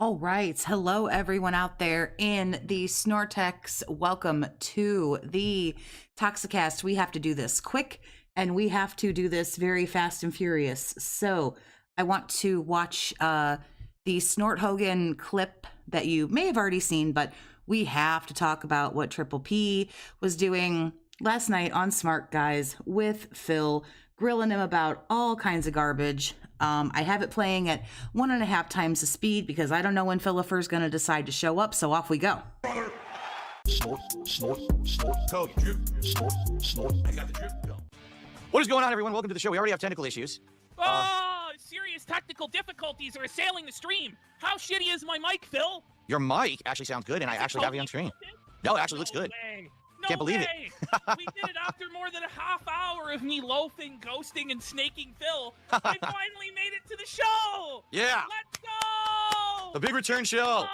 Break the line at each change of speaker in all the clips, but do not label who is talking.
All right. Hello, everyone out there in the Snortex. Welcome to the Toxicast. We have to do this quick and we have to do this very fast and furious. So I want to watch the Snort Hogan clip that you may have already seen, but we have to talk about what Triple P was doing last night on Smart Guys with Phil, grilling him about all kinds of garbage. I have it playing at 1.5 times the speed because I don't know when Philipper's going to decide to show up, so off we go.
Brother. Snort, snort, snort, code, drip, snort, snort. I got the drip. Go.
What is going on, everyone? Welcome to the show. We already have technical issues.
Serious technical difficulties are assailing the stream. How shitty is my mic, Phil?
Your mic actually sounds good, and I actually have you on screen. No, it actually looks good. Can't believe it.
We did it after more than a half hour of me loafing, ghosting, and snaking Phil. I finally made it to the show.
Yeah.
Let's go.
The big return show.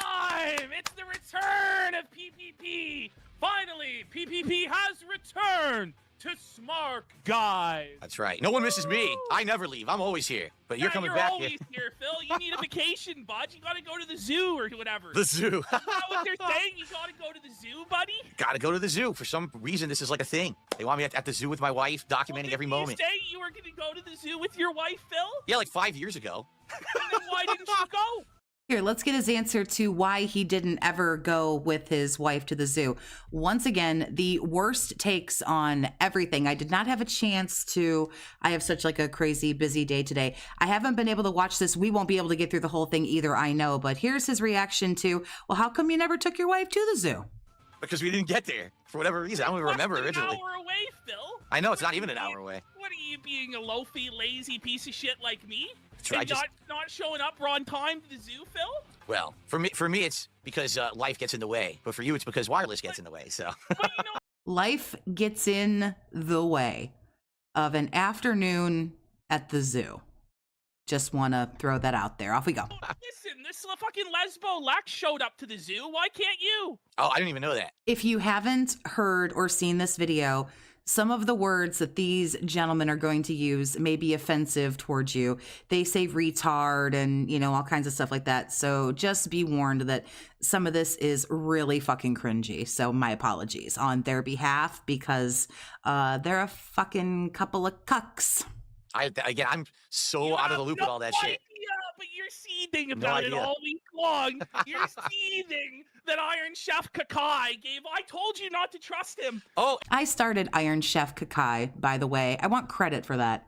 It's the return of PPP. Finally, PPP has returned to Smart Guys.
That's right. No one misses me. I never leave. I'm always here. But you're coming back
always here, Phil. You need a vacation, bud. You gotta go to the zoo or whatever.
The zoo.
Is that what they're saying? You gotta go to the zoo, buddy?
Gotta go to the zoo. For some reason, this is like a thing. They want me at the zoo with my wife, documenting every moment.
Did you say you were gonna go to the zoo with your wife, Phil?
Yeah, like 5 years ago.
And then why didn't you go?
Here, let's get his answer to why he didn't ever go with his wife to the zoo. Once again, the worst takes on everything. I did not have a chance to. I have such like a crazy busy day today. I haven't been able to watch this. We won't be able to get through the whole thing either, I know. But here's his reaction to, well, how come you never took your wife to the zoo?
Because we didn't get there. For whatever reason. I don't even remember originally.
An hour away, Phil.
I know, it's not even an hour away.
What are you, being a loafy, lazy piece of shit like me?
Right,
and not showing up on time to the zoo, Phil?
Well, for me, it's because life gets in the way. But for you, it's because wireless gets in the way. So
But you know,
Life gets in the way of an afternoon at the zoo. Just want to throw that out there. Off we go.
listen, this fucking lesbo Lex showed up to the zoo. Why can't you?
oh, I didn't even know that.
If you haven't heard or seen this video, some of the words that these gentlemen are going to use may be offensive towards you. They say retard and, all kinds of stuff like that. So just be warned that some of this is really fucking cringy. So my apologies on their behalf because they're a fucking couple of cucks.
I'm so
You
out of
have
the loop
no
with all that
idea,
shit.
But you're seething about it
idea.
all week long. You're seething that Iron Chef Kakai gave. I told you not to trust him.
Oh,
I started Iron Chef Kakai, by the way. I want credit for that.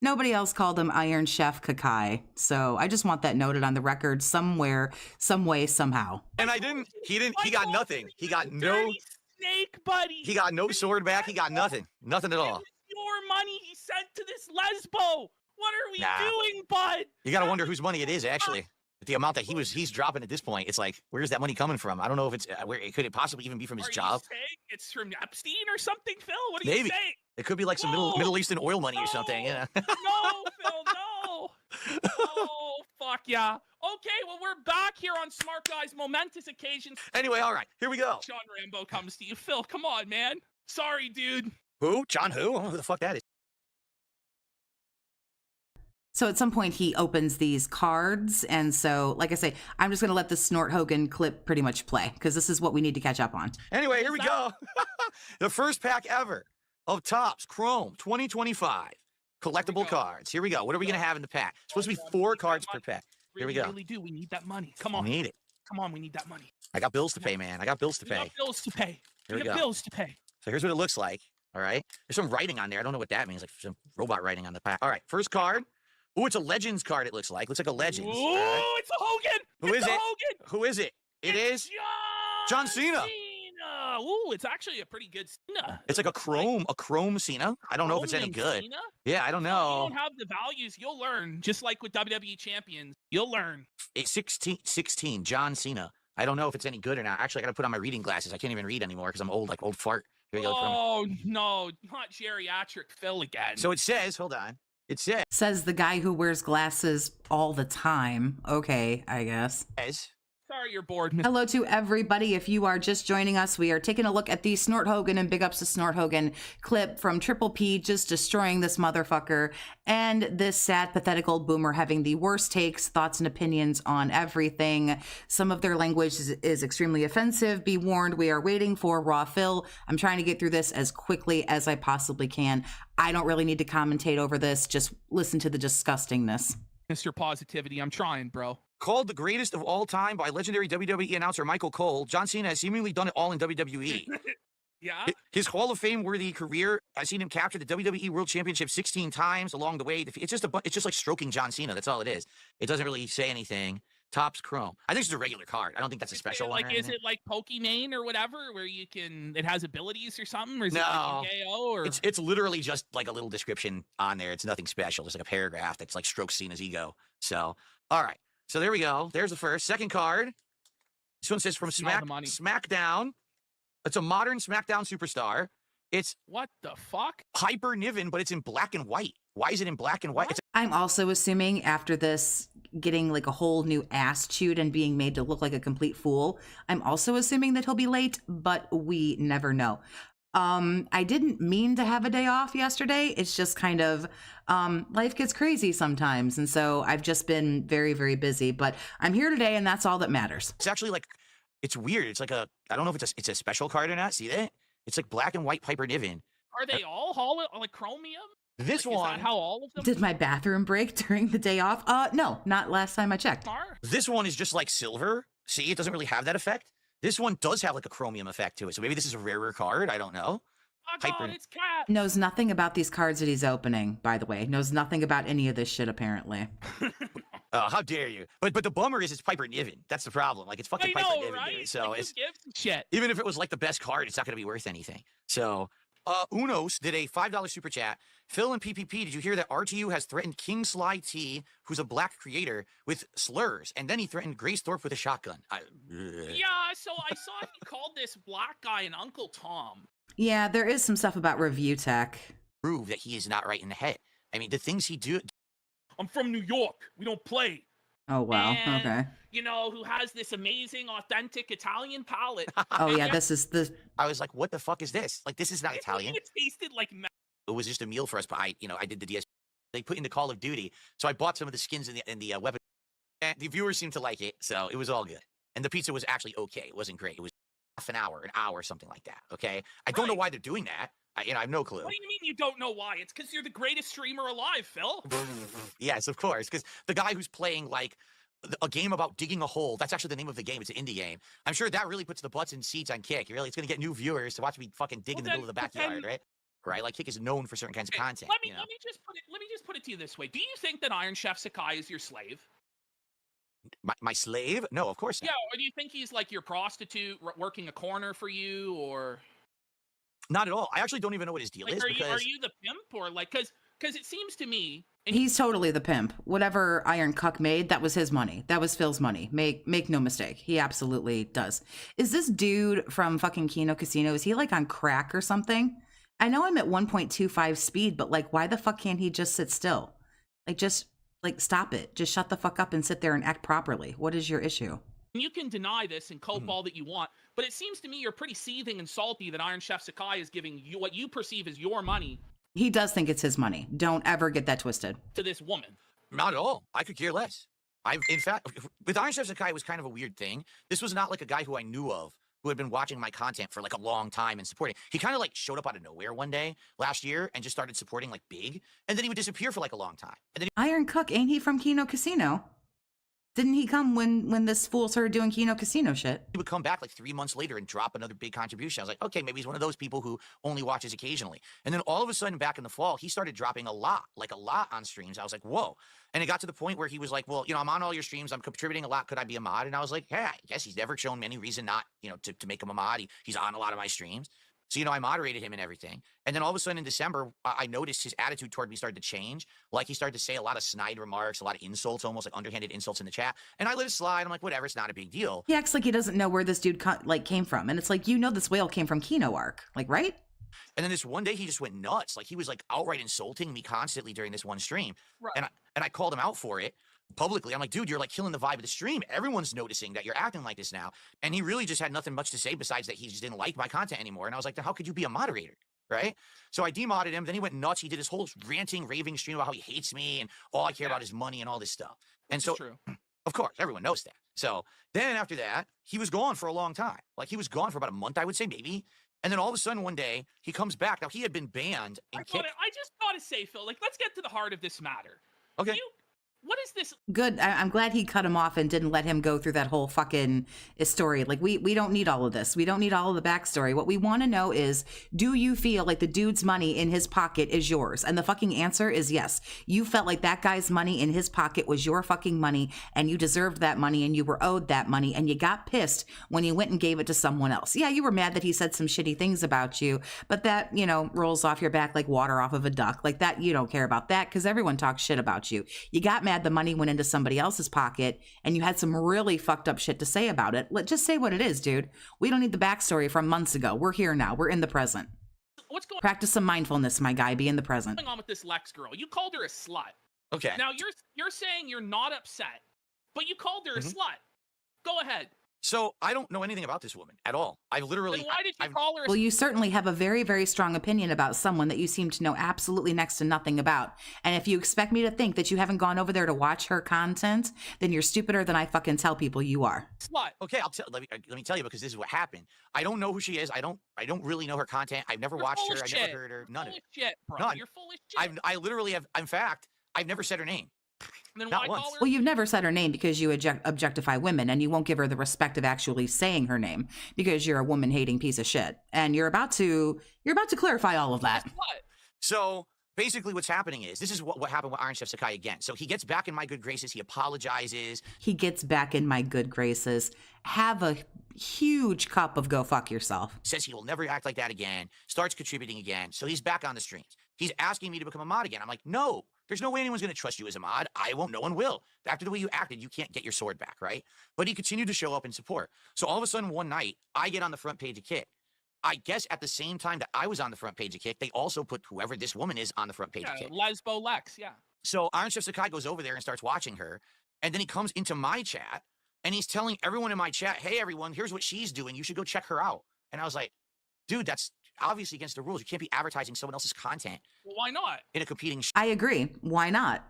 Nobody else called him Iron Chef Kakai. So I just want that noted on the record somewhere, some way, somehow.
and I didn't. He got nothing. He got no.
Dirty snake, buddy.
He got no sword back. He got nothing. Nothing at
It
all.
was your money he sent to this lesbo. What are we
Nah.
doing, bud?
You gotta wonder whose money it is actually. The amount that he's dropping at this point, it's like, where's that money coming from? I don't know if it's where it could it possibly even be from his
Are
job.
you saying it's from Epstein or something, Phil? What are you
Maybe.
saying?
It could be like some
No.
Middle Eastern oil money or something. Yeah.
No, Phil, no. Oh, fuck yeah. Okay, well, we're back here on Smart Guys' momentous occasions.
Anyway, all right, here we go.
Sean Rambo comes to you. Phil, come on, man. Sorry, dude.
Who? John who? I don't know who the fuck that is.
So at some point he opens these cards. And so, like I say, I'm just going to let the Snort Hogan clip pretty much play because this is what we need to catch up on.
Anyway, here we go. The first pack ever of Topps Chrome 2025 collectible cards. Here we go. What are we gonna have in the pack? It's supposed to be 4 cards per pack. Here we go.
We really do. We need that money. Come on.
We need it.
Come on, we need that money.
I got bills to pay, man. I got bills to
We got
pay.
bills to pay.
Here
We
we
got
go.
bills to pay.
So here's what it looks like. All right. There's some writing on there. I don't know what that means. Like some robot writing on the pack. All right. First card. Ooh, it's a Legends card. It looks like. Looks like a Legends.
Ooh,
All right.
it's a Hogan.
Who
It's
is
a
it?
Hogan.
Who is it? It
It's
is. John Cena.
Ooh, it's actually a pretty good Cena.
It's like a chrome Cena. I don't know if it's any
Chromium
good.
Cena?
Yeah, I don't
You
know.
don't have the values. You'll learn. Just like with WWE champions, you'll learn.
It's 16, John Cena. I don't know if it's any good or not. Actually, I got to put on my reading glasses. I can't even read anymore because I'm old, like old fart. Here you go.
Oh, no, not geriatric Phil again.
So it says, hold on. It
Says the guy who wears glasses all the time. Okay, I guess.
says,
Sorry you're bored, Miss.
Hello to everybody. If you are just joining us, we are taking a look at the Snort Hogan and big ups to Snort Hogan clip from Triple P just destroying this motherfucker, and this sad, pathetic old boomer having the worst takes, thoughts, and opinions on everything. Some of their language is extremely offensive. Be warned, we are waiting for Raw Phil. I'm trying to get through this as quickly as I possibly can. I don't really need to commentate over this. Just listen to the disgustingness.
Mr. Positivity, I'm trying, bro.
Called the greatest of all time by legendary WWE announcer Michael Cole, John Cena has seemingly done it all in WWE.
Yeah?
His Hall of Fame worthy career, I've seen him capture the WWE World Championship 16 times along the way. It's just like stroking John Cena. That's all it is. It doesn't really say anything. Tops Chrome. I think it's a regular card. I don't think that's a special one.
Like, is it like Pokimane or whatever, where you can? It has abilities or something, or is it
No.
like KO? Or
It's literally just like a little description on there. It's nothing special. Just like a paragraph that's like strokes Cena's ego. So, all right. So there we go. There's the first. Second card. This one says from SmackDown. It's a modern SmackDown superstar. It's
what the fuck?
Piper Niven, but it's in black and white. Why is it in black and white?
I'm also assuming after this getting like a whole new ass chewed and being made to look like a complete fool, I'm also assuming that he'll be late, but we never know. I didn't mean to have a day off yesterday. It's just kind of, life gets crazy sometimes. And so I've just been very, very busy, but I'm here today and that's all that matters.
It's actually like, it's weird. It's like I don't know if it's a special card or not. See that? It's like black and white Piper Niven.
Are they all like chromium?
This
like,
one.
Is that how all of them?
Did my bathroom break during the day off? No, not last time I checked.
This one is just like silver. See, it doesn't really have that effect. This one does have like a chromium effect to it. So maybe this is a rarer card. I don't know.
Oh God, it's cat.
Knows nothing about these cards that he's opening, by the way. Knows nothing about any of this shit, apparently.
How dare you? But the bummer is it's Piper Niven. That's the problem. Like, it's fucking Piper Niven,
right?
dude. So
like,
it's
shit.
Even if it was like the best card, it's not going to be worth anything. So Unos did a $5 super chat. Phil and PPP, did you hear that RTU has threatened King Sly T, who's a black creator, with slurs, and then he threatened Grace Thorpe with a shotgun?
Yeah, so I saw he called this black guy an Uncle Tom.
Yeah, there is some stuff about review tech.
Prove that he is not right in the head. I mean, the things he do.
I'm from New York. We don't play.
Oh, wow.
And,
okay.
You know, who has this amazing, authentic Italian palate.
Oh, yeah, this is the...
I was like, what the fuck is this? Like, this is not Italian.
It tasted like...
It was just a meal for us, but I did the DSP. They put in the Call of Duty, so I bought some of the skins in the weapon. And the viewers seemed to like it, so it was all good. And the pizza was actually okay. It wasn't great. It was half an hour, something like that, okay? I don't know why they're doing that. I have no clue.
What do you mean you don't know why? It's because you're the greatest streamer alive, Phil.
Yes, of course, because the guy who's playing, like, a game about digging a hole, that's actually the name of the game. It's an indie game. I'm sure that really puts the butts in seats on Kick. Really, it's going to get new viewers to watch me fucking dig in the middle of the backyard, right? Right? Like, Kick is known for certain kinds of content.
Let me just put it to you this way. Do you think that Iron Chef Sakai is your slave?
My slave? No, of course not.
Yeah, or do you think he's like your prostitute working a corner for you, or...
Not at all. I actually don't even know what his deal is.
Are you the pimp, or like, because it seems to me...
He's totally the pimp. Whatever Iron Cuck made, that was his money. That was Phil's money. Make no mistake. He absolutely does. Is this dude from fucking Kino Casino, is he like on crack or something? I know I'm at 1.25 speed, but like, why the fuck can't he just sit still? Like, just like, stop it. Just shut the fuck up and sit there and act properly. What is your issue?
You can deny this and cope all that you want, but it seems to me you're pretty seething and salty that Iron Chef Sakai is giving you what you perceive as your money.
He does think it's his money. Don't ever get that twisted.
To this woman.
Not at all. I could care less. In fact, with Iron Chef Sakai, it was kind of a weird thing. This was not like a guy who I knew of, who had been watching my content for like a long time and supporting. He kind of like showed up out of nowhere one day last year and just started supporting like big, and then he would disappear for like a long time. And then
Iron Cuck, ain't he from Kino Casino? Didn't he come when this fool started doing Kino Casino shit?
he would come back like 3 months later and drop another big contribution. I was like, okay, maybe he's one of those people who only watches occasionally. And then all of a sudden back in the fall, he started dropping a lot on streams. I was like, whoa. And it got to the point where he was like, well, I'm on all your streams. I'm contributing a lot. Could I be a mod? And I was like, hey, I guess he's never shown me any reason not, to make him a mod. He's on a lot of my streams. So, I moderated him and everything. And then all of a sudden in December, I noticed his attitude toward me started to change. Like, he started to say a lot of snide remarks, a lot of insults, almost like underhanded insults in the chat. And I let it slide. I'm like, whatever, it's not a big deal.
He acts like he doesn't know where this dude came from. And it's like, this whale came from Kino Arc. Like, right?
And then this one day, he just went nuts. Like, he was, like, outright insulting me constantly during this one stream.
Right.
And I called him out for it. publicly. I'm like, dude, you're like killing the vibe of the stream. Everyone's noticing that you're acting like this now. And he really just had nothing much to say besides that he just didn't like my content anymore. And I was like, then how could you be a moderator? Right? So I demodded him. Then he went nuts. He did his whole ranting, raving stream about how he hates me and all I care about is money and all this stuff. And so,
True.
of course, everyone knows that. So then after that, he was gone for a long time. Like he was gone for about a month, I would say, maybe. And then all of a sudden one day he comes back. Now he had been banned and kicked.
I just gotta say, Phil, like, let's get to the heart of this matter.
Okay.
What is this?
Good. I'm glad he cut him off and didn't let him go through that whole fucking story. Like, we don't need all of this. We don't need all of the backstory. What we want to know is, do you feel like the dude's money in his pocket is yours? And the fucking answer is yes. You felt like that guy's money in his pocket was your fucking money, and you deserved that money, and you were owed that money, and you got pissed when you went and gave it to someone else. Yeah, you were mad that he said some shitty things about you, but that, you know, rolls off your back like water off of a duck. Like that, you don't care about that because everyone talks shit about you. You got mad the money went into somebody else's pocket and you had some really fucked up shit to say about it. Just say what it is, dude. We don't need the backstory from months ago. We're here now. We're in the present.
What's going
Practice some mindfulness, my guy. Be in the present.
on with this Lex girl? You called her a slut.
Okay.
Now you're saying you're not upset, but you called her a slut. Go ahead.
So I don't know anything about this woman at all. I literally.
Then why did you call her?
Well, you certainly have a very, very strong opinion about someone that you seem to know absolutely next to nothing about. And if you expect me to think that you haven't gone over there to watch her content, then you're stupider than I fucking tell people you are.
Slut.
Okay, let me tell you because this is what happened. I don't know who she is. I don't really know her content. I've never watched her. I've never heard her. None of it.
Shit, bro.
None.
You're full of shit.
I literally have. In fact, I've never said her name.
Then
Not
why
once.
call her?
Well, you've never said her name because you objectify women, and you won't give her the respect of actually saying her name because you're a woman-hating piece of shit. And you're about to clarify all of that.
What?
So basically, what's happening is this is what happened with Iron Chef Sakai again. So he gets back in my good graces. He apologizes.
He gets back in my good graces. Have a huge cup of go fuck yourself.
Says he will never act like that again. Starts contributing again. So he's back on the streams. He's asking me to become a mod again. I'm like, no. There's no way anyone's going to trust you as a mod. I won't. No one will. After the way you acted, you can't get your sword back, right? But he continued to show up and support. So all of a sudden, one night, I get on the front page of Kick. I guess at the same time that I was on the front page of Kick, they also put whoever this woman is on the front page of Kick.
Lesbo Lex, yeah.
So Iron Chef Sakai goes over there and starts watching her. And then he comes into my chat, and he's telling everyone in my chat, hey, everyone, here's what she's doing. You should go check her out. And I was like, dude, that's obviously against the rules. You can't be advertising someone else's content.
Well, why not?
In a competing
I agree. Why not?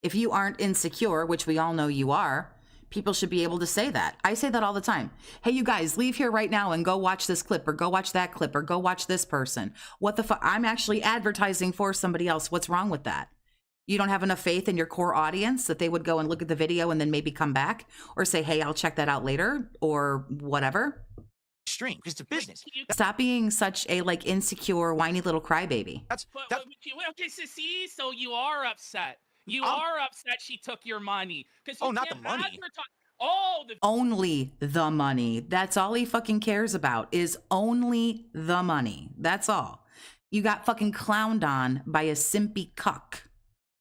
If you aren't insecure, which we all know you are, people should be able to say that. I say that all the time. Hey, you guys, leave here right now and go watch this clip or go watch that clip or go watch this person. What the fuck? I'm actually advertising for somebody else. What's wrong with that? You don't have enough faith in your core audience that they would go and look at the video and then maybe come back or say, hey, I'll check that out later or whatever.
stream because it's a business.
Stop being such a like insecure, whiny little crybaby.
Okay, see, so you are upset. You are upset she took your money.
Not the money.
Only the money. That's all he fucking cares about is only the money. That's all. You got fucking clowned on by a simpy cuck.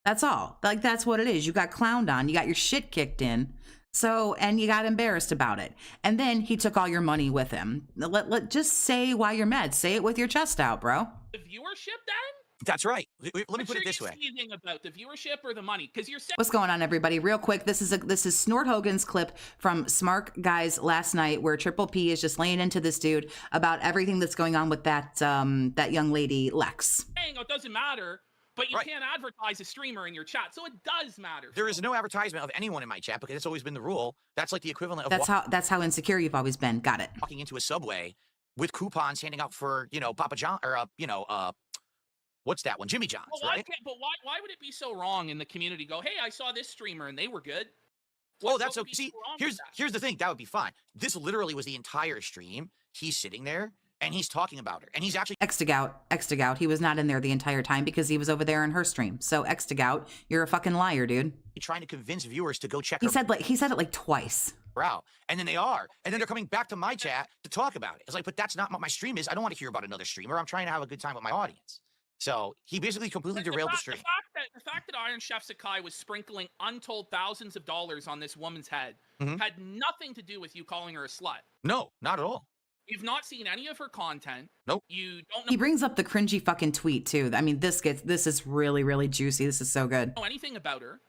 That's all. Like, that's what it is. You got clowned on. You got your shit kicked in. So, and you got embarrassed about it. And then he took all your money with him. Just say why you're mad. Say it with your chest out, bro.
The viewership then?
That's right. Let me put it this way.
Anything about the viewership or the money? Because you're saying.
What's going on, everybody? Real quick, this is Snort Hogan's clip from Smart Guys last night, where Triple P is just laying into this dude about everything that's going on with that young lady Lex.
It doesn't matter, but you can't advertise a streamer in your chat, so it does matter.
There is no advertisement of anyone in my chat because it's always been the rule. That's like the equivalent of
that's how insecure you've always been. Got it.
Walking into a Subway with coupons handing out for Papa John or what's that one? Jimmy John's, right?
Why would it be so wrong in the community? Go, hey, I saw this streamer and they were good.
That's okay. See, here's the thing. That would be fine. This literally was the entire stream. He's sitting there and he's talking about her, and he's actually Extagout. He was not in there the entire time because he was over there in her stream. So Extagout, you're a fucking liar, dude. Trying to convince viewers to go check.
He said it like twice.
Out, and then they are, and then they're coming back to my chat to talk about it. It's like, but that's not what my stream is. I don't want to hear about another streamer. I'm trying to have a good time with my audience. So he basically completely derailed the stream.
The fact that Iron Chef Sakai was sprinkling untold thousands of dollars on this woman's head had nothing to do with you calling her a slut.
No, not at all.
You've not seen any of her content.
Nope.
You don't know.
He brings up the cringy fucking tweet too. I mean, this is really, really juicy. This is so good.
Know anything about her.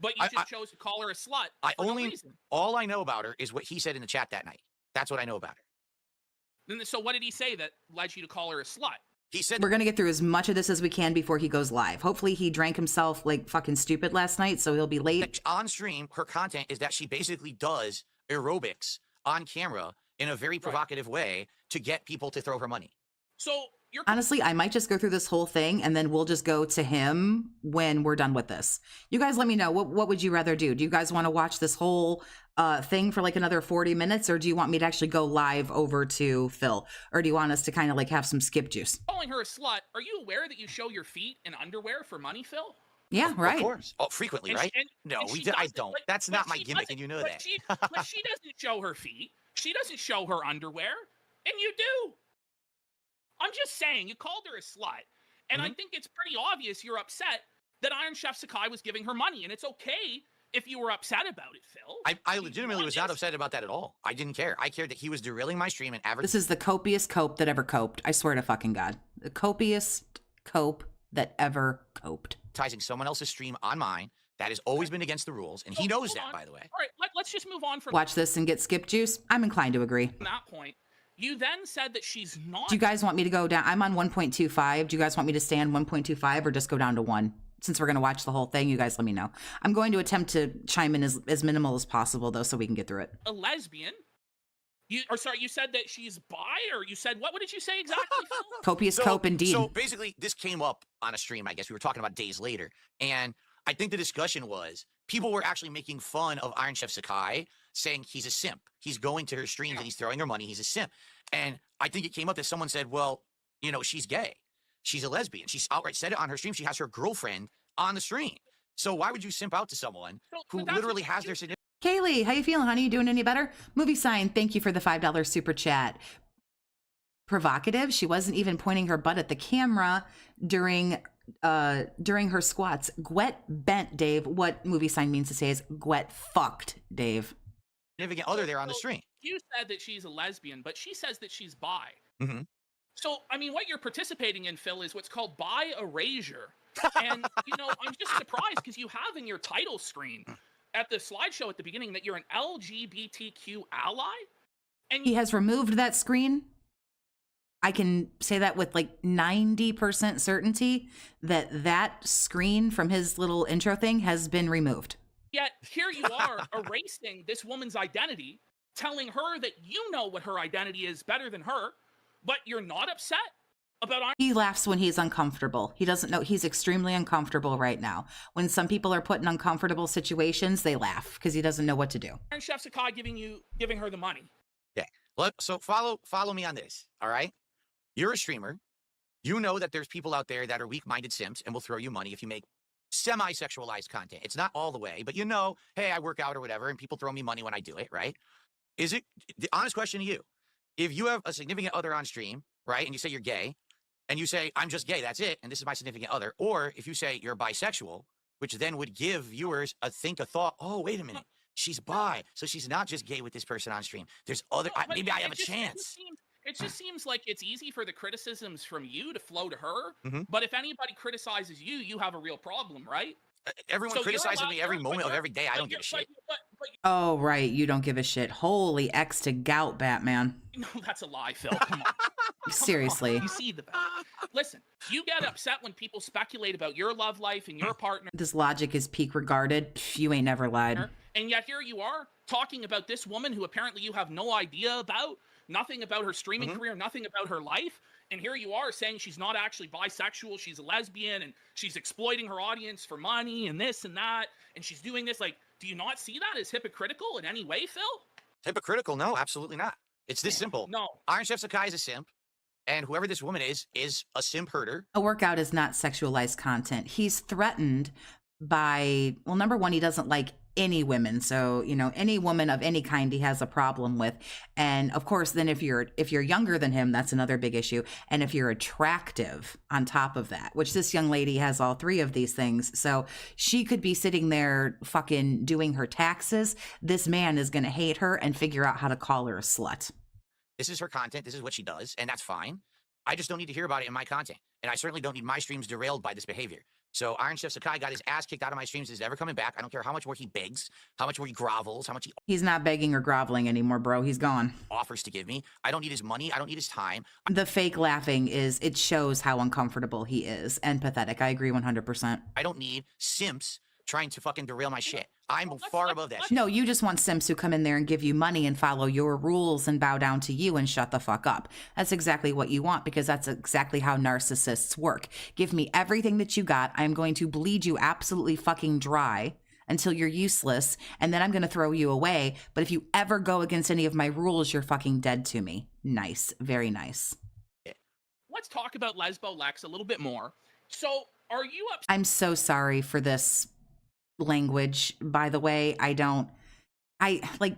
But you just chose to call her a slut. No reason.
All I know about her is what he said in the chat that night. That's what I know about her.
So what did he say that led you to call her a slut?
He said
we're going to get through as much of this as we can before he goes live. Hopefully he drank himself like fucking stupid last night, so he'll be late.
On stream, her content is that she basically does aerobics on camera in a very provocative way to get people to throw her money.
So you're
honestly, I might just go through this whole thing and then we'll just go to him when we're done with this. You guys let me know. What would you rather do? Do you guys want to watch this whole thing for like another 40 minutes, or do you want me to actually go live over to Phil, or do you want us to kind of like have some skip juice?
Calling her a slut. Are you aware that you show your feet in underwear for money, Phil?
Yeah, right.
Of course. Oh, frequently, right? No, I don't. That's not my gimmick, and you know that.
But she doesn't show her feet. She doesn't show her underwear, and you do. I'm just saying, you called her a slut, and I think it's pretty obvious you're upset that Iron Chef Sakai was giving her money, and it's okay if you were upset about it, Phil.
I legitimately was not upset about that at all. I didn't care. I cared that he was derailing my stream and average.
This is the copious cope that ever coped. I swear to fucking God. The copious cope that ever coped.
Advertising someone else's stream on mine. That has always been against the rules, and he knows that, by the way.
All right, let's just move on from
watch this and get skip juice. I'm inclined to agree.
that point. You then said that she's not.
Do you guys want me to go down? I'm on 1.25. Do you guys want me to stay on 1.25 or just go down to 1? Since we're going to watch the whole thing, you guys let me know. I'm going to attempt to chime in as minimal as possible, though, so we can get through it.
A lesbian? You said that she's bi, or you said, what did you say exactly, Phil?
Copious cope, indeed.
So basically, this came up on a stream, I guess. We were talking about days later. And I think the discussion was, people were actually making fun of Iron Chef Sakai, saying he's a simp. He's going to her streams and he's throwing her money. He's a simp. And I think it came up that someone said, well, she's gay. She's a lesbian. She's outright said it on her stream. She has her girlfriend on the stream. So why would you simp out to someone who literally has their significant...
Kaylee, how you feeling, honey? You doing any better? Movie sign, thank you for the $5 super chat. Provocative. She wasn't even pointing her butt at the camera during her squats. Gwet bent, Dave. What movie sign means to say is Gwet fucked, Dave.
Significant other there on the stream.
You said that she's a lesbian, but she says that she's bi.
Mm-hmm.
So, I mean, what you're participating in, Phil, is what's called bi erasure. And, I'm just surprised because you have in your title screen at the slideshow at the beginning that you're an LGBTQ ally. And
he has removed that screen. I can say that with like 90% certainty that screen from his little intro thing has been removed.
Yet here you are erasing this woman's identity, telling her that you know what her identity is better than her, but you're not upset about...
He laughs when he's uncomfortable. He doesn't know he's extremely uncomfortable right now. When some people are put in uncomfortable situations, they laugh because he doesn't know what to do.
Iron Chef Sakai giving her the money.
Yeah. So follow me on this, all right? You're a streamer. You know that there's people out there that are weak-minded simps and will throw you money if you make semi-sexualized content. It's not all the way, but hey, I work out or whatever, and people throw me money when I do it, right? Is it, the honest question to you, if you have a significant other on stream, right, and you say you're gay, and you say, I'm just gay, that's it, and this is my significant other, or if you say you're bisexual, which then would give viewers a thought, oh, wait a minute, she's bi, so she's not just gay with this person on stream. There's other, maybe I have a chance.
It just seems like it's easy for the criticisms from you to flow to her,
Mm-hmm.
but if anybody criticizes you, you have a real problem, right?
Everyone criticizes me every moment of every day. I don't give a shit.
Oh, right. You don't give a shit. Holy X to gout, Batman.
No, that's a lie, Phil. Come on.
Seriously.
You see the listen, you get upset when people speculate about your love life and your partner.
This logic is peak regarded. Pff, you ain't never lied.
And yet here you are talking about this woman who apparently you have no idea about, nothing about her streaming career, nothing about her life. And here you are saying she's not actually bisexual, she's a lesbian, and she's exploiting her audience for money and this and that, and she's doing this. Like, do you not see that as hypocritical in any way, Phil?
Hypocritical? No, absolutely not. It's this simple.
No.
Iron Chef Sakai is a simp, and whoever this woman is a simp herder.
A workout is not sexualized content. He's threatened by, well, number one, he doesn't like any women. So, any woman of any kind he has a problem with. And of course, then if you're younger than him, that's another big issue. And if you're attractive on top of that, which this young lady has all three of these things. So she could be sitting there fucking doing her taxes. This man is going to hate her and figure out how to call her a slut.
This is her content. This is what she does. And that's fine. I just don't need to hear about it in my content. And I certainly don't need my streams derailed by this behavior. So Iron Chef Sakai got his ass kicked out of my streams. He's never coming back. I don't care how much more he begs, how much more he grovels, how much he
He's not begging or groveling anymore, bro. He's gone.
offers to give me. I don't need his money. I don't need his time.
The fake laughing it shows how uncomfortable he is and pathetic. I agree 100%.
I don't need simps trying to fucking derail my shit. I'm far above that shit.
No, you just want Sims who come in there and give you money and follow your rules and bow down to you and shut the fuck up. That's exactly what you want, because that's exactly how narcissists work. Give me everything that you got. I'm going to bleed you absolutely fucking dry until you're useless, and then I'm going to throw you away. But if you ever go against any of my rules, you're fucking dead to me. Nice. Very nice.
Let's talk about Lesbo Lex a little bit more. So, are you upset?
I'm so sorry for this language, by the way.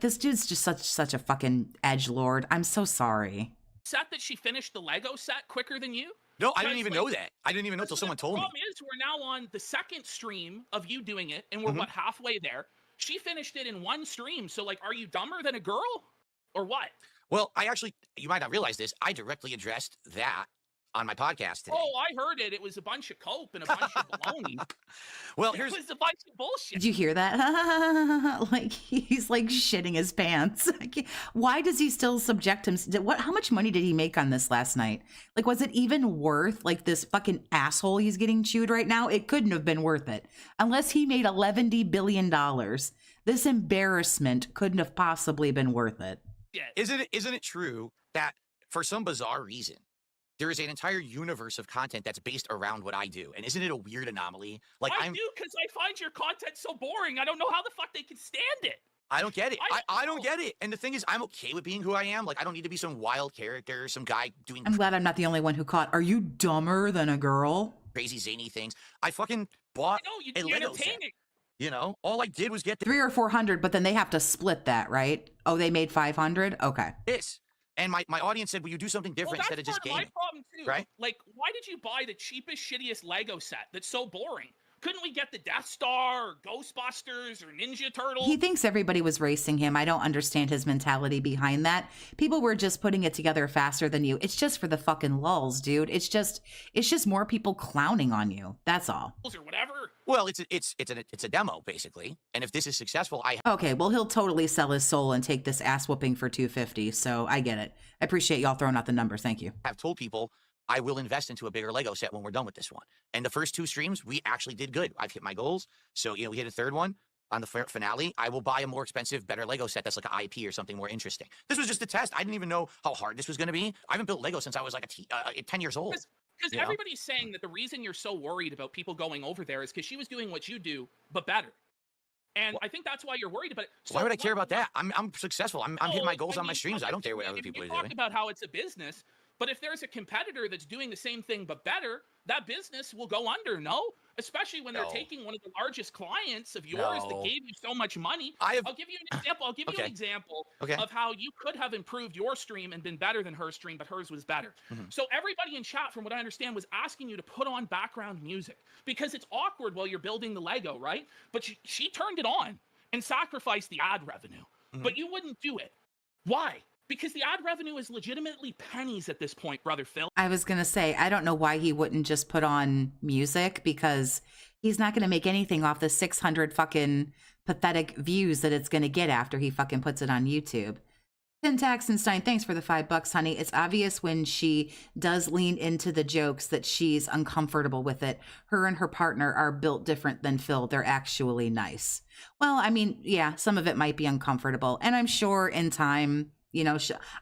This dude's just such a fucking edgelord. I'm so sorry.
Upset that she finished the Lego set quicker than you?
No, I didn't
Because,
even
like,
know that. I didn't even know until someone told
The
me.
problem is we're now on the second stream of you doing it, and we're what, halfway there. She finished it in one stream. So, like, are you dumber than a girl, or what?
Well, you might not realize this. I directly addressed that on my podcast today.
Oh, I heard it. It was a bunch of cope and a bunch of baloney.
Well,
It
here's
was a bunch of bullshit.
Did you hear that? Like, he's like shitting his pants. Why does he still subject him? How much money did he make on this last night? Like, was it even worth like this fucking asshole he's getting chewed right now? It couldn't have been worth it unless he made $11 billion. This embarrassment couldn't have possibly been worth it.
isn't it true that for some bizarre reason there is an entire universe of content that's based around what I do? And isn't it a weird anomaly? Like
I do, because I find your content so boring. I don't know how the fuck they can stand it.
I don't get it. I don't
know.
get it. And the thing is, I'm okay with being who I am. Like, I don't need to be some wild character, some guy doing
I'm glad I'm not the only one who caught. Are you dumber than a girl?
crazy zany things. I fucking bought
No,
a
you're
Lego set.
entertaining.
You know, all I did was get
300 or 400, but then they have to split that, right? Oh, they made 500? Okay.
this. And my audience said, will you do something different
Well,
instead of
that's
just
part of my
gaming?
problem too.
right?
Like, why did you buy the cheapest, shittiest Lego set that's so boring? Couldn't we get the Death Star or Ghostbusters or Ninja Turtles?
He thinks everybody was racing him. I don't understand his mentality behind that. People were just putting it together faster than you. It's just for the fucking lulz, dude. It's just more people clowning on you. That's all.
Or whatever.
Well, it's a demo basically. And if this is successful, I
Okay, well, he'll totally sell his soul and take this ass whooping for 250. So I get it. I appreciate y'all throwing out the numbers. Thank you.
have told people I will invest into a bigger Lego set when we're done with this one. And the first two streams, we actually did good. I've hit my goals. So, we hit a third one on the finale. I will buy a more expensive, better Lego set that's like an IP or something more interesting. This was just a test. I didn't even know how hard this was going to be. I haven't built Lego since I was like 10 years old.
Because
You know?
everybody's saying that the reason you're so worried about people going over there is because she was doing what you do, but better. And I think that's why you're worried about it. So
Why would I care about that? I'm successful. I'm hitting my goals
I
on my
mean,
streams. I don't care what other
you
people are
talk
doing.
about how it's a business, but if there's a competitor that's doing the same thing but better, that business will go under, no? Especially when they're
No.
taking one of the largest clients of yours that
No.
gave you so much money.
I have
I'll give you an example. I'll give you an
Okay.
example
Okay.
of how you could have improved your stream and been better than her stream, but hers was better.
Mhm.
So everybody in chat, from what I understand, was asking you to put on background music because it's awkward while you're building the Lego, right? But she turned it on and sacrificed the ad revenue, but you wouldn't do it. Why? Because the ad revenue is legitimately pennies at this point, brother Phil.
I was going to say, I don't know why he wouldn't just put on music, because he's not going to make anything off the 600 fucking pathetic views that it's going to get after he fucking puts it on YouTube. Syntax and Stein, thanks for the $5, honey. It's obvious when she does lean into the jokes that she's uncomfortable with it. Her and her partner are built different than Phil. They're actually nice. Well, I mean, yeah, some of it might be uncomfortable. And I'm sure in time,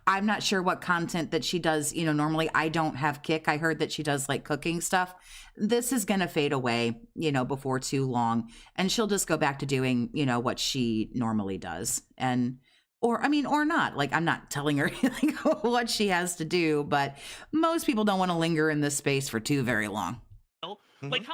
I'm not sure what content that she does. Normally I don't have Kick. I heard that she does like cooking stuff. This is going to fade away, before too long. And she'll just go back to doing, what she normally does. Or not. Like, I'm not telling her like what she has to do, but most people don't want to linger in this space for too very long.
Like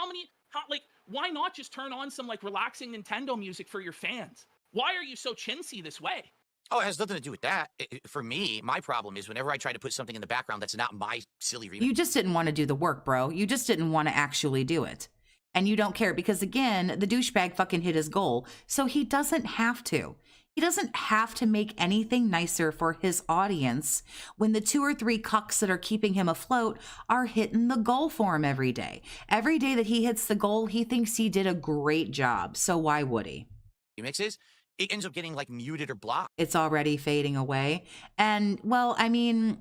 why not just turn on some like relaxing Nintendo music for your fans? Why are you so chintzy this way?
Oh, it has nothing to do with that. For me, my problem is whenever I try to put something in the background that's not my silly remix.
You just didn't want to do the work, bro. You just didn't want to actually do it. And you don't care because, again, the douchebag fucking hit his goal. So he doesn't have to. He doesn't have to make anything nicer for his audience when the 2 or 3 cucks that are keeping him afloat are hitting the goal for him every day. Every day that he hits the goal, he thinks he did a great job. So why would he?
Mixes, it ends up getting like muted or blocked.
It's already fading away. And well, I mean,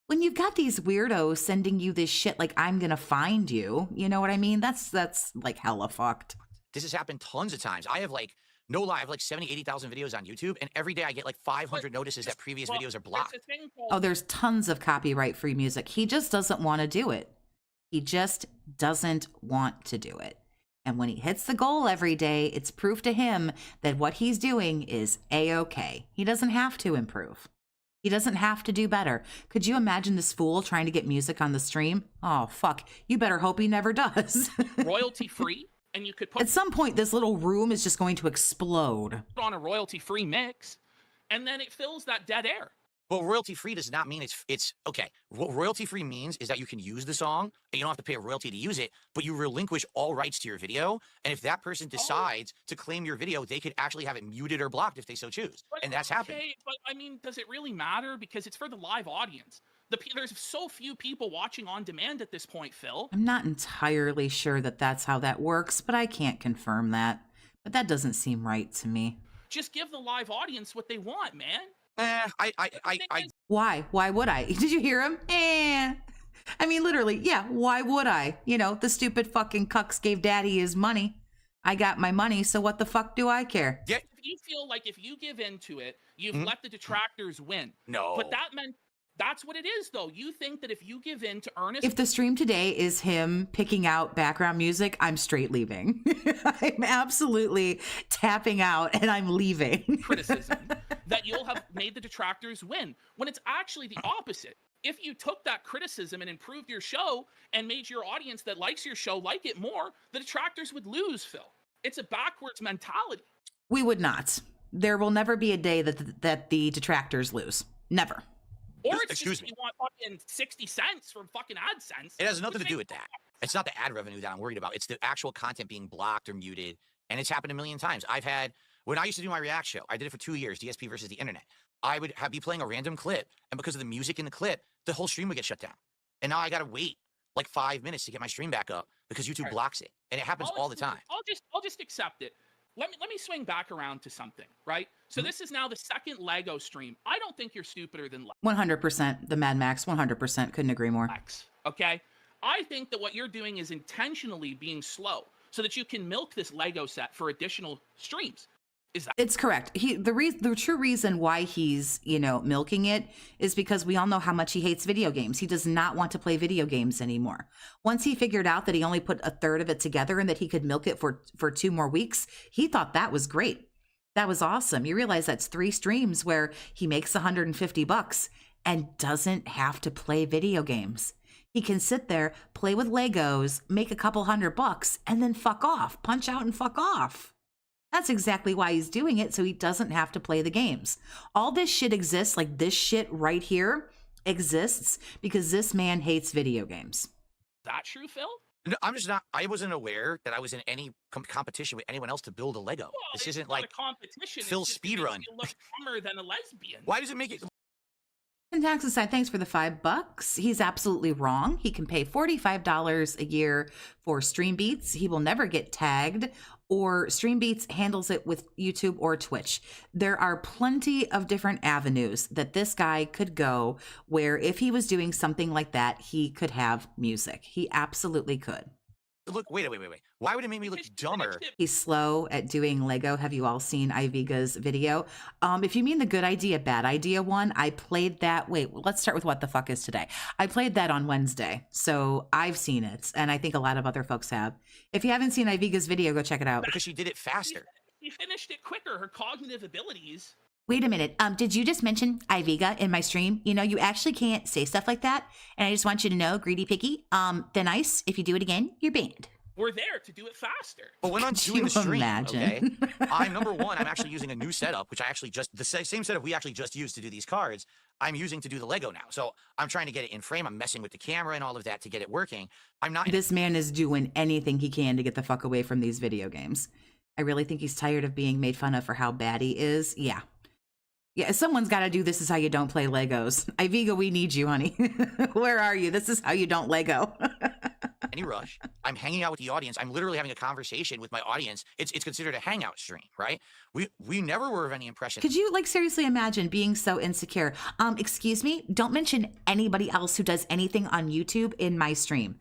when you've got these weirdos sending you this shit like I'm gonna find you, you know what I mean? That's like hella fucked.
This has happened tons of times. I have like, no lie, I have like 70, 80,000 videos on YouTube, and every day I get like 500 notices that previous videos are blocked.
Oh, there's tons of copyright free music. He just doesn't want to do it. He just doesn't want to do it. And when he hits the goal every day, it's proof to him that what he's doing is A-okay. He doesn't have to improve. He doesn't have to do better. Could you imagine this fool trying to get music on the stream? Oh, fuck. You better hope he never does.
Royalty free. And you could put
at some point, this little room is just going to explode
on a royalty-free mix, and then it fills that dead air.
Well, royalty-free does not mean it's okay. What royalty-free means is that you can use the song, and you don't have to pay a royalty to use it, but you relinquish all rights to your video. And if that person decides to claim your video, they could actually have it muted or blocked if they so choose. And that's happened.
But I mean, does it really matter? Because it's for the live audience. There's so few people watching on demand at this point, Phil.
I'm not entirely sure that that's how that works, but I can't confirm that. But that doesn't seem right to me.
Just give the live audience what they want, man.
Why? Why would I? Did you hear him? I mean, literally, yeah, why would I? You know, the stupid fucking cucks gave daddy his money. I got my money, so what the fuck do I care?
Yeah.
You feel like if you give into it, you've let the detractors win.
No.
But that's what it is, though. You think that if you give in to Ernest...
If the stream today is him picking out background music, I'm straight leaving. I'm absolutely tapping out and I'm leaving.
Criticism that you'll have made the detractors win, when it's actually the opposite. If you took that criticism and improved your show and made your audience that likes your show like it more, the detractors would lose, Phil. It's a backwards mentality.
We would not. There will never be a day that the detractors lose. Never.
Or it's just you want fucking 60 cents from fucking AdSense.
It has nothing to do with that. It's not the ad revenue that I'm worried about. It's the actual content being blocked or muted. And it's happened a million times. When I used to do my React show, I did it for 2 years, DSP versus the internet. I would be playing a random clip, and because of the music in the clip, the whole stream would get shut down. And now I got to wait like 5 minutes to get my stream back up because YouTube blocks it. And it happens all the time.
I'll just accept it. Let me swing back around to something, right? So this is now the second Lego stream. I don't think you're stupider than
100%. The Mad Max, 100%. Couldn't agree more.
Okay? I think that what you're doing is intentionally being slow so that you can milk this Lego set for additional streams.
It's correct. The true reason why he's, milking it is because we all know how much he hates video games. He does not want to play video games anymore. Once he figured out that he only put a third of it together and that he could milk it for 2 more weeks, he thought that was great. That was awesome. You realize that's 3 streams where he makes $150 and doesn't have to play video games. He can sit there, play with Legos, make a couple $100, and then fuck off, punch out and fuck off. That's exactly why he's doing it, so he doesn't have to play the games. All this shit exists, like this shit right here exists because this man hates video games.
Is that true, Phil?
No, I wasn't aware that I was in any competition with anyone else to build a Lego.
Well,
this isn't like
a competition.
Phil's speedrun.
You look dumber than a lesbian.
Why does it make it...
And Tax Aside, thanks for the $5. He's absolutely wrong. He can pay $45 a year for Stream Beats. He will never get tagged, or Stream Beats handles it with YouTube or Twitch. There are plenty of different avenues that this guy could go where if he was doing something like that, he could have music. He absolutely could.
Look, wait. Why would it make me look dumber?
He's slow at doing Lego. Have you all seen Iviga's video? If you mean the good idea, bad idea one, I played that. Wait, let's start with what the fuck is today. I played that on Wednesday, so I've seen it, and I think a lot of other folks have. If you haven't seen Iviga's video, go check it out.
Because she did it faster.
She finished it quicker. Her cognitive abilities.
Wait a minute. Did you just mention Iviga in my stream? You know, you actually can't say stuff like that. And I just want you to know, greedy picky, then ice, if you do it again, you're banned.
We're there to do it faster.
But when I'm doing the stream,
imagine?
Okay, I'm actually using a new setup, which I actually the same setup we actually just used to do these cards, I'm using to do the Lego now. So I'm trying to get it in frame. I'm messing with the camera and all of that to get it working. I'm not...
This man is doing anything he can to get the fuck away from these video games. I really think he's tired of being made fun of for how bad he is. Yeah. Yeah, someone's got to do This Is How You Don't Play Legos. Iviga, we need you, honey. Where are you? This is how you don't Lego.
Any rush. I'm hanging out with the audience. I'm literally having a conversation with my audience. It's considered a hangout stream, right? We never were of any impression.
Could you like seriously imagine being so insecure? Excuse me, don't mention anybody else who does anything on YouTube in my stream.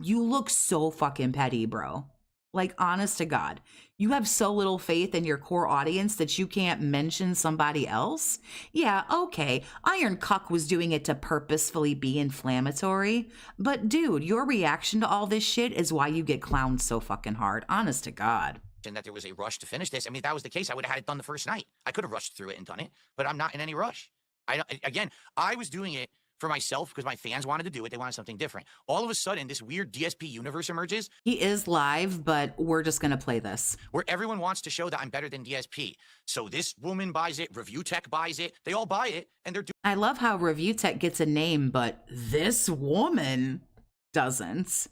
You look so fucking petty, bro. Like, honest to God, you have so little faith in your core audience that you can't mention somebody else? Yeah, okay, Iron Cuck was doing it to purposefully be inflammatory. But dude, your reaction to all this shit is why you get clowned so fucking hard. Honest to God.
And that there was a rush to finish this. I mean, if that was the case, I would have had it done the first night. I could have rushed through it and done it, but I'm not in any rush. I was doing it for myself because my fans wanted to do it. They wanted something different. All of a sudden, this weird DSP universe emerges.
He is live, but we're just going to play this.
Where everyone wants to show that I'm better than DSP. So this woman buys it, Review Tech buys it, they all buy it, and they're doing.
I love how Review Tech gets a name, but this woman doesn't.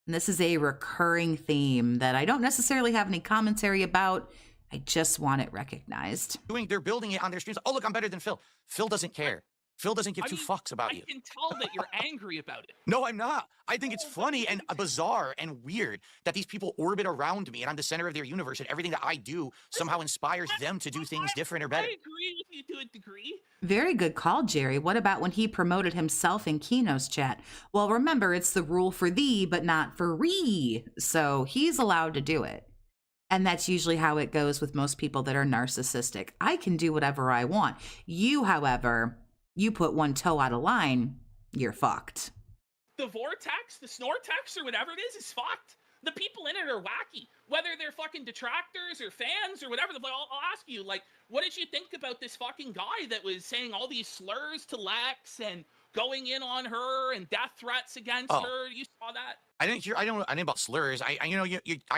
And this is a recurring theme that I don't necessarily have any commentary about. I just want it recognized.
They're building it on their streams. Oh, look, I'm better than Phil. Phil doesn't care. Phil doesn't give two fucks about you.
I can tell that you're angry about it.
No, I'm not. I think it's funny and bizarre and weird that these people orbit around me and I'm the center of their universe and everything that I do somehow inspires them to do things different or better.
I agree with you to a degree.
Very good call, Jerry. What about when he promoted himself in Kino's chat? Well, remember, it's the rule for thee, but not for we. So he's allowed to do it. And that's usually how it goes with most people that are narcissistic. I can do whatever I want. You, however, you put one toe out of line, you're fucked.
The vortex, the snortex, or whatever it is fucked. The people in it are wacky. Whether they're fucking detractors or fans or whatever. I'll ask you, like, what did you think about this fucking guy that was saying all these slurs to Lex and going in on her and death threats against her? You saw that?
I didn't about slurs. I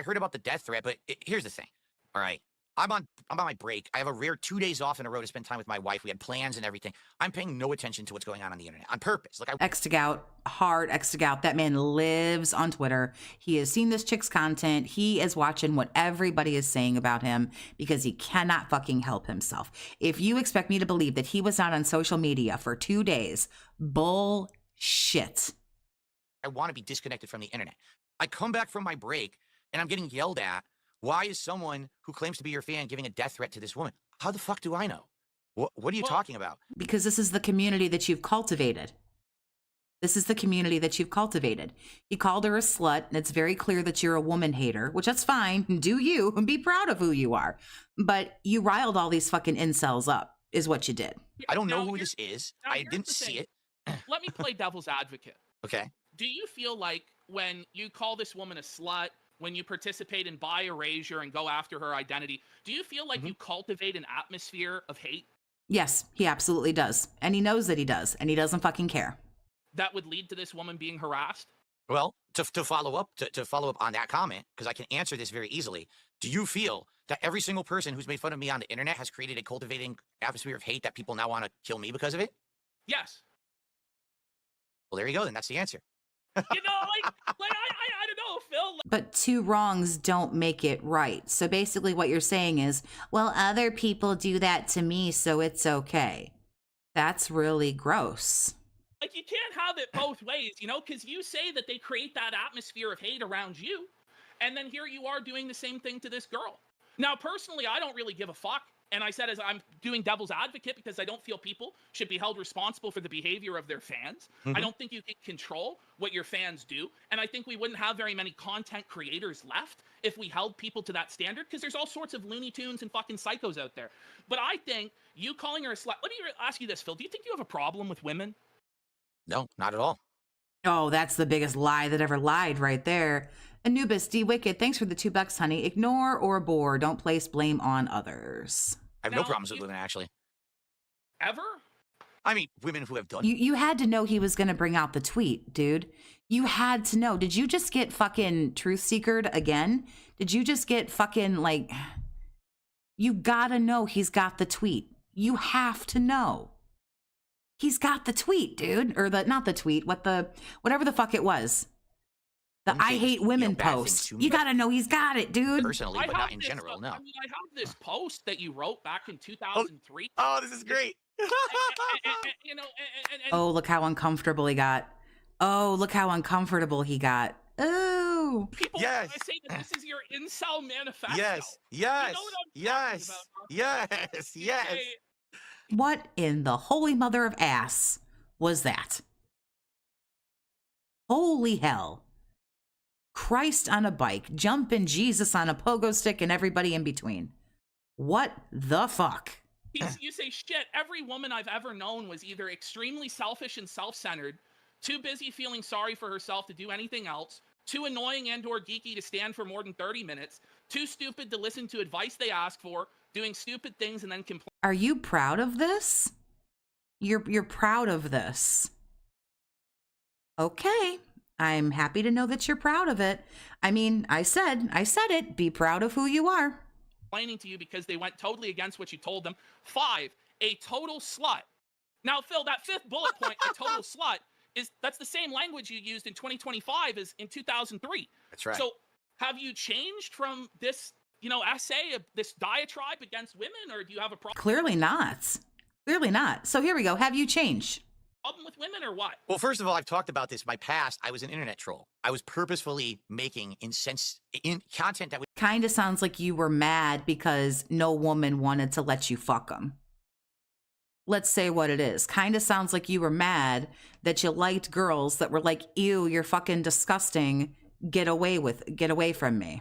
heard about the death threat, but here's the thing. All right. I'm on my break. I have a rare 2 days off in a row to spend time with my wife. We had plans and everything. I'm paying no attention to what's going on the internet on purpose. Like
X-Gout, hard X-Gout. That man lives on Twitter. He has seen this chick's content. He is watching what everybody is saying about him because he cannot fucking help himself. If you expect me to believe that he was not on social media for 2 days, bullshit.
I want to be disconnected from the internet. I come back from my break and I'm getting yelled at. Why is someone who claims to be your fan giving a death threat to this woman? How the fuck do I know? What are you talking about?
Because this is the community that you've cultivated. This is the community that you've cultivated. He called her a slut, and it's very clear that you're a woman hater, which that's fine. Do you, and be proud of who you are. But you riled all these fucking incels up, is what you did.
I don't know who this is. I didn't see it.
Let me play devil's advocate.
Okay.
Do you feel like when you call this woman a slut, when you participate in buy erasure and go after her identity, do you feel like you cultivate an atmosphere of hate?
Yes, he absolutely does. And he knows that he does, and he doesn't fucking care.
That would lead to this woman being harassed?
Well, to follow up on that comment, because I can answer this very easily, do you feel that every single person who's made fun of me on the internet has created a cultivating atmosphere of hate that people now want to kill me because of it?
Yes.
Well, there you go, then that's the answer.
I don't know, Phil.
But two wrongs don't make it right. So basically what you're saying is, well, other people do that to me, so it's okay. That's really gross.
Like, you can't have it both ways, because you say that they create that atmosphere of hate around you, and then here you are doing the same thing to this girl. Now, personally, I don't really give a fuck. And I said, as I'm doing devil's advocate, because I don't feel people should be held responsible for the behavior of their fans. I don't think you can control what your fans do. And I think we wouldn't have very many content creators left if we held people to that standard, because there's all sorts of Looney Tunes and fucking psychos out there. But I think you calling her a slut, let me ask you this, Phil. Do you think you have a problem with women?
No, not at all.
Oh, that's the biggest lie that ever lied right there. Anubis D. Wicked, thanks for the $2, honey. Ignore or bore. Don't place blame on others.
I have no problems with women, actually.
Ever?
I mean, women who have done...
You had to know he was going to bring out the tweet, dude. You had to know. Did you just get fucking truth seekered again? Did you just get fucking, like... You gotta know he's got the tweet. You have to know. He's got the tweet, dude. Or not the tweet, whatever the fuck it was. The
some
I
things,
hate women
bad things
post.
to me
You got to know he's got it, dude.
personally,
I
but
have
not in
this,
general. No.
I mean, I have this post that you wrote back in 2003.
Oh, this is great.
You know,
Oh, look how uncomfortable he got. Oh, look how uncomfortable he got. Oh.
people
Yes.
I say that this is your incel manifesto.
Yes.
You
Yes.
know what I'm
Yes.
talking about,
Yes. Yes.
Hey,
What in the holy mother of ass was that? Holy hell. Christ on a bike, jumping Jesus on a pogo stick, and everybody in between. What the fuck?
you say, shit, every woman I've ever known was either extremely selfish and self-centered, too busy feeling sorry for herself to do anything else, too annoying and or geeky to stand for more than 30 minutes, too stupid to listen to advice they ask for, doing stupid things and then complaining.
Are you proud of this? You're proud of this. Okay. I'm happy to know that you're proud of it. I mean, I said it. Be proud of who you are.
Complaining to you because they went totally against what you told them. 5, a total slut. Now, Phil, that 5th bullet point, a total slut, that's the same language you used in 2025 as in 2003.
That's right.
So have you changed from this, essay, this diatribe against women, or do you have a problem
Clearly not. Clearly not. So here we go. Have you changed?
with women or what?
Well, first of all, I've talked about this. My past, I was an internet troll. I was purposefully making content that would
Kind of sounds like you were mad because no woman wanted to let you fuck them. Let's say what it is. Kind of sounds like you were mad that you liked girls that were like, ew, you're fucking disgusting. Get away from me.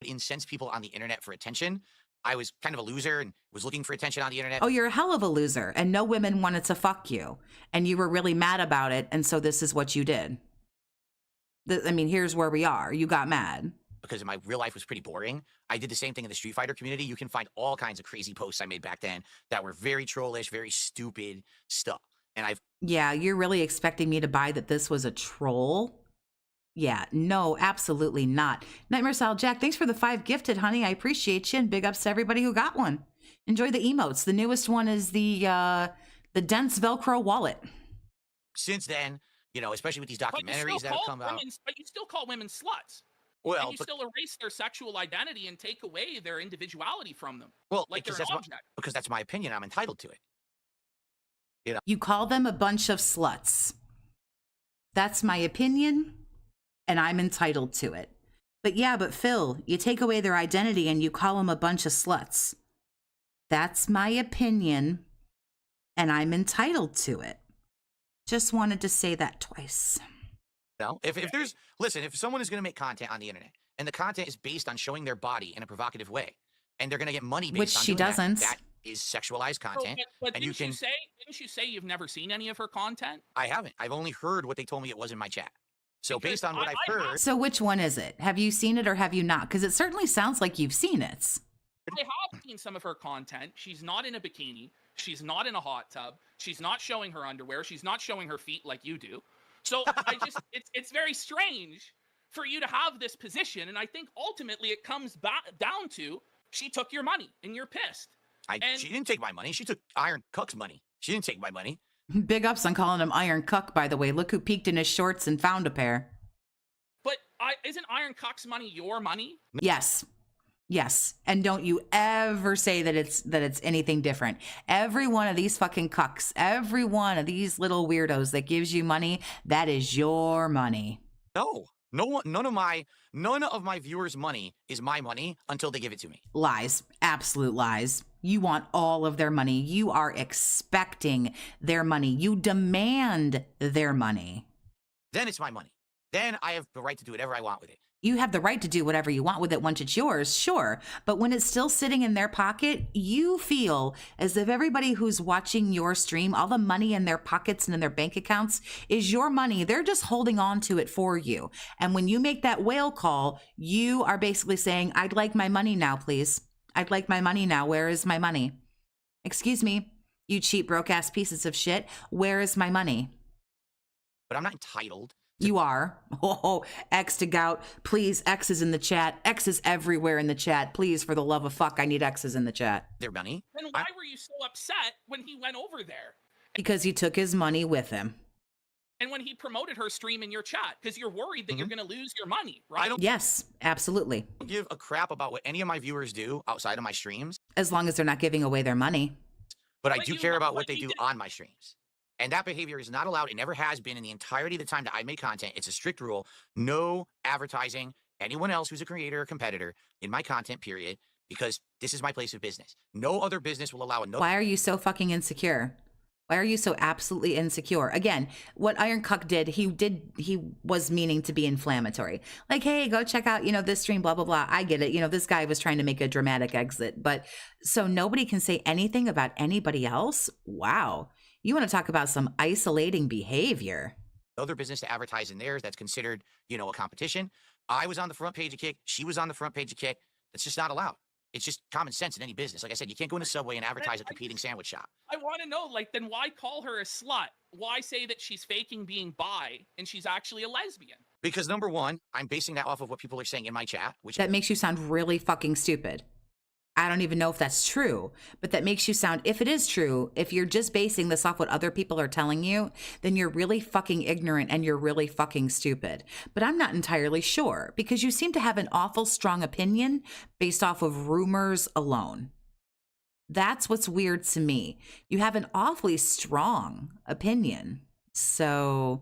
incense people on the internet for attention. I was kind of a loser and was looking for attention on the internet.
Oh, you're a hell of a loser, and no women wanted to fuck you, and you were really mad about it, and so this is what you did. I mean, here's where we are. You got mad.
Because my real life was pretty boring. I did the same thing in the Street Fighter community. You can find all kinds of crazy posts I made back then that were very trollish, very stupid stuff. And
Yeah, you're really expecting me to buy that this was a troll? Yeah, no, absolutely not. Nightmare Style Jack, thanks for the 5 gifted, honey. I appreciate you, and big ups to everybody who got one. Enjoy the emotes. The newest one is the dense Velcro wallet.
since then, especially with these
But you
documentaries
still
that have
call
come out.
women, but you still call women sluts.
Well,
And you still erase their sexual identity and take away their individuality from them. Like
because
they're an
that's
object.
because that's my opinion. I'm entitled to it.
You call them a bunch of sluts. That's my opinion, and I'm entitled to it. But Phil, you take away their identity and you call them a bunch of sluts. That's my opinion, and I'm entitled to it. Just wanted to say that twice.
If someone is going to make content on the internet and the content is based on showing their body in a provocative way, and they're going to get money based
Which
on
she
doing
doesn't.
that is sexualized content.
But
and
didn't you say you've never seen any of her content?
I haven't. I've only heard what they told me it was in my chat. So
Because
based on what
I
I've heard,
So which one is it? Have you seen it or have you not? Because it certainly sounds like you've seen it.
I have seen some of her content. She's not in a bikini. She's not in a hot tub. She's not showing her underwear. She's not showing her feet like you do. So it's very strange for you to have this position. And I think ultimately it comes back down to she took your money and you're pissed.
she didn't take my money. She took Iron Cook's money. She didn't take my money.
Big ups on calling him Iron Cuck, by the way. Look who peeked in his shorts and found a pair.
But isn't Iron Cock's money your money?
Yes. And don't you ever say that it's anything different. Every one of these fucking cucks, every one of these little weirdos that gives you money, that is your money.
None of my viewers' money is my money until they give it to me.
Lies. Absolute lies. You want all of their money. You are expecting their money. You demand their money.
Then it's my money. Then I have the right to do whatever I want with it.
You have the right to do whatever you want with it once it's yours, sure. But when it's still sitting in their pocket, you feel as if everybody who's watching your stream, all the money in their pockets and in their bank accounts is your money. They're just holding on to it for you. And when you make that whale call, you are basically saying, I'd like my money now, please. I'd like my money now. Where is my money? Excuse me, you cheap, broke-ass pieces of shit. Where is my money?
But I'm not entitled.
You are. Oh, X to gout. Please, X is in the chat. X is everywhere in the chat. Please, for the love of fuck, I need X's in the chat.
Their money.
Then why were you so upset when he went over there?
Because he took his money with him.
And when he promoted her stream in your chat, because you're worried that you're going to lose your money,
I
right?
don't
Yes, absolutely.
give a crap about what any of my viewers do outside of my streams,
As long as they're not giving away their money.
but I
But
do
you
care
know
about
what
what they
you
do
did-
on my streams. And that behavior is not allowed. It never has been in the entirety of the time that I make content. It's a strict rule. No advertising anyone else who's a creator or competitor in my content, period, because this is my place of business. No other business will allow another.
Why are you so fucking insecure? Why are you so absolutely insecure? Again, what Iron Cuck he was meaning to be inflammatory. Like, hey, go check out, this stream, blah, blah, blah. I get it. This guy was trying to make a dramatic exit. But so nobody can say anything about anybody else? Wow. You want to talk about some isolating behavior.
Other business to advertise in theirs that's considered, a competition. I was on the front page of Kick. She was on the front page of Kick. That's just not allowed. It's just common sense in any business. Like I said, you can't go in a Subway and advertise a competing sandwich shop.
I want to know, then why call her a slut? Why say that she's faking being bi and she's actually a lesbian?
Because number one, I'm basing that off of what people are saying in my chat, which
That makes you sound really fucking stupid. I don't even know if that's true, but that makes you sound, if it is true, if you're just basing this off what other people are telling you, then you're really fucking ignorant and you're really fucking stupid. But I'm not entirely sure because you seem to have an awful strong opinion based off of rumors alone. That's what's weird to me. You have an awfully strong opinion. So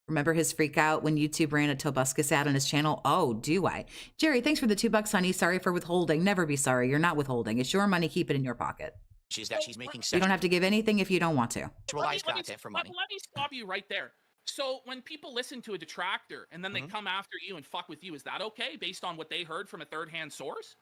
remember his freak out when YouTube ran a Tobuscus ad on his channel? Oh, do I? Jerry, thanks for the $2, honey. Sorry for withholding. Never be sorry. You're not withholding. It's your money. Keep it in your pocket.
is that she's making
You don't have to give anything if you don't want to.
sexualized content for money.
Let me stop you right there. So when people listen to a detractor and then they come after you and fuck with you, is that okay based on what they heard from a third-hand source?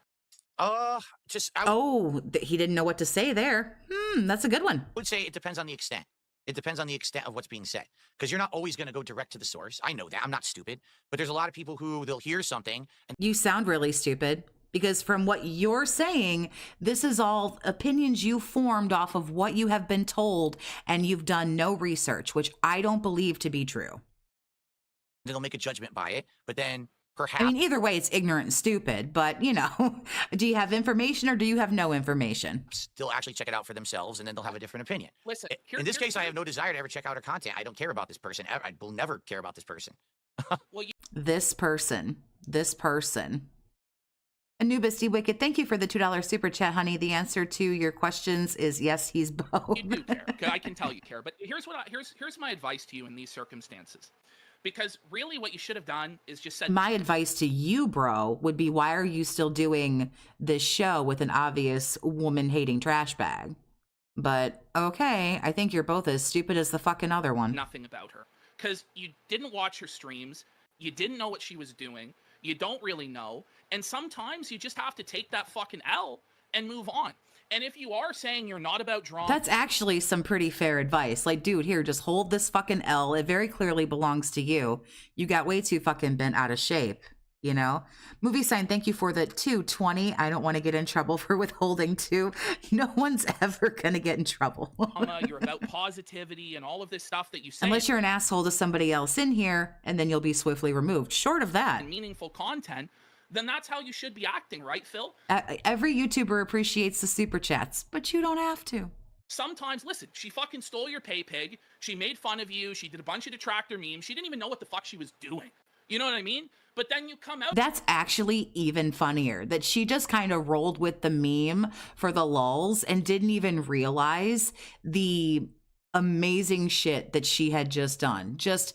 He didn't know what to say there. That's a good one.
I would say it depends on the extent. It depends on the extent of what's being said. Because you're not always going to go direct to the source. I know that. I'm not stupid. But there's a lot of people who they'll hear something. And
You sound really stupid because from what you're saying, this is all opinions you formed off of what you have been told and you've done no research, which I don't believe to be true.
they'll make a judgment by it. But then perhaps
I mean, either way, it's ignorant and stupid, but do you have information or do you have no information?
they'll actually check it out for themselves and then they'll have a different opinion.
Listen,
In this case, I have no desire to ever check out her content. I don't care about this person. I will never care about this person.
Well,
This person. Anubis D. Wicked, thank you for the $2 super chat, honey. The answer to your questions is yes, he's both.
you do care. 'Cause I can tell you care. But here's my advice to you in these circumstances. Because really what you should have done is just said,
My advice to you, bro, would be why are you still doing this show with an obvious woman-hating trash bag? But okay, I think you're both as stupid as the fucking other one.
nothing about her. Because you didn't watch her streams. You didn't know what she was doing. You don't really know. And sometimes you just have to take that fucking L and move on. And if you are saying you're not about drama,
That's actually some pretty fair advice. Like, dude, here, just hold this fucking L. It very clearly belongs to you. You got way too fucking bent out of shape, Movie sign, thank you for the 220. I don't want to get in trouble for withholding two. No one's ever going to get in trouble.
you're about positivity and all of this stuff that you say.
Unless you're an asshole to somebody else in here, and then you'll be swiftly removed. Short of that.
and meaningful content, then that's how you should be acting, right, Phil?
Every YouTuber appreciates the super chats, but you don't have to.
Sometimes, listen, she fucking stole your pay pig. She made fun of you. She did a bunch of detractor memes. She didn't even know what the fuck she was doing. You know what I mean? But then you come out.
That's actually even funnier that she just kind of rolled with the meme for the lulz and didn't even realize the amazing shit that she had just done. Just,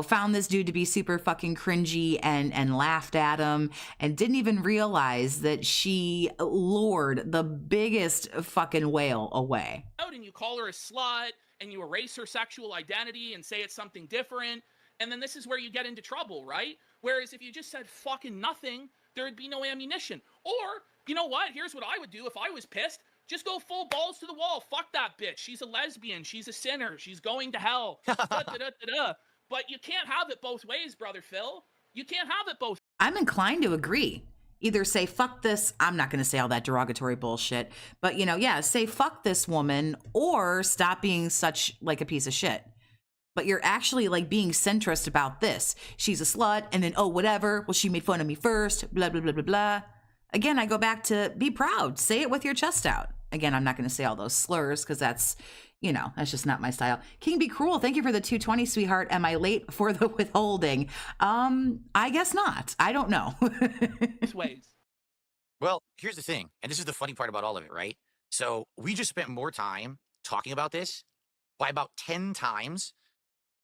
found this dude to be super fucking cringy and laughed at him and didn't even realize that she lured the biggest fucking whale away.
Out and you call her a slut and you erase her sexual identity and say it's something different. And then this is where you get into trouble, right? Whereas if you just said fucking nothing, there'd be no ammunition. Or, you know what? Here's what I would do if I was pissed. Just go full balls to the wall. Fuck that bitch. She's a lesbian. She's a sinner. She's going to hell. But you can't have it both ways, brother Phil. You can't have it both.
I'm inclined to agree. Either say, fuck this, I'm not going to say all that derogatory bullshit, but, say fuck this woman or stop being such like a piece of shit. But you're actually like being centrist about this. She's a slut and then, whatever. Well, she made fun of me first, blah, blah, blah, blah, blah. Again, I go back to be proud. Say it with your chest out. again, I'm not going to say all those slurs because that's, that's just not my style. King Be Cruel, thank you for the 220, sweetheart. Am I late for the withholding? I guess not. I don't know.
Ways.
Well, here's the thing, and this is the funny part about all of it, right? So we just spent more time talking about this by about 10 times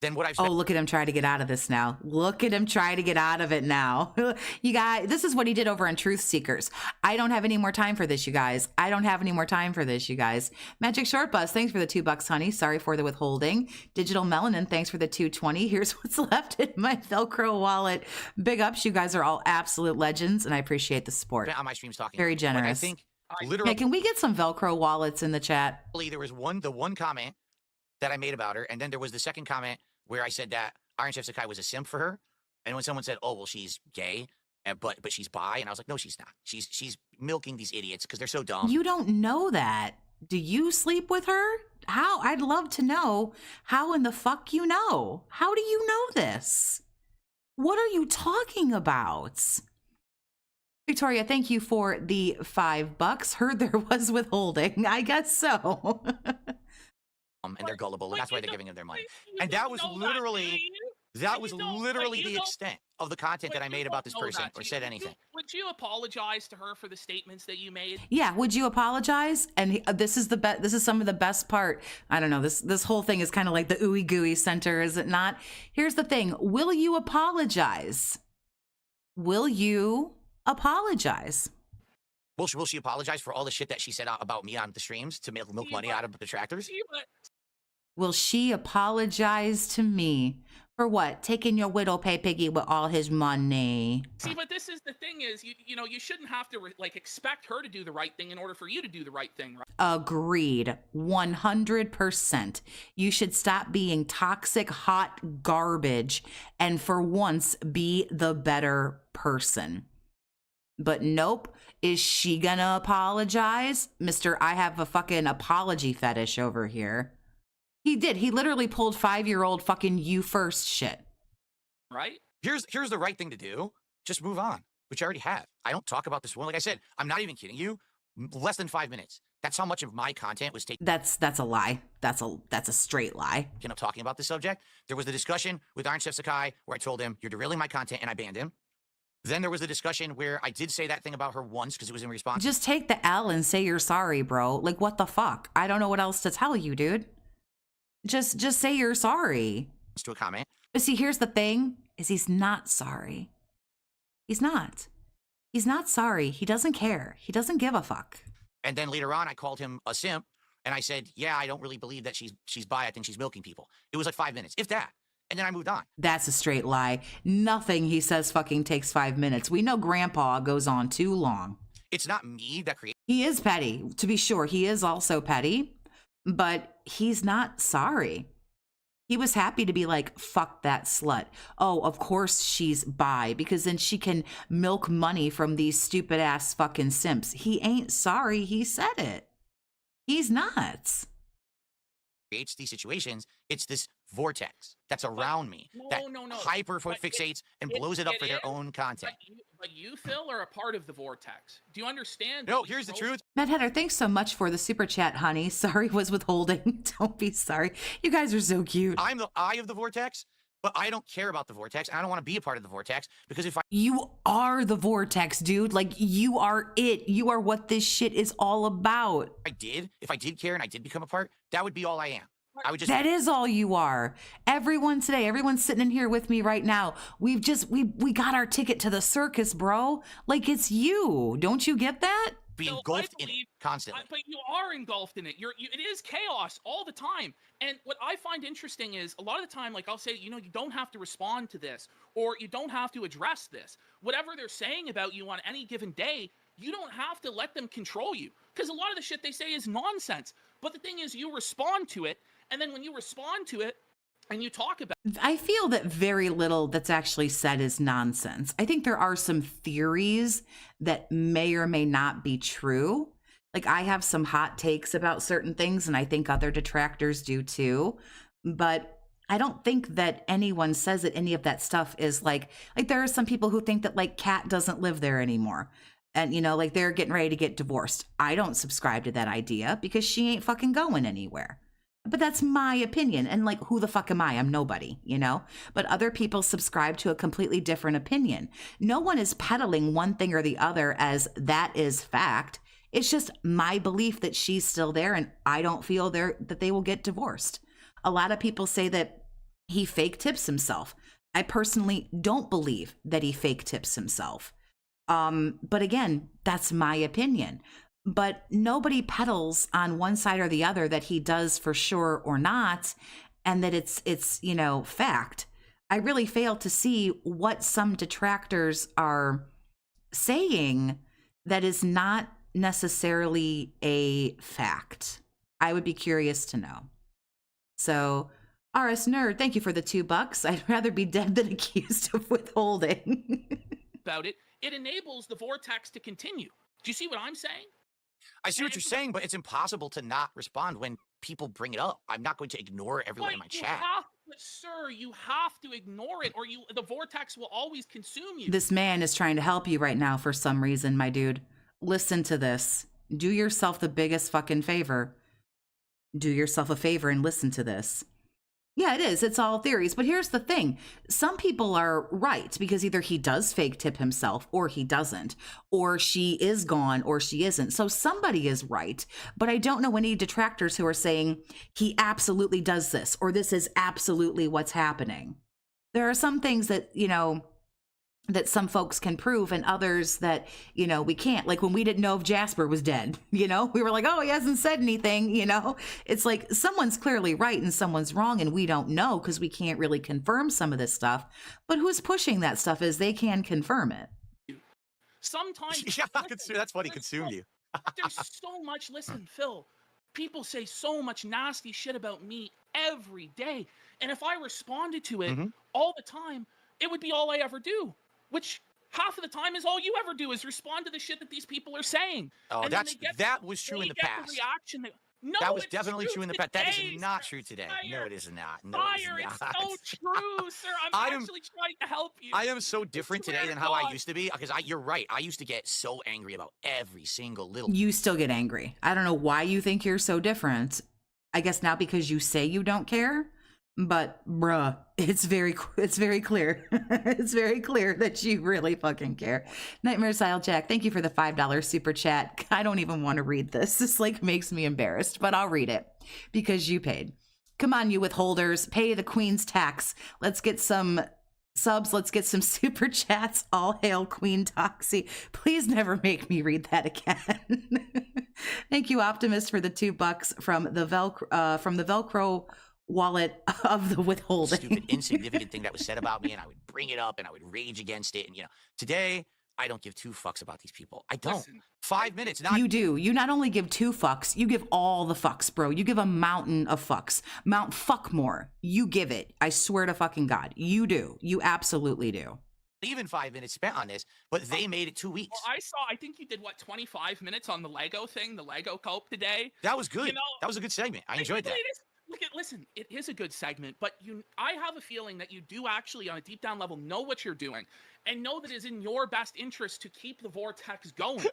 than what I've spent.
Oh, look at him try to get out of this now. Look at him try to get out of it now. You guys, this is what he did over on Truth Seekers. I don't have any more time for this, you guys. I don't have any more time for this, you guys. Magic Short Bus, thanks for the $2, honey. Sorry for the withholding. Digital Melanin, thanks for the 220. Here's what's left in my Velcro wallet. Big ups, you guys are all absolute legends, and I appreciate the support.
On my streams talking.
Very generous.
Like, I think literally.
Yeah, can we get some Velcro wallets in the chat?
There was the one comment that I made about her, and then there was the second comment where I said that Iron Chef Sakai was a simp for her. And when someone said, "Oh, well, she's gay, but she's bi," and I was like, "No, she's not. She's milking these idiots because they're so dumb."
You don't know that. Do you sleep with her? How? I'd love to know how in the fuck you know. How do you know this? What are you talking about? Victoria, thank you for the $5. Heard there was withholding. I guess so.
And they're gullible, and that's why they're giving them their money. And that was literally the extent of the content that I made about this person or said anything.
Would you apologize to her for the statements that you made?
Yeah, would you apologize? And this is this is some of the best part. I don't know. This whole thing is kind of like the ooey gooey center, is it not? Here's the thing. Will you apologize? Will you apologize?
Will she apologize for all the shit that she said about me on the streams to milk money out of the detractors?
Will she apologize to me for what? Taking your widow pay piggy with all his money.
See, but this is the thing is, you shouldn't have to expect her to do the right thing in order for you to do the right thing, right?
Agreed. 100%. You should stop being toxic, hot garbage and for once be the better person. But nope. Is she gonna apologize? Mr. I have a fucking apology fetish over here. He did. He literally pulled 5-year-old fucking you first shit.
Right?
Here's the right thing to do. Just move on, which I already have. I don't talk about this one. Like I said, I'm not even kidding you. Less than 5 minutes. That's how much of my content was taken.
That's a lie. That's a straight lie.
Talking about this subject. There was the discussion with Iron Chef Sakai where I told him, "You're derailing my content," and I banned him. Then there was a discussion where I did say that thing about her once because it was in response.
Just take the L and say you're sorry, bro. Like, what the fuck? I don't know what else to tell you, dude. Just say you're sorry.
To a comment.
But see, here's the thing, is he's not sorry. He's not. He's not sorry. He doesn't care. He doesn't give a fuck.
And then later on, I called him a simp, and I said, "Yeah, I don't really believe that she's bi. I think she's milking people." It was like 5 minutes, if that. And then I moved on.
That's a straight lie. Nothing he says fucking takes 5 minutes. We know Grandpa goes on too long.
It's not me that created.
He is petty, to be sure. He is also petty, but he's not sorry. He was happy to be like, fuck that slut. Oh, of course she's bi, because then she can milk money from these stupid ass fucking simps. He ain't sorry. He said it. He's not.
Creates these situations. It's this vortex that's around me that hyper fixates and blows it up for their own content.
But you, Phil, are a part of the vortex. Do you understand?
No, here's the truth.
Matt Header, thanks so much for the super chat, honey. Sorry was withholding. Don't be sorry. You guys are so cute.
I'm the eye of the vortex, but I don't care about the vortex. And I don't want to be a part of the vortex because if I...
You are the vortex, dude. Like, you are it. You are what this shit is all about.
If I did care and I did become a part, that would be all I am. I would just...
That is all you are. Everyone today, everyone's sitting in here with me right now. We got our ticket to the circus, bro. Like, it's you. Don't you get that?
Be engulfed in it constantly.
But you are engulfed in it. It is chaos all the time. And what I find interesting is a lot of the time, like I'll say, you don't have to respond to this or you don't have to address this. Whatever they're saying about you on any given day, you don't have to let them control you because a lot of the shit they say is nonsense. But the thing is, you respond to it. And then when you respond to it and you talk about it.
I feel that very little that's actually said is nonsense. I think there are some theories that may or may not be true. Like, I have some hot takes about certain things, and I think other detractors do too. But I don't think that anyone says that any of that stuff is like there are some people who think that like Kat doesn't live there anymore. And, like they're getting ready to get divorced. I don't subscribe to that idea because she ain't fucking going anywhere. But that's my opinion. And like, who the fuck am I? I'm nobody, But other people subscribe to a completely different opinion. No one is peddling one thing or the other as that is fact. It's just my belief that she's still there, and I don't feel that they will get divorced. A lot of people say that he fake tips himself. I personally don't believe that he fake tips himself. But again, that's my opinion. But nobody peddles on one side or the other that he does for sure or not, and that it's fact. I really fail to see what some detractors are saying that is not necessarily a fact. I would be curious to know. So, RS Nerd, thank you for the $2. I'd rather be dead than accused of withholding.
About it, it enables the vortex to continue. Do you see what I'm saying?
I see what you're saying, but it's impossible to not respond when people bring it up. I'm not going to ignore everyone in my chat.
But sir, you have to ignore it, or the vortex will always consume you.
This man is trying to help you right now for some reason, my dude. Listen to this. Do yourself the biggest fucking favor. Do yourself a favor and listen to this. Yeah, it is. It's all theories. But here's the thing. Some people are right because either he does fake tip himself or he doesn't, or she is gone or she isn't. So somebody is right. But I don't know any detractors who are saying he absolutely does this or this is absolutely what's happening. There are some things that, that some folks can prove and others that, we can't. Like when we didn't know if Jasper was dead, we were like, oh, he hasn't said anything, It's like someone's clearly right and someone's wrong and we don't know because we can't really confirm some of this stuff. But who's pushing that stuff is they can confirm it.
Sometimes.
Yeah, that's funny, consume you.
There's so much. Listen, Phil, people say so much nasty shit about me every day. And if I responded to it all the time, it would be all I ever do. Which half of the time is all you ever do is respond to the shit that these people are saying.
Oh,
and
that was true in the past.
The reaction no,
that was definitely true in the past. That is not
sir.
true today.
Fire.
No, it is not. No,
Fire,
it is not.
it's so true, sir. I'm actually trying to help you.
I am so different today than how I used to be because you're right. I used to get so angry about every single little.
You still get angry. I don't know why you think you're so different. I guess now because you say you don't care. But bruh, it's very clear. It's very clear that you really fucking care. Nightmare Style Jack, thank you for the $5 super chat. I don't even want to read this. This makes me embarrassed, but I'll read it because you paid. Come on, you withholders, pay the Queen's tax. Let's get some subs. Let's get some super chats. All hail Queen Toxie. Please never make me read that again. Thank you, Optimist, for the $2 from the Velcro wallet of the withholding.
Stupid, insignificant thing that was said about me, and I would bring it up and I would rage against it. And today I don't give 2 fucks about these people. I don't.
Listen,
5 minutes.
You do. You not only give 2 fucks, you give all the fucks, bro. You give a mountain of fucks. Mount fuck more. You give it. I swear to fucking God. You do. You absolutely do.
Even 5 minutes spent on this, but they made it 2 weeks.
Well, I think you did 25 minutes on the Lego thing, the Lego cope today.
That was good. That was a good segment. I enjoyed that.
Listen, it is a good segment, but I have a feeling that you do actually, on a deep down level, know what you're doing and know that it is in your best interest to keep the vortex going.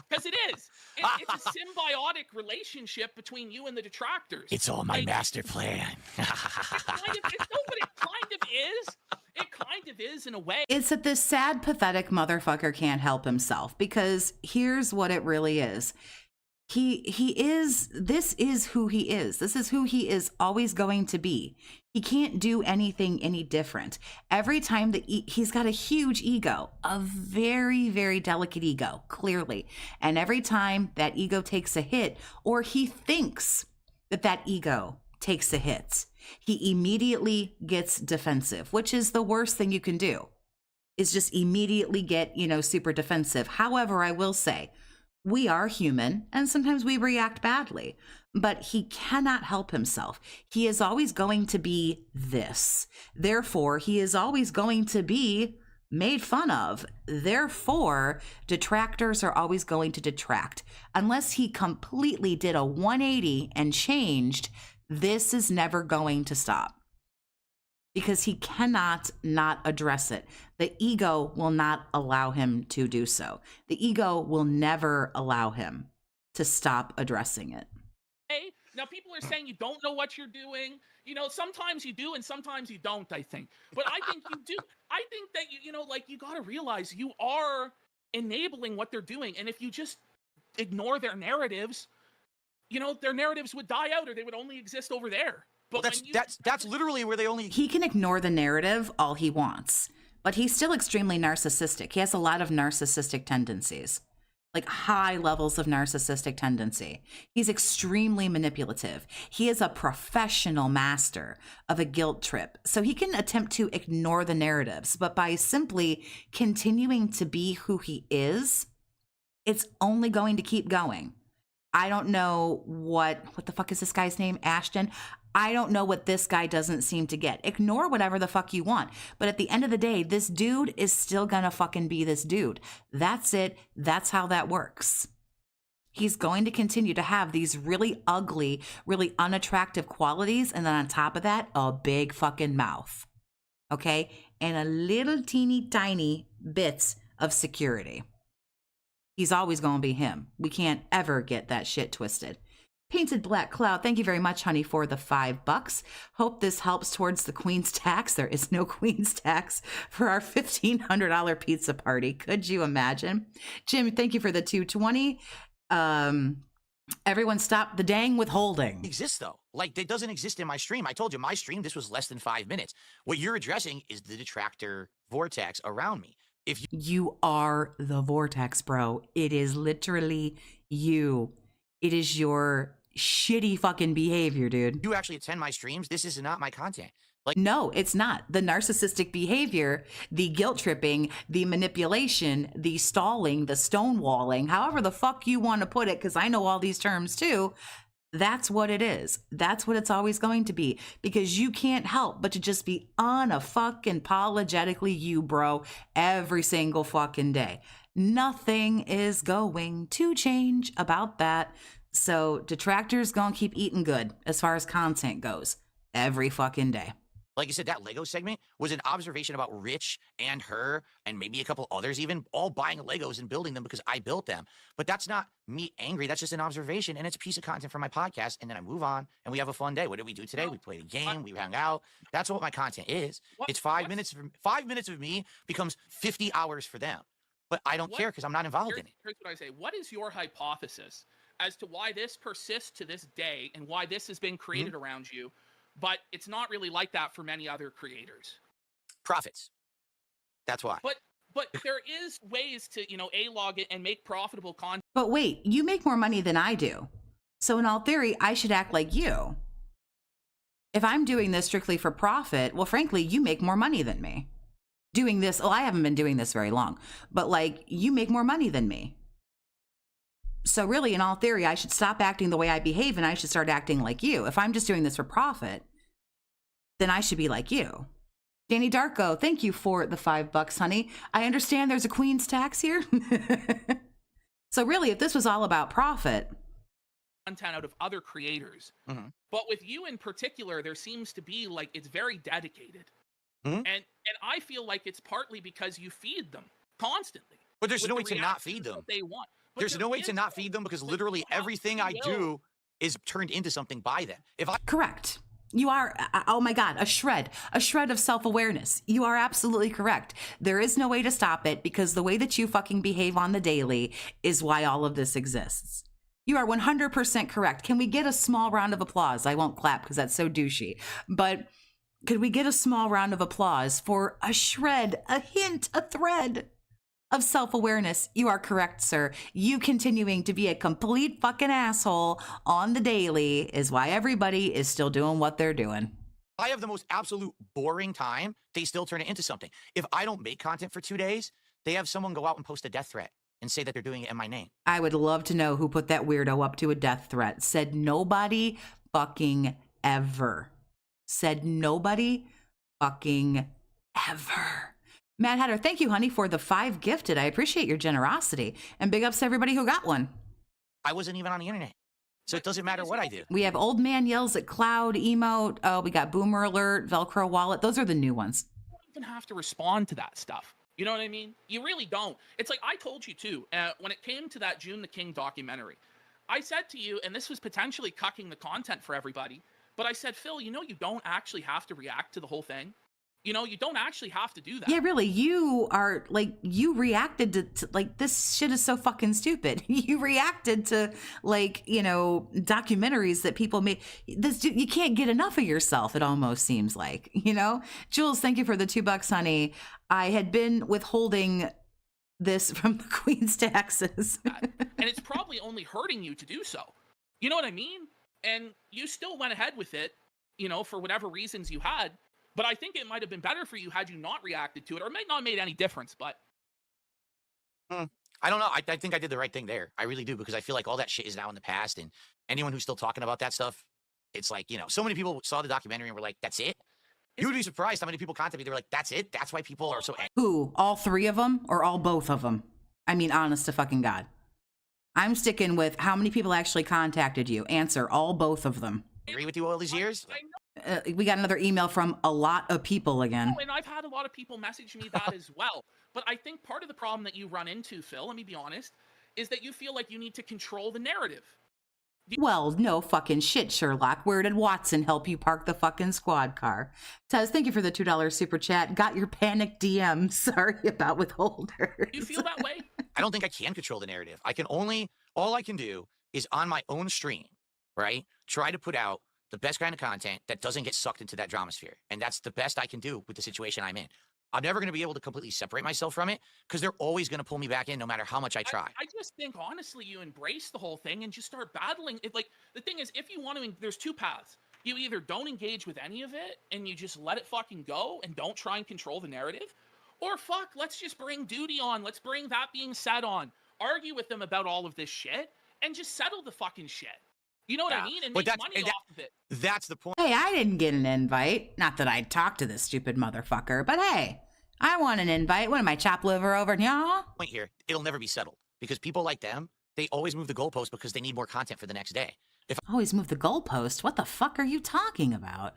Because it is. It's a symbiotic relationship between you and the detractors.
It's all my master plan.
It kind of is in a way.
It's that this sad, pathetic motherfucker can't help himself because here's what it really is. This is who he is. This is who he is always going to be. He can't do anything any different. Every time that he's got a huge ego, a very, very delicate ego, clearly. And every time that ego takes a hit, or he thinks that ego takes a hit, he immediately gets defensive, which is the worst thing you can do, is just immediately get, super defensive. However, I will say, we are human and sometimes we react badly, but he cannot help himself. He is always going to be this. Therefore, he is always going to be made fun of. Therefore, detractors are always going to detract. Unless he completely did a 180 and changed, this is never going to stop. because he cannot not address it. The ego will not allow him to do so. The ego will never allow him to stop addressing it.
Hey, now people are saying you don't know what you're doing. You know, sometimes you do and sometimes you don't, I think. But I think you do. I think that, you know, like, you got to realize you are enabling what they're doing. And if you just ignore their narratives, you know, their narratives would die out, or they would only exist over there. But
well, that's literally where they only...
He can ignore the narrative all he wants, but he's still extremely narcissistic. He has a lot of narcissistic tendencies, like high levels of narcissistic tendency. He's extremely manipulative. He is a professional master of a guilt trip. So he can attempt to ignore the narratives, but by simply continuing to be who he is, it's only going to keep going. I don't know what the fuck is this guy's name? Ashton. I don't know what this guy doesn't seem to get. Ignore whatever the fuck you want. But at the end of the day, this dude is still gonna fucking be this dude. That's it. That's how that works. He's going to continue to have these really ugly, really unattractive qualities. And then on top of that, a big fucking mouth. Okay? And a little teeny tiny bits of security. He's always going to be him. We can't ever get that shit twisted. Painted Black Cloud, thank you very much, honey, for the $5. Hope this helps towards the Queen's tax. There is no Queen's tax for our $1,500 pizza party. Could you imagine? Jim, thank you for the $2.20. Everyone stop the dang withholding.
It exists, though. Like, it doesn't exist in my stream. I told you, my stream, this was less than 5 minutes. What you're addressing is the detractor vortex around me. If
you are the vortex, bro. It is literally you. It is your shitty fucking behavior, dude.
You actually attend my streams, this is not my content. Like,
no, it's not. The narcissistic behavior, the guilt tripping, the manipulation, the stalling, the stonewalling, however the fuck you want to put it, because I know all these terms too. That's what it is. That's what it's always going to be, because you can't help but to just be fucking apologetically you, bro, every single fucking day. Nothing is going to change about that. So detractors gonna keep eating good as far as content goes every fucking day.
Like I said, that Lego segment was an observation about Rich and her and maybe a couple others even all buying Legos and building them because I built them. But that's not me angry. That's just an observation, and it's a piece of content for my podcast. And then I move on and we have a fun day. What did we do today? We played a game. We hung out. That's what my content is. It's 5 minutes. 5 minutes of me becomes 50 hours for them. But I don't care because I'm not involved in it.
Here's what I say. What is your hypothesis as to why this persists to this day and why this has been created around you? But it's not really like that for many other creators.
Profits. That's why.
But there is ways to, A-log it and make profitable content.
But wait, you make more money than I do. So in all theory, I should act like you. If I'm doing this strictly for profit, well, frankly, you make more money than me. Doing this, I haven't been doing this very long, but like, you make more money than me. So really, in all theory, I should stop acting the way I behave and I should start acting like you. If I'm just doing this for profit, then I should be like you. Danny Darko, thank you for the $5, honey. I understand there's a Queen's tax here. So really, if this was all about profit.
Content out of other creators. But with you in particular, there seems to be like, it's very dedicated. And I feel like it's partly because you feed them constantly.
But there's no way to not feed them.
They want.
There's no way to not feed them because literally everything I do is turned into something by them.
Correct. You are, oh my God, a shred of self-awareness. You are absolutely correct. There is no way to stop it because the way that you fucking behave on the daily is why all of this exists. You are 100% correct. Can we get a small round of applause? I won't clap because that's so douchey. But could we get a small round of applause for a shred, a hint, a thread of self-awareness? You are correct, sir. You continuing to be a complete fucking asshole on the daily is why everybody is still doing what they're doing.
I have the most absolute boring time. They still turn it into something. If I don't make content for 2 days, they have someone go out and post a death threat and say that they're doing it in my name.
I would love to know who put that weirdo up to a death threat. Said nobody fucking ever. Said nobody fucking ever. Mad Hatter, thank you, honey, for the 5 gifted. I appreciate your generosity. And big ups to everybody who got one.
I wasn't even on the internet. So it doesn't matter what I do.
We have old man yells at cloud emote. Oh, we got boomer alert, Velcro wallet. Those are the new ones.
You don't even have to respond to that stuff. You know what I mean? You really don't. It's like I told you too, when it came to that June the King documentary, I said to you, and this was potentially cucking the content for everybody, but I said, Phil, you don't actually have to react to the whole thing. You don't actually have to do that.
Yeah, really. You are like, you reacted to like, this shit is so fucking stupid. You reacted to like, documentaries that people made. You can't get enough of yourself. It almost seems like, Jules, thank you for the $2, honey. I had been withholding this from the Queen's taxes.
And it's probably only hurting you to do so. You know what I mean? And you still went ahead with it, for whatever reasons you had. But I think it might have been better for you had you not reacted to it, or it might not have made any difference, but...
I don't know. I think I did the right thing there. I really do, because I feel like all that shit is now in the past, and anyone who's still talking about that stuff, it's like, so many people saw the documentary and were like, that's it? You would be surprised how many people contacted me. They were like, that's it? That's why people are so angry.
Who? All three of them or all both of them? I mean, honest to fucking God. I'm sticking with how many people actually contacted you. Answer, all both of them.
Agree with you all these years?
I know.
We got another email from a lot of people again.
And I've had a lot of people message me that as well. But I think part of the problem that you run into, Phil, let me be honest, is that you feel like you need to control the narrative.
Well, no fucking shit, Sherlock. Where did Watson help you park the fucking squad car? Tez, thank you for the $2 super chat. Got your panic DM. Sorry about withholders.
You feel that way?
I don't think I can control the narrative. All I can do is on my own stream, right? Try to put out the best kind of content that doesn't get sucked into that drama sphere. And that's the best I can do with the situation I'm in. I'm never going to be able to completely separate myself from it, because they're always going to pull me back in no matter how much I try.
I just think, honestly, you embrace the whole thing and just start battling it. Like, the thing is, if you want to, there's two paths. You either don't engage with any of it and you just let it fucking go and don't try and control the narrative, or fuck, let's just bring duty on. Let's bring that being said on. Argue with them about all of this shit and just settle the fucking shit. You know what I mean? And make money off of it.
That's the point.
Hey, I didn't get an invite. Not that I'd talk to this stupid motherfucker, but hey, I want an invite. What am I, chop liver over y'all?
Point here, it'll never be settled, because people like them, they always move the goalpost because they need more content for the next day. If
Always move the goalpost? What the fuck are you talking about?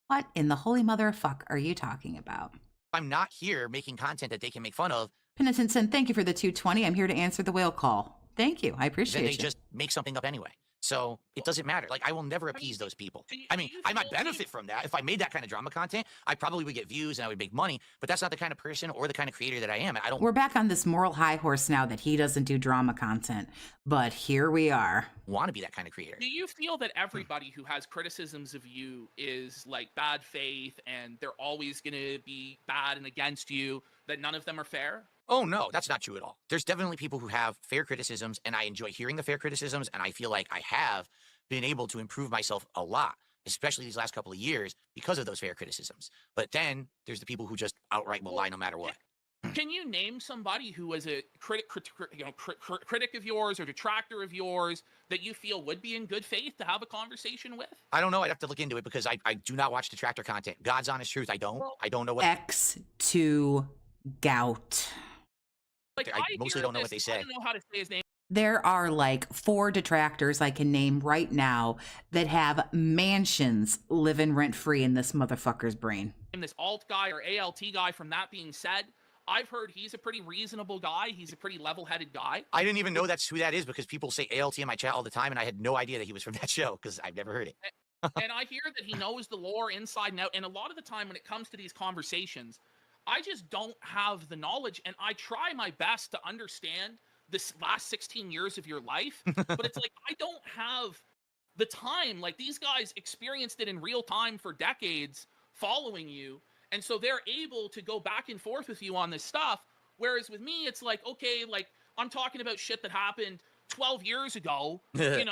What in the holy mother of fuck are you talking about?
I'm not here making content that they can make fun of,
Penitent Sin, thank you for the 220. I'm here to answer the whale call. Thank you. I appreciate
then
you.
they just make something up anyway. So it doesn't matter. Like, I will never appease those people.
Do you
I might
feel-
benefit from that. If I made that kind of drama content, I probably would get views and I would make money, but that's not the kind of person or the kind of creator that I am. I don't
We're back on this moral high horse now that he doesn't do drama content, but here we are.
want to be that kind of creator.
Do you feel that everybody who has criticisms of you is like bad faith and they're always going to be bad and against you, that none of them are fair?
Oh, no, that's not true at all. There's definitely people who have fair criticisms, and I enjoy hearing the fair criticisms, and I feel like I have been able to improve myself a lot, especially these last couple of years, because of those fair criticisms. But then there's the people who just outright will lie no matter what.
Can you name somebody who was a critic of yours or detractor of yours that you feel would be in good faith to have a conversation with?
I don't know. I'd have to look into it, because I do not watch detractor content. God's honest truth, I don't. I don't know what...
X2 gout.
Like,
I mostly
hear
don't know
this,
what they say.
I don't know how to say his name.
There are like 4 detractors I can name right now that have mansions living rent free in this motherfucker's brain.
This alt guy or ALT guy. From that being said, I've heard he's a pretty reasonable guy. He's a pretty level-headed guy.
I didn't even know that's who that is, because people say ALT in my chat all the time, and I had no idea that he was from that show, because I've never heard it.
And I hear that he knows the lore inside and out. And a lot of the time when it comes to these conversations, I just don't have the knowledge, and I try my best to understand this last 16 years of your life, but it's like, I don't have the time. Like, these guys experienced it in real time for decades following you, and so they're able to go back and forth with you on this stuff, whereas with me, it's like, okay, like, I'm talking about shit that happened 12 years ago, I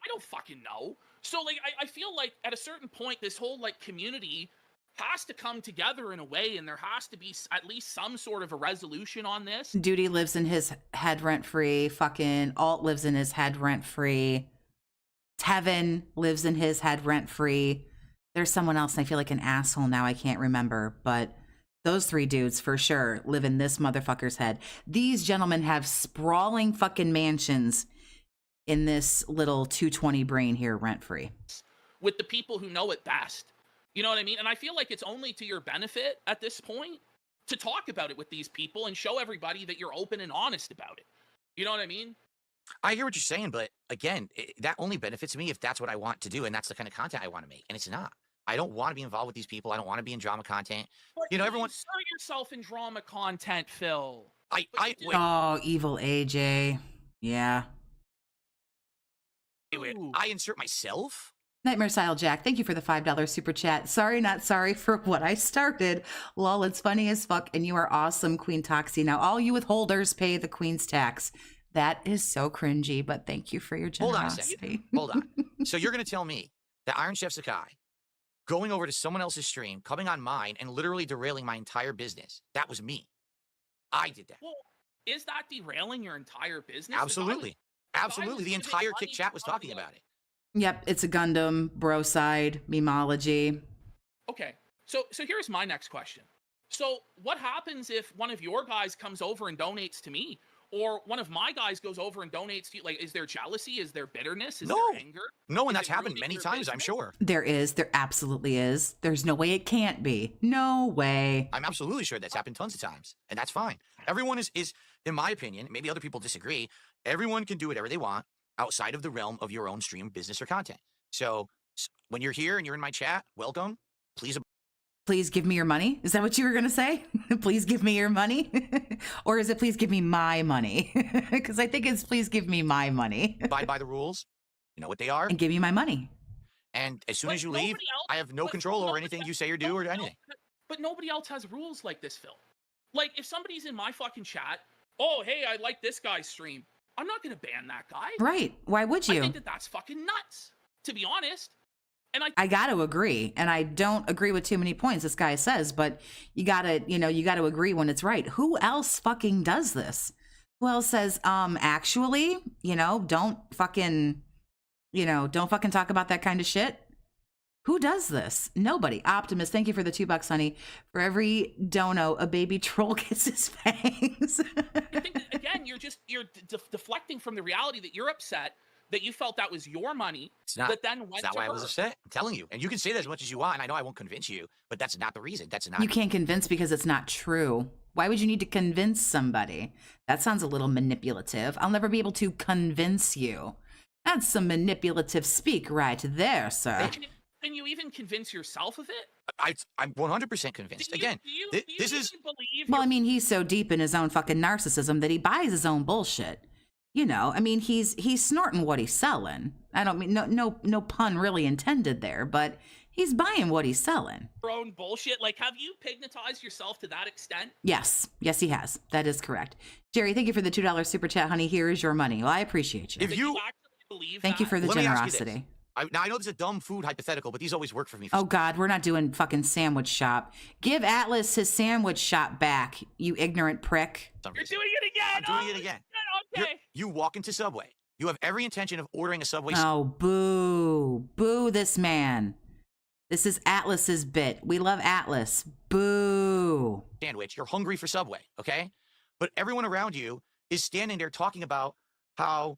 don't fucking know. So, like, I feel like at a certain point, this whole, like, community has to come together in a way, and there has to be at least some sort of a resolution on this.
Duty lives in his head rent free. Fucking Alt lives in his head rent free. Tevin lives in his head rent free. There's someone else, and I feel like an asshole now. I can't remember, but those 3 dudes for sure live in this motherfucker's head. These gentlemen have sprawling fucking mansions in this little 220 brain here rent free.
With the people who know it best. You know what I mean? And I feel like it's only to your benefit at this point to talk about it with these people and show everybody that you're open and honest about it. You know what I mean?
I hear what you're saying, but again, that only benefits me if that's what I want to do, and that's the kind of content I want to make, and it's not. I don't want to be involved with these people. I don't want to be in drama content.
But
You know, everyone.
insert yourself in drama content, Phil.
Wait.
Oh, evil AJ. Yeah.
Wait,
Ooh.
I insert myself?
Nightmare Style Jack, thank you for the $5 super chat. Sorry, not sorry for what I started. Lol, it's funny as fuck, and you are awesome, Queen Toxie. Now, all you withholders pay the Queen's tax. That is so cringy, but thank you for your
Hold on a
generosity.
second. Hold on. So you're going to tell me that Iron Chef Sakai going over to someone else's stream, coming on mine, and literally derailing my entire business, that was me. I did that.
Well, is that derailing your entire business?
Absolutely. Absolutely. The
giving
entire
money
Kick chat was
to
talking
somebody
about it.
Yep, it's a Gundam, bro side, memology.
Okay, so here's my next question. So what happens if one of your guys comes over and donates to me, or one of my guys goes over and donates to you? Like, is there jealousy? Is there bitterness? Is
No.
there anger?
No, and
Is
that's
it
happened
ruining
many
your
times, I'm
business?
sure.
There absolutely is. There's no way it can't be. No way.
I'm absolutely sure that's happened tons of times, and that's fine. Everyone is, in my opinion, maybe other people disagree, everyone can do whatever they want outside of the realm of your own stream, business, or content. So when you're here and you're in my chat, welcome.
Please give me your money. Is that what you were going to say? Please give me your money? Or is it please give me my money? Because I think it's please give me my money.
Abide by the rules. You know what they are.
And give me my money.
And as soon
But
as you leave,
nobody else-
I have no
but
control over
nobody
anything
else-
you say or do or
nobody
anything.
else- But nobody else has rules like this, Phil. Like, if somebody's in my fucking chat, oh, hey, I like this guy's stream, I'm not going to ban that guy.
Right. Why would
I
you?
think that that's fucking nuts, to be honest. And
I got to agree. And I don't agree with too many points this guy says, but you got to agree when it's right. Who else fucking does this? Who else says, actually, don't fucking talk about that kind of shit? Who does this? Nobody. Optimus, thank you for the $2, honey. For every dono, a baby troll gets his fangs.
I think that, again, you're deflecting from the reality that you're upset that you felt that was your money.
It's not.
That then went
That's not
to
why I
her.
was upset. I'm telling you. And you can say that as much as you want. And I know I won't convince you, but that's not the reason. That's not.
You can't convince because it's not true. Why would you need to convince somebody? That sounds a little manipulative. I'll never be able to convince you. That's some manipulative speak right there, sir.
Can you even convince yourself of it?
I'm 100% convinced.
Do you-
Again,
do you
this
even
is.
believe
Well, I
you're-
mean, he's so deep in his own fucking narcissism that he buys his own bullshit. I mean, he's snorting what he's selling. I don't mean no pun really intended there, but he's buying what he's selling.
your own bullshit. Like, have you pignatized yourself to that extent?
Yes, he has. That is correct. Jerry, thank you for the $2 super chat, honey. Here is your money. Well, I appreciate you.
If
That
you-
actually believe
Thank you
that?
for the
Let me ask you this.
generosity.
Now, I know this is a dumb food hypothetical, but these always work for me.
Oh God, we're not doing fucking sandwich shop. Give Atlas his sandwich shop back, you ignorant prick.
For some
You're
reason.
doing it again.
I'm doing
Oh,
it again.
shit, Okay.
You walk into Subway. You have every intention of ordering a Subway
Oh, boo this man. This is Atlas's bit. We love Atlas. Boo.
sandwich. You're hungry for Subway, okay? But everyone around you is standing there talking about how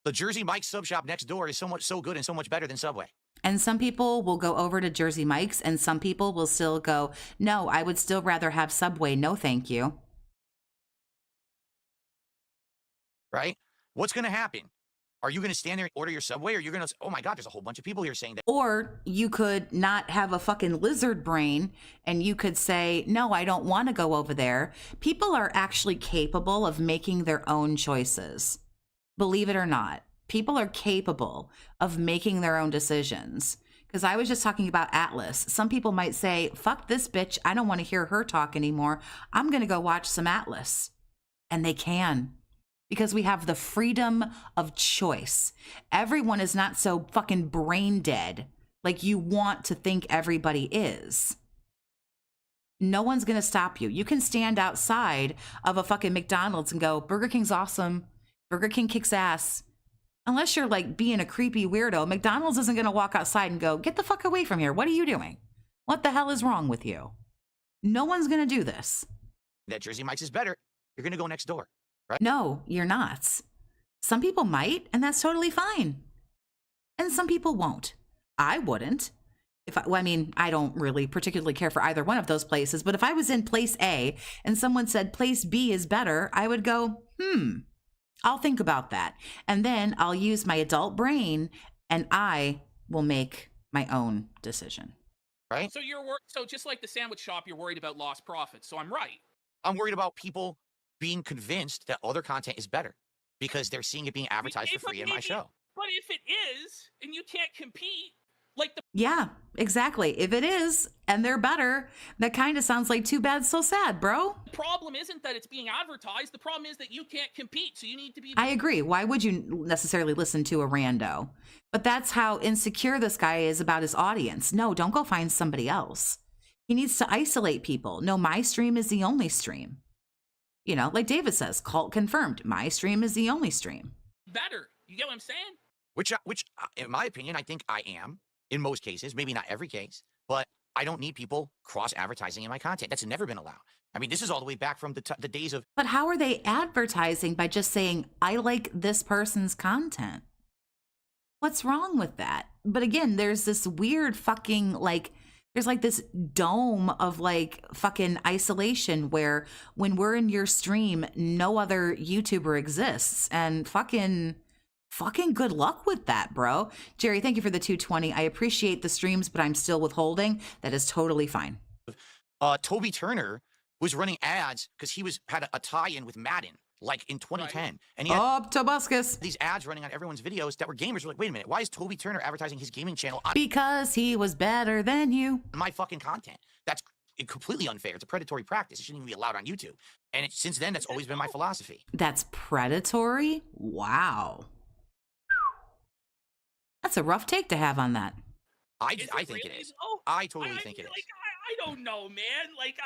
the Jersey Mike's sub shop next door is so good and so much better than Subway.
And some people will go over to Jersey Mike's and some people will still go, no, I would still rather have Subway. No, thank you.
Right? What's going to happen? Are you going to stand there and order your Subway, or you're going to say, oh my God, there's a whole bunch of people here saying that?
Or you could not have a fucking lizard brain and you could say, no, I don't want to go over there. People are actually capable of making their own choices. Believe it or not, people are capable of making their own decisions. Because I was just talking about Atlas. Some people might say, fuck this bitch. I don't want to hear her talk anymore. I'm going to go watch some Atlas. And they can. Because we have the freedom of choice. Everyone is not so fucking brain dead like you want to think everybody is. No one's going to stop you. You can stand outside of a fucking McDonald's and go, Burger King's awesome. Burger King kicks ass. Unless you're like being a creepy weirdo, McDonald's isn't going to walk outside and go, get the fuck away from here. What are you doing? What the hell is wrong with you? No one's going to do this.
That Jersey Mike's is better. You're going to go next door.
No, you're not. Some people might, and that's totally fine. And some people won't. I wouldn't. I mean, I don't really particularly care for either one of those places, but if I was in place A and someone said place B is better, I would go, I'll think about that. And then I'll use my adult brain and I will make my own decision.
Right?
So so just like the sandwich shop, you're worried about lost profits. So I'm right.
I'm worried about people being convinced that other content is better because they're seeing it being advertised for free in my show.
But if it is, and you can't compete, like the
Yeah, exactly. If it is, and they're better, that kind of sounds like too bad, so sad, bro.
problem isn't that it's being advertised. The problem is that you can't compete. So you need to be.
I agree. Why would you necessarily listen to a rando? But that's how insecure this guy is about his audience. No, don't go find somebody else. He needs to isolate people. No, my stream is the only stream. You know, like David says, cult confirmed. My stream is the only stream.
Better. You get what I'm saying?
Which, in my opinion, I think I am in most cases, maybe not every case, but I don't need people cross-advertising in my content. That's never been allowed. I mean, this is all the way back from the days of...
But how are they advertising by just saying, I like this person's content? What's wrong with that? But again, there's this weird fucking, like, there's like this dome of like fucking isolation where when we're in your stream, no other YouTuber exists. And fucking good luck with that, bro. Jerry, thank you for the 220. I appreciate the streams, but I'm still withholding. That is totally fine.
Toby Turner was running ads because he had a tie-in with Madden, like in 2010.
Right.
And he had
Tobuscus.
these ads running on everyone's videos that were gamers. We're like, wait a minute, why is Toby Turner advertising his gaming channel on
Because he was better than you.
my fucking content? That's completely unfair. It's a predatory practice. It shouldn't even be allowed on YouTube. And since then, that's always been my philosophy.
That's predatory? Wow. That's a rough take to have on that.
I think it is.
Though?
I totally think it is.
Like, I don't know, man. Like,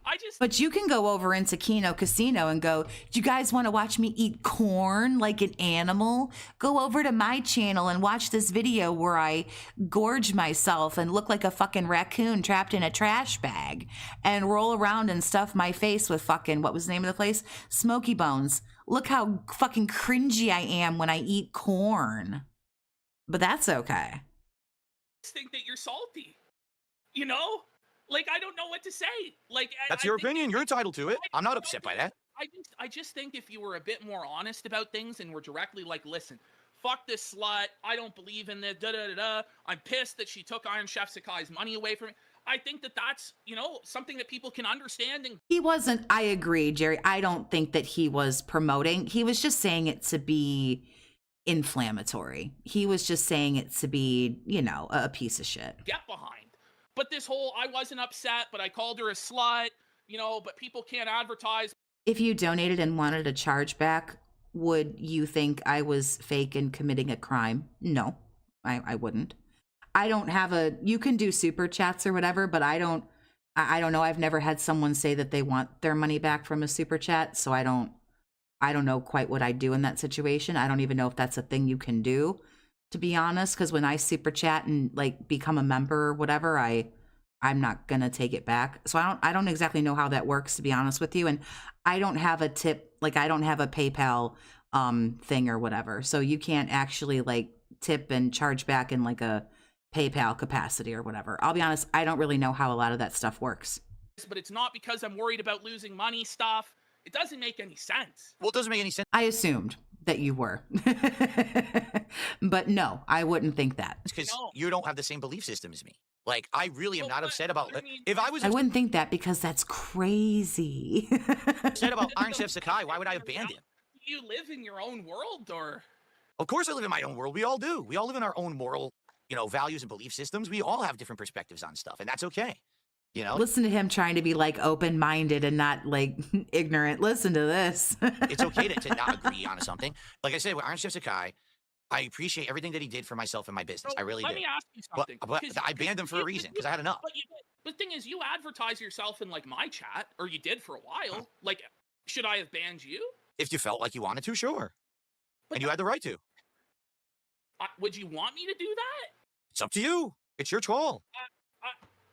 I just...
But you can go over into Kino Casino and go, do you guys want to watch me eat corn like an animal? Go over to my channel and watch this video where I gorge myself and look like a fucking raccoon trapped in a trash bag and roll around and stuff my face with fucking, what was the name of the place? Smoky Bones. Look how fucking cringy I am when I eat corn. But that's okay.
think that you're salty. You know? Like, I don't know what to say. Like,
That's your opinion. You're entitled to it. I'm not upset by that.
I just think if you were a bit more honest about things and were directly like, listen, fuck this slut. I don't believe in this. I'm pissed that she took Iron Chef Sakai's money away from me. I think that that's, you know, something that people can understand. And
he wasn't, I agree, Jerry. I don't think that he was promoting. He was just saying it to be inflammatory. He was just saying it to be, you know, a piece of shit.
Get behind. But this whole, I wasn't upset, but I called her a slut, you know, but people can't advertise.
If you donated and wanted a chargeback, would you think I was fake and committing a crime? No, I wouldn't. I don't have you can do super chats or whatever, but I don't know. I've never had someone say that they want their money back from a super chat. So I don't know quite what I'd do in that situation. I don't even know if that's a thing you can do, to be honest, because when I super chat and like become a member or whatever, I'm not gonna take it back. So I don't exactly know how that works, to be honest with you. And I don't have a tip, like I don't have a PayPal thing or whatever. So you can't actually like tip and charge back in like a PayPal capacity or whatever. I'll be honest, I don't really know how a lot of that stuff works.
But it's not because I'm worried about losing money stuff. It doesn't make any sense.
Well, it doesn't make any sense.
I assumed that you were. But no, I wouldn't think that.
Because you don't have the same belief system as me. Like, I really am not upset about... if I was...
I wouldn't think that because that's crazy.
upset about Iron Chef Sakai, why would I have banned him?
Do you live in your own world, or...?
Of course I live in my own world. We all do. We all live in our own moral, you know, values and belief systems. We all have different perspectives on stuff, and that's okay. You know?
Listen to him trying to be like open-minded and not like ignorant. Listen to this.
It's okay to not agree on something. Like I said, with Iron Chef Sakai, I appreciate everything that he did for myself and my business. I really do.
Let me ask you something.
But I banned him for a reason, because I had enough.
But the thing is, you advertise yourself in like my chat, or you did for a while. Like, should I have banned you?
If you felt like you wanted to, sure.
But
and you had the right to.
Would you want me to do that?
It's up to you. It's your call.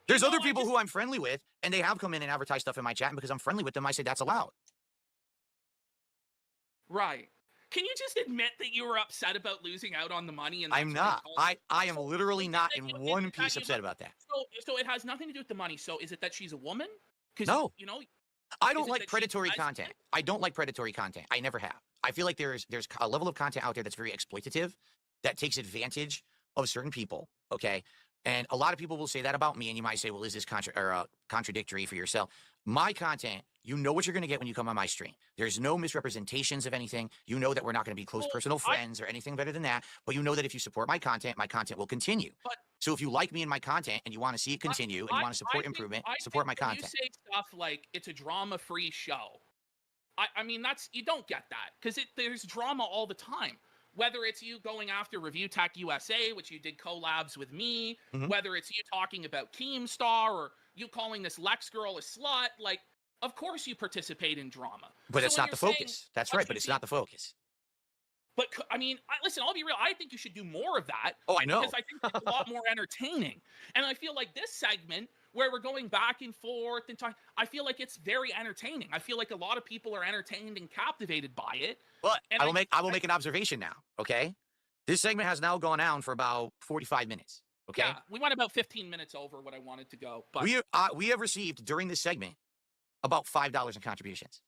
There's other people who I'm friendly with, and they have come in and advertised stuff in my chat, and because I'm friendly with them, I say that's allowed.
Right. Can you just admit that you were upset about losing out on the money? And
I'm not. I am literally not in one piece upset about that.
So it has nothing to do with the money. So is it that she's a woman? Because
No.
you know,
I don't like predatory content. I don't like predatory content. I never have. I feel like there's a level of content out there that's very exploitative, that takes advantage of certain people. Okay, and a lot of people will say that about me, and you might say, "Well, is this contradictory for yourself?" My content, you know what you're going to get when you come on my stream. There's no misrepresentations of anything. You know that we're not going to be close personal friends or anything better than that. But you know that if you support my content will continue. So if you like me and my content and you want to see it continue and you want to support improvement, support my content.
You say stuff like it's a drama-free show. I mean, you don't get that because there's drama all the time. Whether it's you going after Review Tech USA, which you did collabs with me, whether it's you talking about Keemstar or you calling this Lex girl a slut, like, of course you participate in drama.
But it's not the focus. That's right, but it's not the focus.
But, I mean, listen, I'll be real. I think you should do more of that.
Oh, I know.
Because I think it's a lot more entertaining. And I feel like this segment, where we're going back and forth and talking, I feel like it's very entertaining. I feel like a lot of people are entertained and captivated by it.
But I will make an observation now, okay? This segment has now gone on for about 45 minutes, okay?
Yeah, we went about 15 minutes over what I wanted to go. But
we have received, during this segment, about $5 in contributions.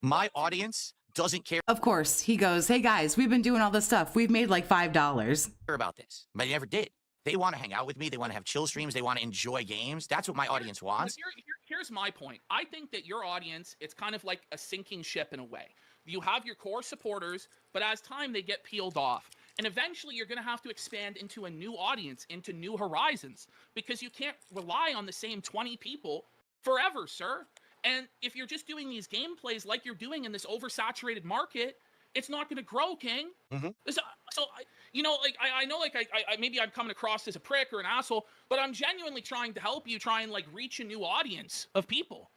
My audience doesn't care
Of course, he goes, "Hey guys, we've been doing all this stuff. We've made like $5."
about this. But they never did. They want to hang out with me. They want to have chill streams. They want to enjoy games. That's what my audience wants.
Here's my point. I think that your audience, it's kind of like a sinking ship in a way. You have your core supporters, but as time they get peeled off. And eventually you're going to have to expand into a new audience, into new horizons, because you can't rely on the same 20 people forever, sir. And if you're just doing these gameplays like you're doing in this oversaturated market, it's not going to grow, King. So I know, like, I maybe I'm coming across as a prick or an asshole, but I'm genuinely trying to help you try and, like, reach a new audience of people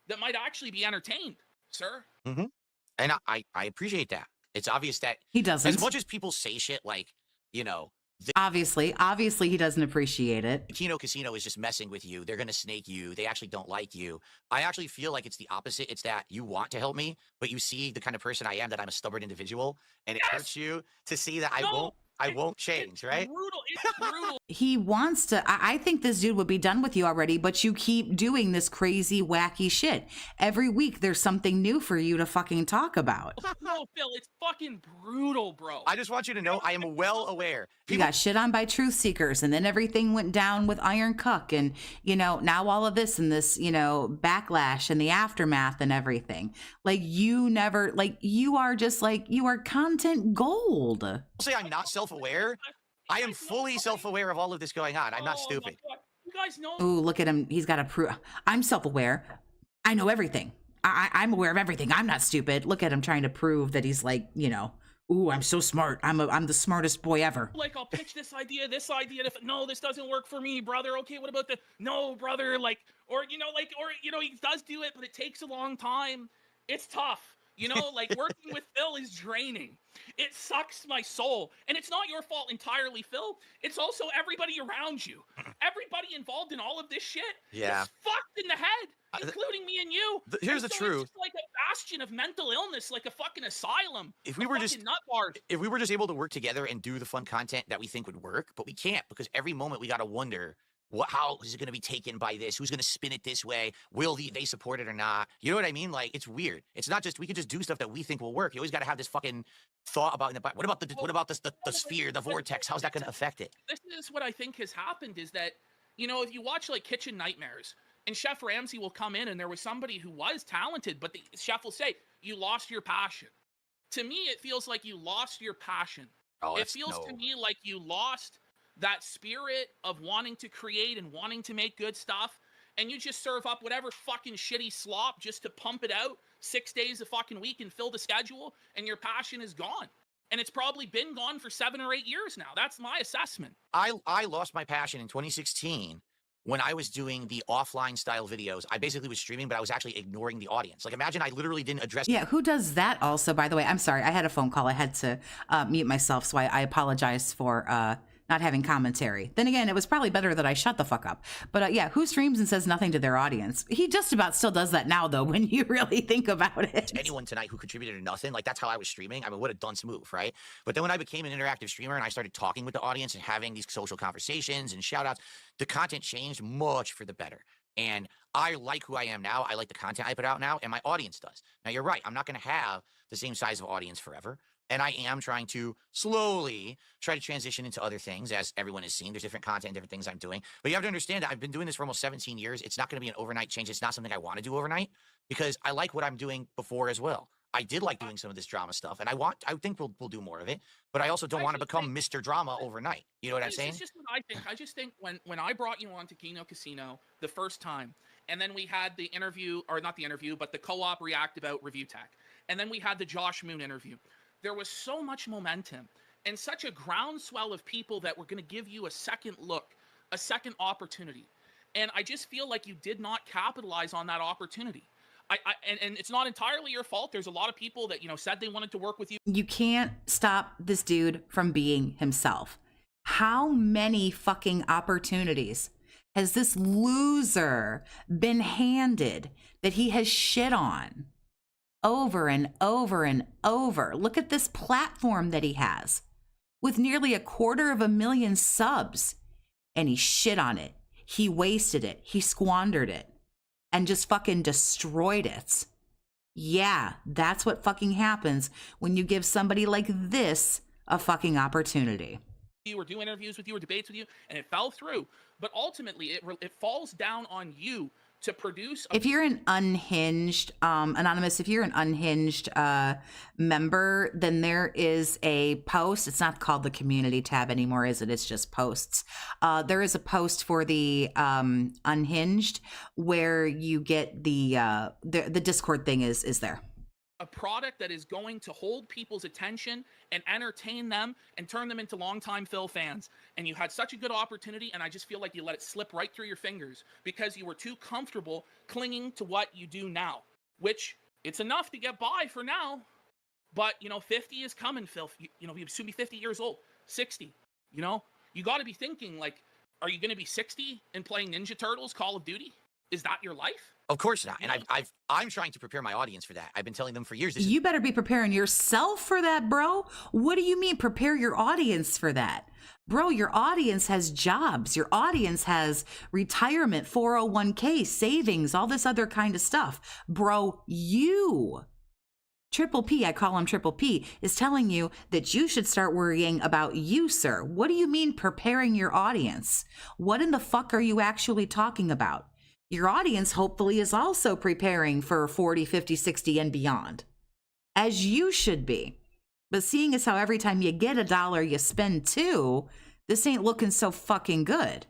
that might actually be entertained, sir.
And I appreciate that. It's obvious that
He doesn't.
as much as people say shit like, you know,
Obviously he doesn't appreciate it.
Kino Casino is just messing with you. They're going to snake you. They actually don't like you. I actually feel like it's the opposite. It's that you want to help me, but you see the kind of person I am, that I'm a stubborn individual, and it hurts you to see that I won't change, right?
It's brutal.
He wants to. I think this dude would be done with you already, but you keep doing this crazy, wacky shit. Every week there's something new for you to fucking talk about.
No, Phil, it's fucking brutal, bro.
I just want you to know I am well aware.
You got shit on by truth seekers, and then everything went down with Iron Cuck, and, you know, now all of this and this, you know, backlash and the aftermath and everything. Like, you never, like, you are just like, you are content gold.
I'll say I'm not self-aware. I am fully self-aware of all of this going on. I'm not stupid.
You guys know.
Ooh, look at him. He's got a proof. I'm self-aware. I know everything. I'm aware of everything. I'm not stupid. Look at him trying to prove that he's, like, you know, ooh, I'm so smart. I'm the smartest boy ever.
Like, I'll pitch this idea. No, this doesn't work for me, brother. Okay, what about no, brother? Like, or he does do it, but it takes a long time. It's tough. You know, like, working with Phil is draining. It sucks my soul. And it's not your fault entirely, Phil. It's also everybody around you. Everybody involved in all of this shit is fucked in the head, including me and you.
Here's the truth.
It's just like a bastion of mental illness, like a fucking asylum.
If we were just able to work together and do the fun content that we think would work, but we can't, because every moment we got to wonder, how is it going to be taken by this? Who's going to spin it this way? Will they support it or not? You know what I mean? Like, it's weird. It's not just, we could just do stuff that we think will work. You always got to have this fucking thought about, what about the sphere, the vortex? How's that going to affect it?
This is what I think has happened, is that, you know, if you watch, like, Kitchen Nightmares, and Chef Ramsay will come in, and there was somebody who was talented, but the chef will say, you lost your passion. To me, it feels like you lost your passion. It feels to me like you lost that spirit of wanting to create and wanting to make good stuff, and you just serve up whatever fucking shitty slop just to pump it out 6 days a fucking week and fill the schedule, and your passion is gone. And it's probably been gone for 7 or 8 years now. That's my assessment.
I lost my passion in 2016 when I was doing the offline style videos. I basically was streaming, but I was actually ignoring the audience. Like, imagine I literally didn't address.
Yeah, who does that also, by the way? I'm sorry, I had a phone call. I had to mute myself, so I apologize for not having commentary. Then again, it was probably better that I shut the fuck up. But yeah, who streams and says nothing to their audience? He just about still does that now, though, when you really think about it.
Anyone tonight who contributed to nothing, like that's how I was streaming. I mean, what a dunce move, right? But then when I became an interactive streamer and I started talking with the audience and having these social conversations and shout outs, the content changed much for the better. And I like who I am now. I like the content I put out now, and my audience does. Now, you're right. I'm not going to have the same size of audience forever. And I am trying to slowly try to transition into other things, as everyone has seen. There's different content, different things I'm doing. But you have to understand that I've been doing this for almost 17 years. It's not going to be an overnight change. It's not something I want to do overnight because I like what I'm doing before as well. I did like doing some of this drama stuff, and I think we'll do more of it. But I also don't want to become Mr. Drama overnight. You know what I'm saying?
It's just what I think. I just think when I brought you on to Kino Casino the first time, and then we had the interview, or not the interview, but the co-op react about Review Tech, and then we had the Josh Moon interview. There was so much momentum and such a groundswell of people that were going to give you a second look, a second opportunity. And I just feel like you did not capitalize on that opportunity. And it's not entirely your fault. There's a lot of people that, said they wanted to work with you.
You can't stop this dude from being himself. How many fucking opportunities has this loser been handed that he has shit on? Over and over and over. Look at this platform that he has with nearly 250,000 subs, and he shit on it. He wasted it. He squandered it and just fucking destroyed it. Yeah, that's what fucking happens when you give somebody like this a fucking opportunity.
Or do interviews with you or debates with you, and it fell through. But ultimately, it falls down on you to produce.
If you're an unhinged, Anonymous, if you're an unhinged member, then there is a post. It's not called the community tab anymore, is it? It's just posts. There is a post for the unhinged where you get the Discord thing is there.
A product that is going to hold people's attention and entertain them and turn them into longtime Phil fans. And you had such a good opportunity, and I just feel like you let it slip right through your fingers because you were too comfortable clinging to what you do now, which it's enough to get by for now. But, 50 is coming, Phil. You'll soon be 50 years old, 60, you got to be thinking, like, are you going to be 60 and playing Ninja Turtles, Call of Duty? Is that your life?
Of course not. And I'm trying to prepare my audience for that. I've been telling them for years.
You better be preparing yourself for that, bro. What do you mean prepare your audience for that? Bro, your audience has jobs. Your audience has retirement, 401k, savings, all this other kind of stuff. Bro, you, Triple P, I call him Triple P, is telling you that you should start worrying about you, sir. What do you mean preparing your audience? What in the fuck are you actually talking about? Your audience hopefully is also preparing for 40, 50, 60 and beyond, as you should be. But seeing as how every time you get $1, you spend $2, this ain't looking so fucking good.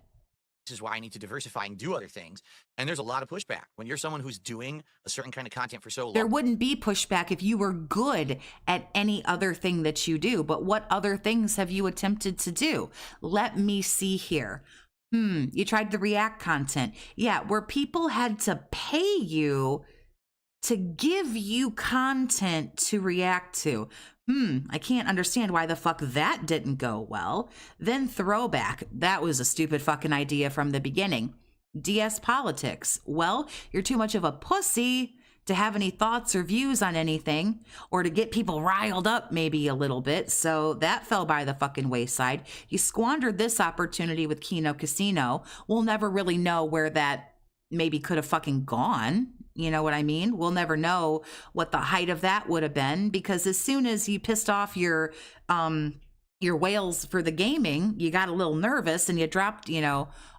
This is why I need to diversify and do other things. And there's a lot of pushback. When you're someone who's doing a certain kind of content for so long.
There wouldn't be pushback if you were good at any other thing that you do. But what other things have you attempted to do? Let me see here. You tried the React content. Yeah, where people had to pay you to give you content to react to. I can't understand why the fuck that didn't go well. Then Throwback. That was a stupid fucking idea from the beginning. DS Politics. Well, you're too much of a pussy to have any thoughts or views on anything, or to get people riled up maybe a little bit. So that fell by the fucking wayside. You squandered this opportunity with Kino Casino. We'll never really know where that maybe could have fucking gone. You know what I mean? We'll never know what the height of that would have been, because as soon as you pissed off your whales for the gaming, you got a little nervous and you dropped,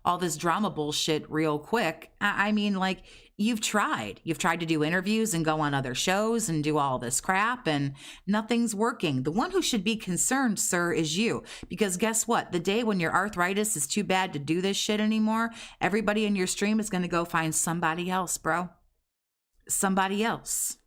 all this drama bullshit real quick. I mean, like, you've tried to do interviews and go on other shows and do all this crap, and nothing's working. The one who should be concerned, sir, is you, because guess what? The day when your arthritis is too bad to do this shit anymore, everybody in your stream is going to go find somebody else, bro. Somebody else.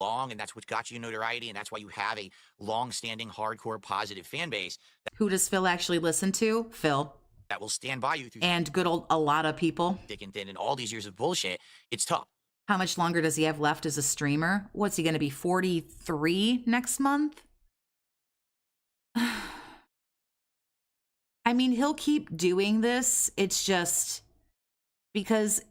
Long, and that's what got you notoriety, and that's why you have a long-standing, hardcore, positive fan base.
Who does Phil actually listen to? Phil.
That will stand by you through
and good old a lot of people.
Thick and thin, and all these years of bullshit. It's tough.
How much longer does he have left as a streamer? What's he going to be, 43 next month? I mean, he'll keep doing this. It's just because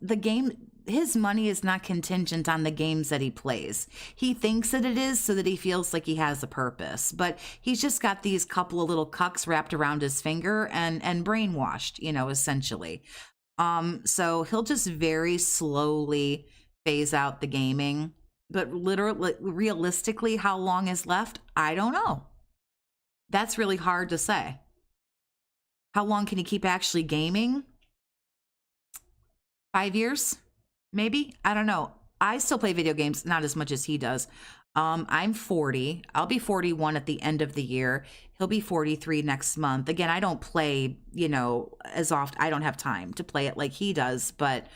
his money is not contingent on the games that he plays. He thinks that it is so that he feels like he has a purpose, but he's just got these couple of little cucks wrapped around his finger and brainwashed, essentially. So he'll just very slowly phase out the gaming, but literally, realistically, how long is left? I don't know. That's really hard to say. How long can he keep actually gaming? 5 years? Maybe? I don't know. I still play video games, not as much as he does. I'm 40. I'll be 41 at the end of the year. He'll be 43 next month. Again, I don't play, as often. I don't have time to play it like he does, but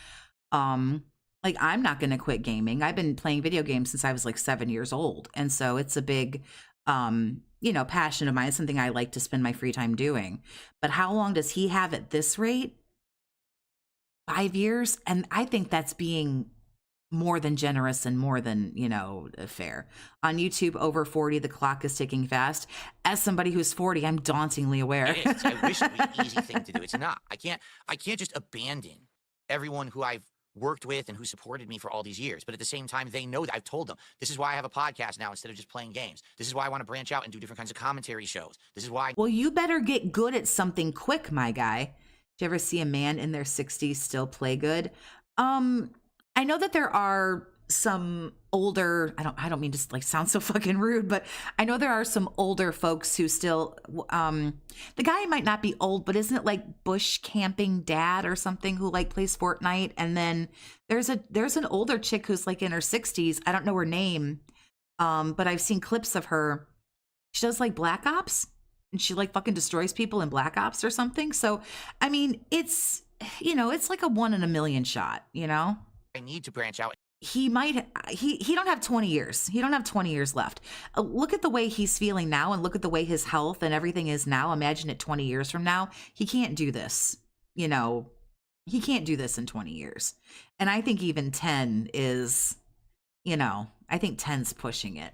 like I'm not going to quit gaming. I've been playing video games since I was like 7 years old. And so it's a big passion of mine. It's something I like to spend my free time doing. But how long does he have at this rate? 5 years? And I think that's being more than generous and more than, fair. On YouTube, over 40, the clock is ticking fast. As somebody who's 40, I'm dauntingly aware.
It is. I wish it was an easy thing to do. It's not. I can't just abandon everyone who I've worked with and who supported me for all these years. But at the same time, they know that I've told them, this is why I have a podcast now instead of just playing games. This is why I want to branch out and do different kinds of commentary shows. This is why.
Well, you better get good at something quick, my guy. Do you ever see a man in their 60s still play good? I know that there are some older, I don't mean to like sound so fucking rude, but I know there are some older folks who still, the guy might not be old, but isn't it like bush camping dad or something who like plays Fortnite? And then there's an older chick who's like in her 60s. I don't know her name, but I've seen clips of her. She does like Black Ops and she like fucking destroys people in Black Ops or something. So, I mean, it's like a 1 in a million shot,
I need to branch out.
He don't have 20 years. He don't have 20 years left. Look at the way he's feeling now and look at the way his health and everything is now. Imagine it 20 years from now. He can't do this. He can't do this in 20 years. And I think even 10 is, I think 10's pushing it.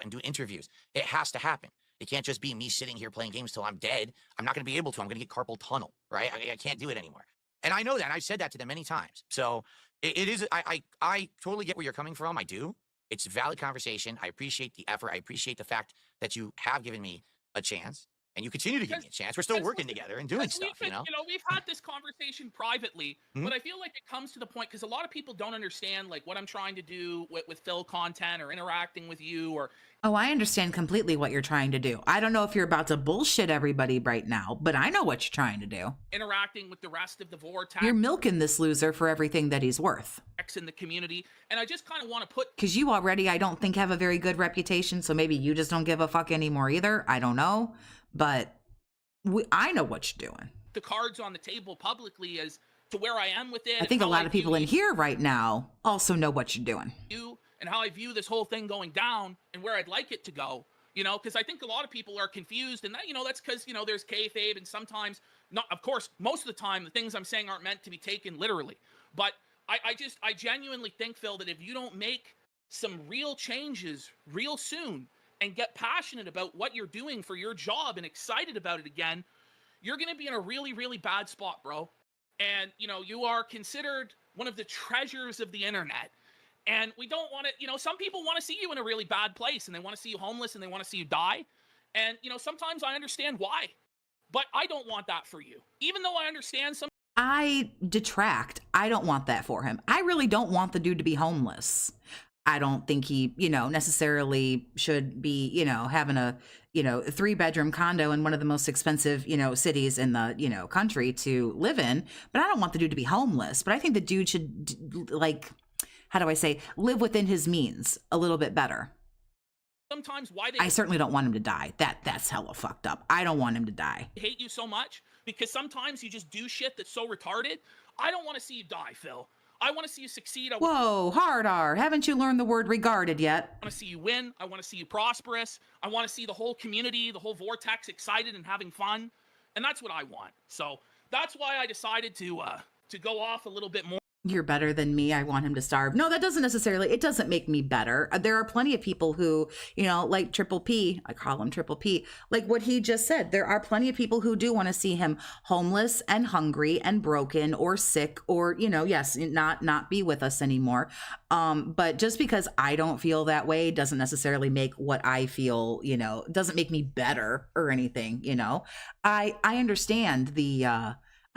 And do interviews. It has to happen. It can't just be me sitting here playing games till I'm dead. I'm not going to be able to. I'm going to get carpal tunnel, right? I can't do it anymore. And I know that. And I've said that to them many times. So it is, I totally get where you're coming from. I do. It's a valid conversation. I appreciate the effort. I appreciate the fact that you have given me a chance and you continue to give me a chance. We're still working together and doing stuff,
we've had this conversation privately, but I feel like it comes to the point because a lot of people don't understand like what I'm trying to do with Phil content or interacting with you or.
Oh, I understand completely what you're trying to do. I don't know if you're about to bullshit everybody right now, but I know what you're trying to do.
Interacting with the rest of the Vortex.
You're milking this loser for everything that he's worth.
In the community. And I just kind of want to put.
Because you already, I don't think, have a very good reputation. So maybe you just don't give a fuck anymore either. I don't know. But I know what you're doing.
The cards on the table publicly as to where I am with it.
I think a lot of people in here right now also know what you're doing.
And how I view this whole thing going down and where I'd like it to go, because I think a lot of people are confused and that, that's because, there's kayfabe and sometimes not, of course, most of the time, the things I'm saying aren't meant to be taken literally. But I genuinely think, Phil, that if you don't make some real changes real soon and get passionate about what you're doing for your job and excited about it again, you're going to be in a really, really bad spot, bro. And, you are considered one of the treasures of the internet. And we don't want to, some people want to see you in a really bad place and they want to see you homeless and they want to see you die. And, sometimes I understand why, but I don't want that for you. Even though I understand some.
I detract. I don't want that for him. I really don't want the dude to be homeless. I don't think he, necessarily should be, having a, 3-bedroom condo in one of the most expensive, cities in the, country to live in. But I don't want the dude to be homeless. But I think the dude should, like, how do I say, live within his means a little bit better.
Sometimes why they
I certainly don't want him to die. That's hella fucked up. I don't want him to die.
Hate you so much because sometimes you just do shit that's so retarded. I don't want to see you die, Phil. I want to see you succeed.
Whoa, hard R. Haven't you learned the word regarded yet?
I want to see you win. I want to see you prosperous. I want to see the whole community, the whole Vortex excited and having fun. And that's what I want. So that's why I decided to go off a little bit more.
You're better than me. I want him to starve. No, that doesn't necessarily, it doesn't make me better. There are plenty of people who, like Triple P, I call him Triple P, like what he just said. There are plenty of people who do want to see him homeless and hungry and broken or sick or, yes, not be with us anymore. But just because I don't feel that way doesn't necessarily make what I feel, doesn't make me better or anything, I understand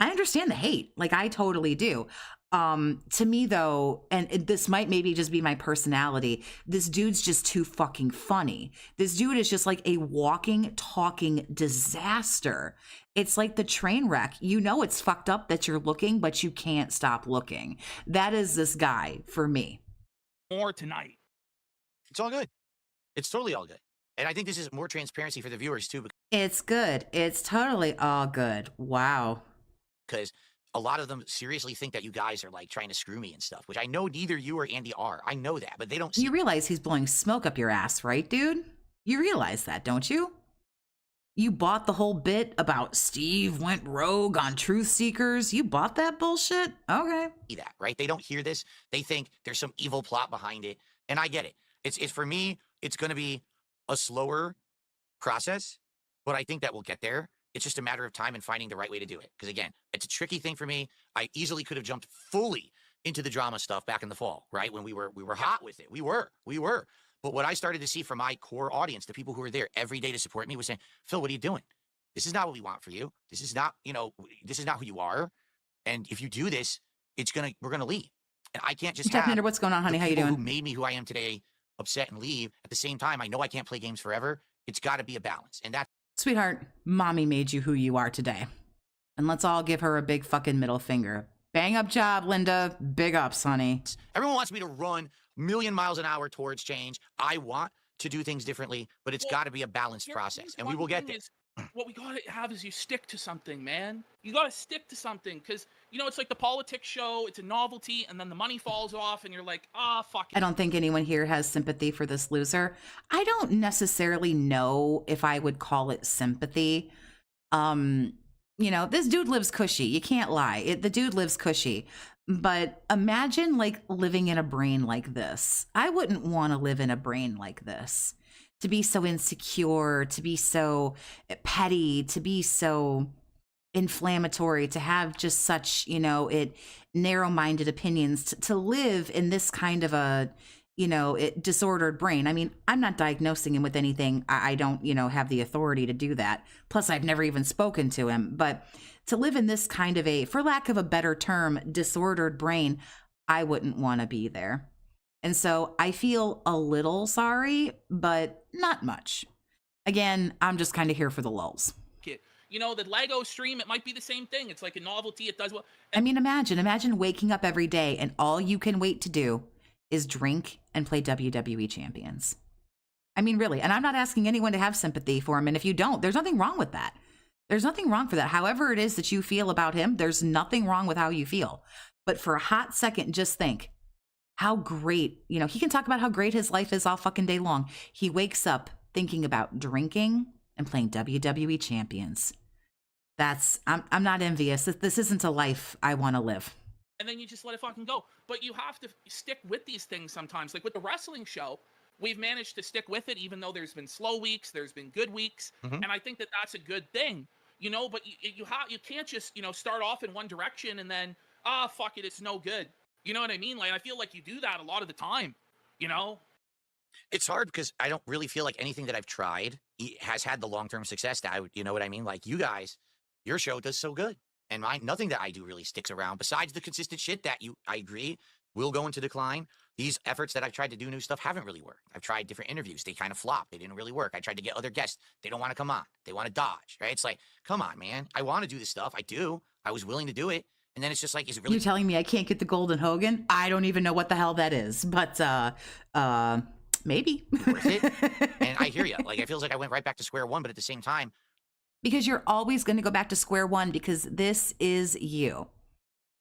I understand the hate. Like I totally do. To me though, and this might maybe just be my personality, this dude's just too fucking funny. This dude is just like a walking, talking disaster. It's like the train wreck. It's fucked up that you're looking, but you can't stop looking. That is this guy for me.
More tonight.
It's all good. It's totally all good. And I think this is more transparency for the viewers too.
It's good. It's totally all good. Wow.
Because a lot of them seriously think that you guys are like trying to screw me and stuff, which I know neither you or Andy are. I know that, but they don't see.
You realize he's blowing smoke up your ass, right, dude? You realize that, don't you? You bought the whole bit about Steve went rogue on Truth Seekers. You bought that bullshit? Okay.
That, right? They don't hear this. They think there's some evil plot behind it. And I get it. It's for me, it's going to be a slower process, but I think that we'll get there. It's just a matter of time and finding the right way to do it. Because again, it's a tricky thing for me. I easily could have jumped fully into the drama stuff back in the fall, right? When we were hot with it. We were. But what I started to see from my core audience, the people who were there every day to support me, was saying, Phil, what are you doing? This is not what we want for you. This is not, this is not who you are. And if you do this, we're gonna leave. And I can't just have
what's going on, honey? How you doing?
Who made me who I am today upset and leave. At the same time, I know I can't play games forever. It's got to be a balance. And that's
Sweetheart, mommy made you who you are today. And let's all give her a big fucking middle finger. Bang up job, Linda. Big ups, honey.
Everyone wants me to run a million miles an hour towards change. I want to do things differently, but it's got to be a balanced process, and we will get there.
What we gotta have is you stick to something, man. You gotta stick to something, because it's like the politics show. It's a novelty, and then the money falls off, and you're like, fuck it.
I don't think anyone here has sympathy for this loser. I don't necessarily know if I would call it sympathy. This dude lives cushy. You can't lie. The dude lives cushy. But imagine like living in a brain like this. I wouldn't want to live in a brain like this. To be so insecure, to be so petty, to be so inflammatory, to have just such, narrow-minded opinions, to live in this kind of a, disordered brain. I mean, I'm not diagnosing him with anything. I don't, have the authority to do that. Plus, I've never even spoken to him. But to live in this kind of a, for lack of a better term, disordered brain, I wouldn't want to be there. And so I feel a little sorry, but not much. Again, I'm just kind of here for the lulz.
The Lego stream, it might be the same thing. It's like a novelty. It does well.
I mean, imagine waking up every day and all you can wait to do is drink and play WWE Champions. I mean, really. And I'm not asking anyone to have sympathy for him. And if you don't, there's nothing wrong with that. There's nothing wrong for that. However it is that you feel about him, there's nothing wrong with how you feel. But for a hot second, just think how great, he can talk about how great his life is all fucking day long. He wakes up thinking about drinking and playing WWE Champions. I'm not envious. This isn't a life I want to live.
And then you just let it fucking go. But you have to stick with these things sometimes. Like with the wrestling show, we've managed to stick with it, even though there's been slow weeks, there's been good weeks. Mm-hmm. And I think that that's a good thing, but you can't just, start off in one direction and then, fuck it, it's no good. You know what I mean? Like, I feel like you do that a lot of the time,
It's hard because I don't really feel like anything that I've tried has had the long-term success that you know what I mean? Like you guys, your show does so good. And nothing that I do really sticks around besides the consistent shit that I agree will go into decline. These efforts that I've tried to do new stuff haven't really worked. I've tried different interviews. They kind of flopped. They didn't really work. I tried to get other guests. They don't want to come on. They want to dodge, right? It's like, come on, man. I want to do this stuff. I do. I was willing to do it. And then it's just like, is it really?
You're telling me I can't get the Golden Hogan? I don't even know what the hell that is, but maybe.
Worth it. And I hear you. Like, it feels like I went right back to square one, but at the same time.
Because you're always going to go back to square one because this is you.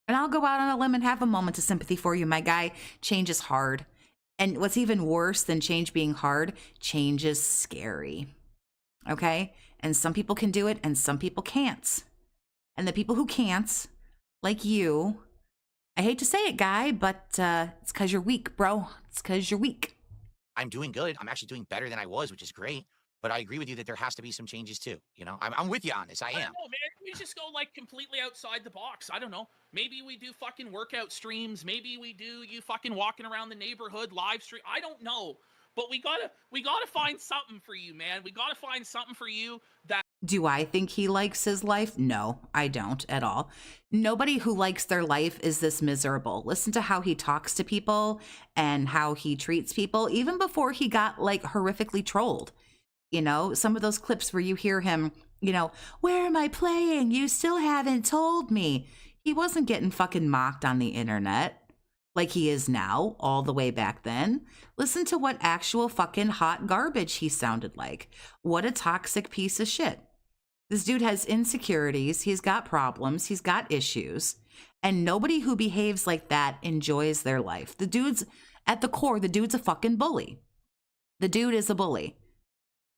And I'll go out on a limb and have a moment of sympathy for you, my guy. Change is hard. And what's even worse than change being hard, change is scary. Okay? And some people can do it and some people can't. And the people who can't, like you, I hate to say it, guy, but it's because you're weak, bro. It's because you're weak.
I'm doing good. I'm actually doing better than I was, which is great. But I agree with you that there has to be some changes too. You know, I'm with you on this. I
I don't
am.
know, man. We just go like completely outside the box. I don't know. Maybe we do fucking workout streams. Maybe we do you fucking walking around the neighborhood live stream. I don't know. But we gotta find something for you, man. We gotta find something for you that
Do I think he likes his life? No, I don't at all. Nobody who likes their life is this miserable. Listen to how he talks to people and how he treats people, even before he got like horrifically trolled. You know, some of those clips where you hear him, you know, where am I playing? You still haven't told me. He wasn't getting fucking mocked on the internet like he is now, all the way back then. Listen to what actual fucking hot garbage he sounded like. What a toxic piece of shit. This dude has insecurities. He's got problems. He's got issues. And nobody who behaves like that enjoys their life. The dude's, at the core, the dude's a fucking bully. The dude is a bully.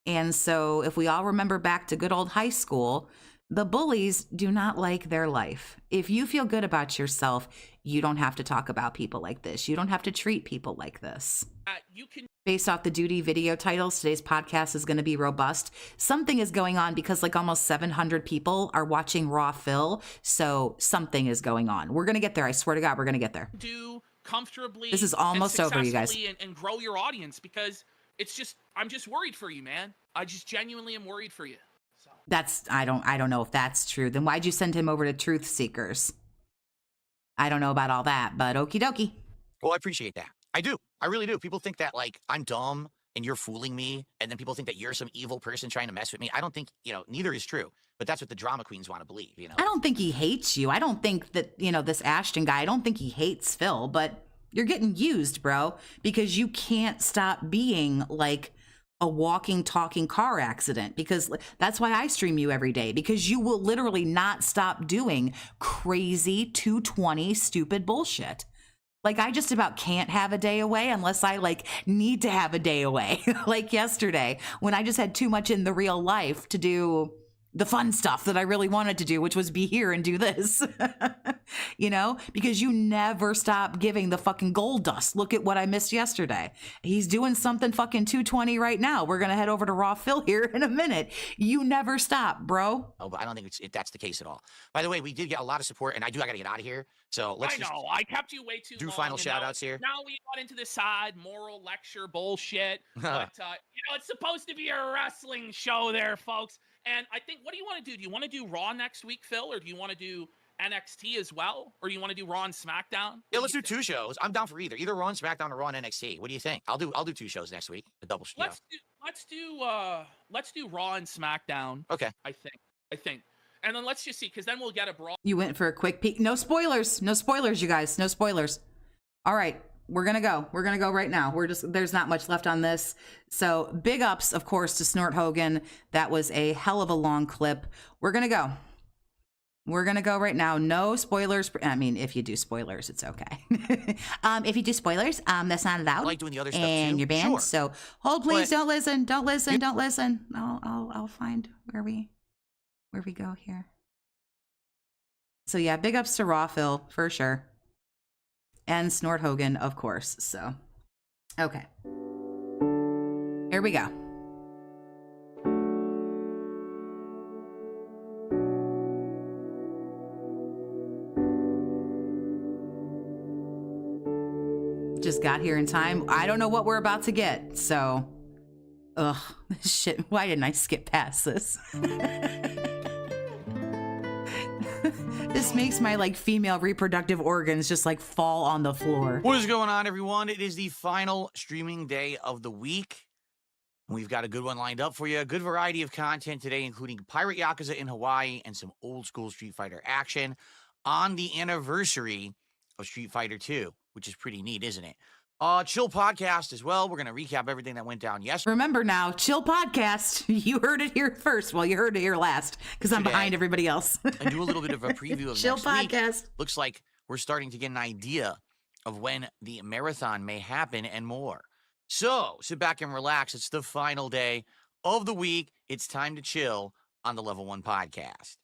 And so if we all remember back to good old high school, the bullies do not like their life. If you feel good about yourself, you don't have to talk about people like this. You don't have to treat people like this.
you can
Based off the duty video titles, today's podcast is going to be robust. Something is going on because like almost 700 people are watching Raw Phil. So something is going on. We're going to get there. I swear to God, we're going to get there.
do comfortably.
This is almost
and
over, you guys.
successfully and grow your audience because it's just I'm just worried for you, man. I just genuinely am worried for you. So.
That's, I don't know if that's true. Then why'd you send him over to Truth Seekers? I don't know about all that, but okie dokie.
Well, I appreciate that. I do. I really do. People think that like I'm dumb and you're fooling me. And then people think that you're some evil person trying to mess with me. I don't think, neither is true. But that's what the drama queens want to believe,
I don't think he hates you. I don't think that, this Ashton guy, I don't think he hates Phil, but you're getting used, bro, because you can't stop being like a walking, talking car accident, because that's why I stream you every day, because you will literally not stop doing crazy 220 stupid bullshit. Like, I just about can't have a day away unless I like need to have a day away. Like yesterday when I just had too much in the real life to do the fun stuff that I really wanted to do, which was be here and do this, because you never stop giving the fucking gold dust. Look at what I missed yesterday. He's doing something fucking 220 right now. We're going to head over to Raw Phil here in a minute. You never stop, bro.
Oh, but I don't think that's the case at all. By the way, we did get a lot of support, and I got to get out of here. So let's
I kept you way too long.
Do final shout outs here.
Now we got into the side moral lecture bullshit. But, it's supposed to be a wrestling show there, folks. And I think, what do you want to do? Do you want to do Raw next week, Phil? Or do you want to do NXT as well? Or do you want to do Raw and SmackDown?
Yeah, let's do two shows. I'm down for either Raw and SmackDown or Raw and NXT. What do you think? I'll do two shows next week. A double show.
Let's do Raw and SmackDown.
Okay. I
think. And then let's just see, because then we'll get a brawl.
You went for a quick peek. No spoilers. No spoilers, you guys. No spoilers. All right. We're going to go. We're going to go right now. There's not much left on this. So big ups, of course, to Snort Hogan. That was a hell of a long clip. We're going to go. We're going to go right now. No spoilers. I mean, if you do spoilers, it's okay. If you do spoilers, that's not allowed.
I like doing the other stuff
and
too.
you're banned.
Sure.
So hold, please. Don't listen. Don't listen. Don't listen. I'll find where we go here. So yeah, big ups to Raw Phil for sure. And Snort Hogan, of course. So, okay. Here we go. Just got here in time. I don't know what we're about to get. So, shit. Why didn't I skip past this? This makes my female reproductive organs just fall on the floor.
What is going on, everyone? It is the final streaming day of the week. We've got a good one lined up for you. A good variety of content today, including Pirate Yakuza in Hawaii and some old school Street Fighter action on the anniversary of Street Fighter 2, which is pretty neat, isn't it? Chill Podcast as well. We're going to recap everything that went down yesterday.
Remember now, Chill Podcast. You heard it here first. Well, you heard it here last because I'm behind everybody else.
And do a little bit of a preview of
Chill
next
Podcast.
Week. Looks like we're starting to get an idea of when the marathon may happen and more. So sit back and relax. It's the final day of the week. It's time to chill on the Level 1 Podcast.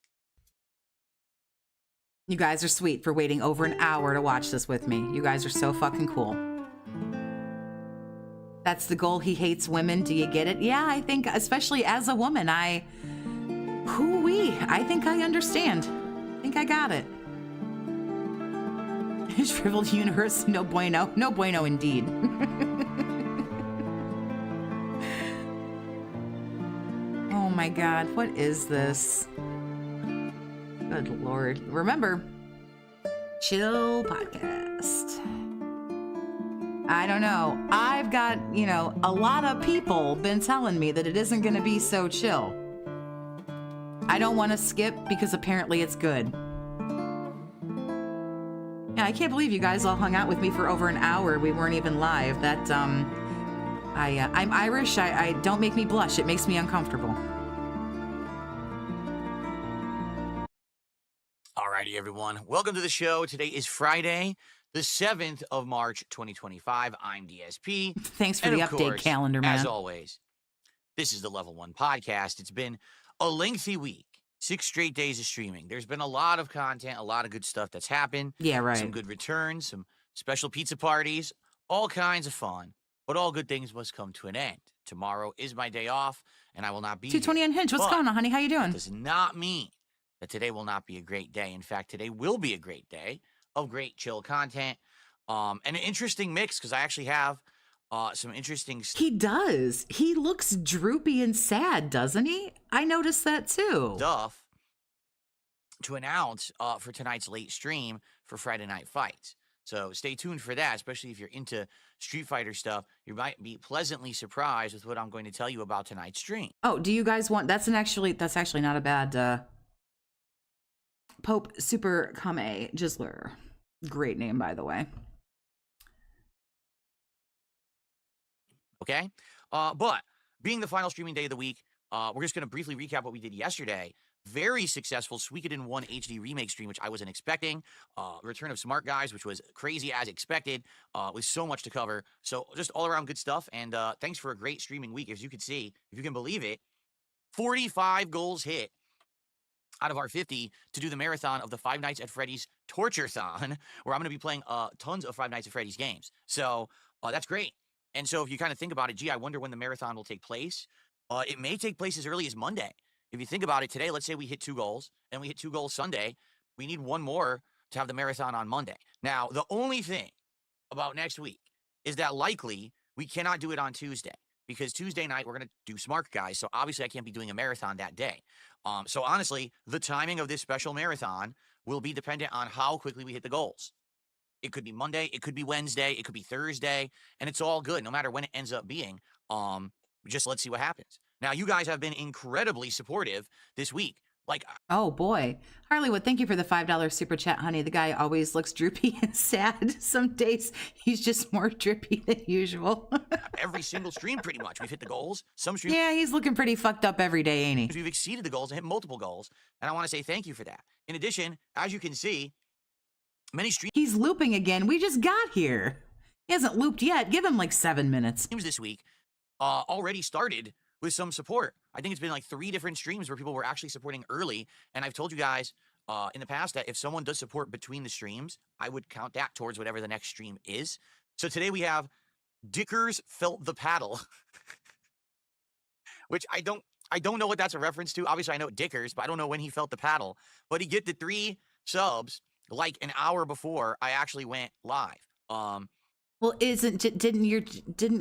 You guys are sweet for waiting over an hour to watch this with me. You guys are so fucking cool. That's the goal. He hates women. Do you get it? Yeah, I think, especially as a woman, I think I understand. I think I got it. Shriveled universe, no bueno. No bueno indeed. Oh my God, what is this? Good Lord. Remember, chill podcast. I don't know. I've got, a lot of people been telling me that it isn't going to be so chill. I don't want to skip because apparently it's good. Yeah, I can't believe you guys all hung out with me for over an hour. We weren't even live. That, I'm Irish. I don't make me blush. It makes me uncomfortable.
Alrighty, everyone. Welcome to the show. Today is Friday, the 7th of March, 2025. I'm DSP.
Thanks for the update, calendar man.
As always, this is the Level 1 podcast. It's been a lengthy week. 6 straight days of streaming. There's been a lot of content, a lot of good stuff that's happened.
Yeah, right.
Some good returns, some special pizza parties, all kinds of fun. But all good things must come to an end. Tomorrow is my day off, and I will not be
220 Unhinged. What's going on, honey? How you doing?
That does not mean that today will not be a great day. In fact, today will be a great day of great chill content. And an interesting mix, because I actually have some interesting
He does. He looks droopy and sad, doesn't he? I noticed that too.
Stuff to announce for tonight's late stream for Friday Night Fights. So stay tuned for that, especially if you're into Street Fighter stuff. You might be pleasantly surprised with what I'm going to tell you about tonight's stream.
Oh, do you guys want? That's actually not a bad Pope Super Kame Jizzler. Great name, by the way.
Okay? But being the final streaming day of the week, we're just going to briefly recap what we did yesterday. Very successful Suikoden 1 HD remake stream, which I wasn't expecting. Return of Smart Guys, which was crazy as expected, with so much to cover. So just all around good stuff. And thanks for a great streaming week. As you can see, if you can believe it, 45 goals hit out of our 50 to do the marathon of the Five Nights at Freddy's Torture-thon, where I'm going to be playing tons of Five Nights at Freddy's games. So that's great. And so if you kind of think about it, gee, I wonder when the marathon will take place. It may take place as early as Monday. If you think about it today, let's say we hit 2 goals, and we hit 2 goals Sunday. We need 1 more to have the marathon on Monday. Now, the only thing about next week is that likely we cannot do it on Tuesday, because Tuesday night we're going to do Smart Guys, so obviously I can't be doing a marathon that day. So honestly, the timing of this special marathon will be dependent on how quickly we hit the goals. It could be Monday, it could be Wednesday, it could be Thursday, and it's all good, no matter when it ends up being. Just let's see what happens. Now, you guys have been incredibly supportive this week.
Oh boy, Harleywood, thank you for the $5 super chat, honey. The guy always looks droopy and sad. Some days he's just more drippy than usual.
Every single stream, pretty much, we've hit the goals. Some streams,
yeah, he's looking pretty fucked up every day, ain't he?
We've exceeded the goals and hit multiple goals, and I want to say thank you for that. In addition, as you can see, many streams.
He's looping again. We just got here. He hasn't looped yet. Give him like 7 minutes.
This week already started with some support. I think it's been like 3 different streams where people were actually supporting early. And I've told you guys in the past that if someone does support between the streams, I would count that towards whatever the next stream is. So today we have Dickers Felt the Paddle, which I don't know what that's a reference to. Obviously, I know Dickers, but I don't know when he felt the paddle. But he get the 3 subs like an hour before I actually went live.
Well, didn't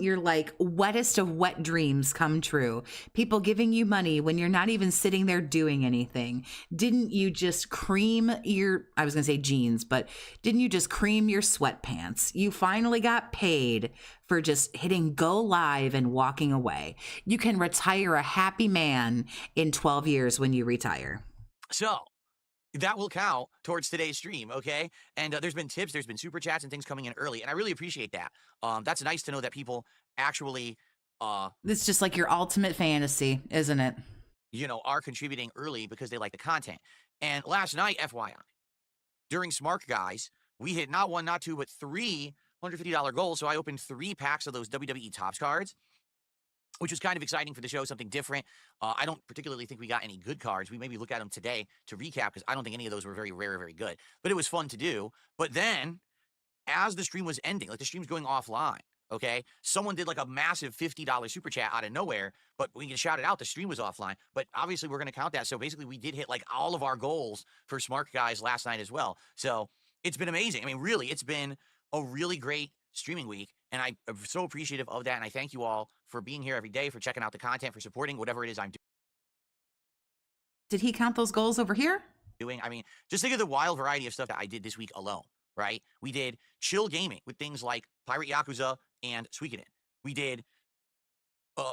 your like wettest of wet dreams come true? People giving you money when you're not even sitting there doing anything. Didn't you just cream I was going to say jeans, but didn't you just cream your sweatpants? You finally got paid for just hitting go live and walking away. You can retire a happy man in 12 years when you retire.
So that will count towards today's stream, okay? And there's been tips, there's been super chats and things coming in early, and I really appreciate that. That's nice to know that people actually...
It's just like your ultimate fantasy, isn't it?
Are contributing early because they like the content. And last night, FYI, during Smart Guys, we hit not 1, not 2, but 3 $150 goals, so I opened 3 packs of those WWE Topps cards. which was kind of exciting for the show, something different. I don't particularly think we got any good cards. We maybe look at them today to recap because I don't think any of those were very rare or very good. But it was fun to do. But then, as the stream was ending, like the stream's going offline, okay? Someone did like a massive $50 super chat out of nowhere, but we can shout it out. The stream was offline. But obviously, we're going to count that. So basically, we did hit like all of our goals for Smart Guys last night as well. So it's been amazing. I mean, really, it's been a really great streaming week. And I'm so appreciative of that. And I thank you all for being here every day, for checking out the content, for supporting whatever it is I'm
Did he count those goals over here?
doing. I mean, just think of the wild variety of stuff that I did this week alone, right? We did chill gaming with things like Pirate Yakuza and Suikoden. We did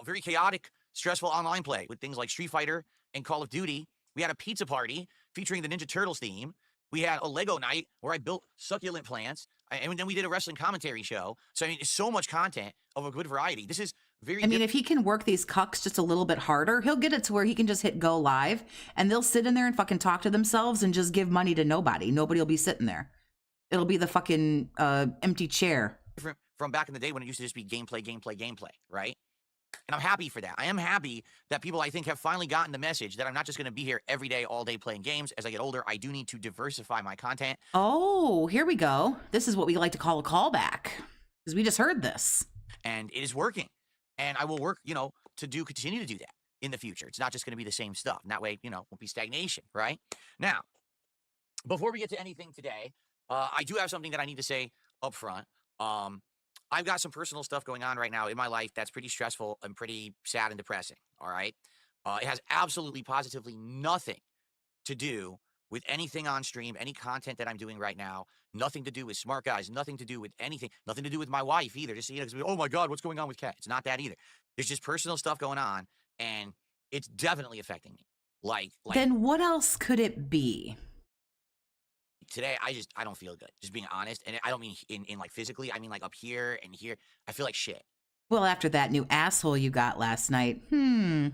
very chaotic, stressful online play with things like Street Fighter and Call of Duty. We had a pizza party featuring the Ninja Turtles theme. We had a Lego night where I built succulent plants. And then we did a wrestling commentary show. So, I mean, it's so much content of a good variety. This is very...
I mean, if he can work these cucks just a little bit harder, he'll get it to where he can just hit go live and they'll sit in there and fucking talk to themselves and just give money to nobody. Nobody will be sitting there. It'll be the fucking empty chair.
different from back in the day when it used to just be gameplay, right? And I'm happy for that. I am happy that people, I think, have finally gotten the message that I'm not just going to be here every day, all day playing games. As I get older, I do need to diversify my content.
Oh, here we go. This is what we like to call a callback because we just heard this.
And it is working. And I will work, to continue to do that in the future. It's not just going to be the same stuff. And that way, won't be stagnation, right? Now, before we get to anything today, I do have something that I need to say up front. I've got some personal stuff going on right now in my life that's pretty stressful and pretty sad and depressing, all right? It has absolutely, positively nothing to do with anything on stream, any content that I'm doing right now, nothing to do with Smart Guys, nothing to do with anything, nothing to do with my wife either. Just, oh my God, what's going on with Kat? It's not that either. There's just personal stuff going on, and it's definitely affecting me. Like
Then what else could it be?
Today, I don't feel good. Just being honest, and I don't mean in like physically. I mean like up here and here. I feel like shit.
Well, after that new asshole you got last night. Yeah,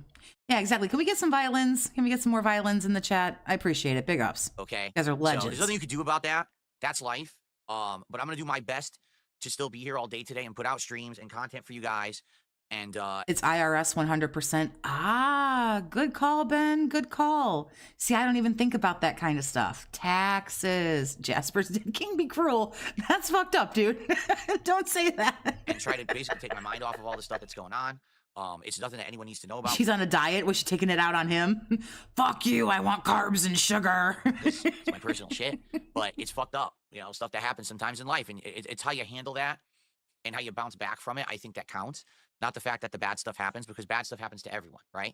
exactly. Can we get some violins? Can we get some more violins in the chat? I appreciate it. Big ups.
Okay.
You guys are legends.
So there's nothing you could do about that. That's life. But I'm gonna do my best to still be here all day today and put out streams and content for you guys. And
it's IRS 100%. Ah, good call, Ben. Good call. See, I don't even think about that kind of stuff. Taxes. Jasper's did King be cruel. That's fucked up, dude. Don't say that.
and try to basically take my mind off of all the stuff that's going on. It's nothing that anyone needs to know about.
She's on a diet. Was she taking it out on him? Fuck you. I want carbs and sugar.
It's my personal shit, but it's fucked up. Stuff that happens sometimes in life, and it's how you handle that and how you bounce back from it. I think that counts. Not the fact that the bad stuff happens, because bad stuff happens to everyone, right?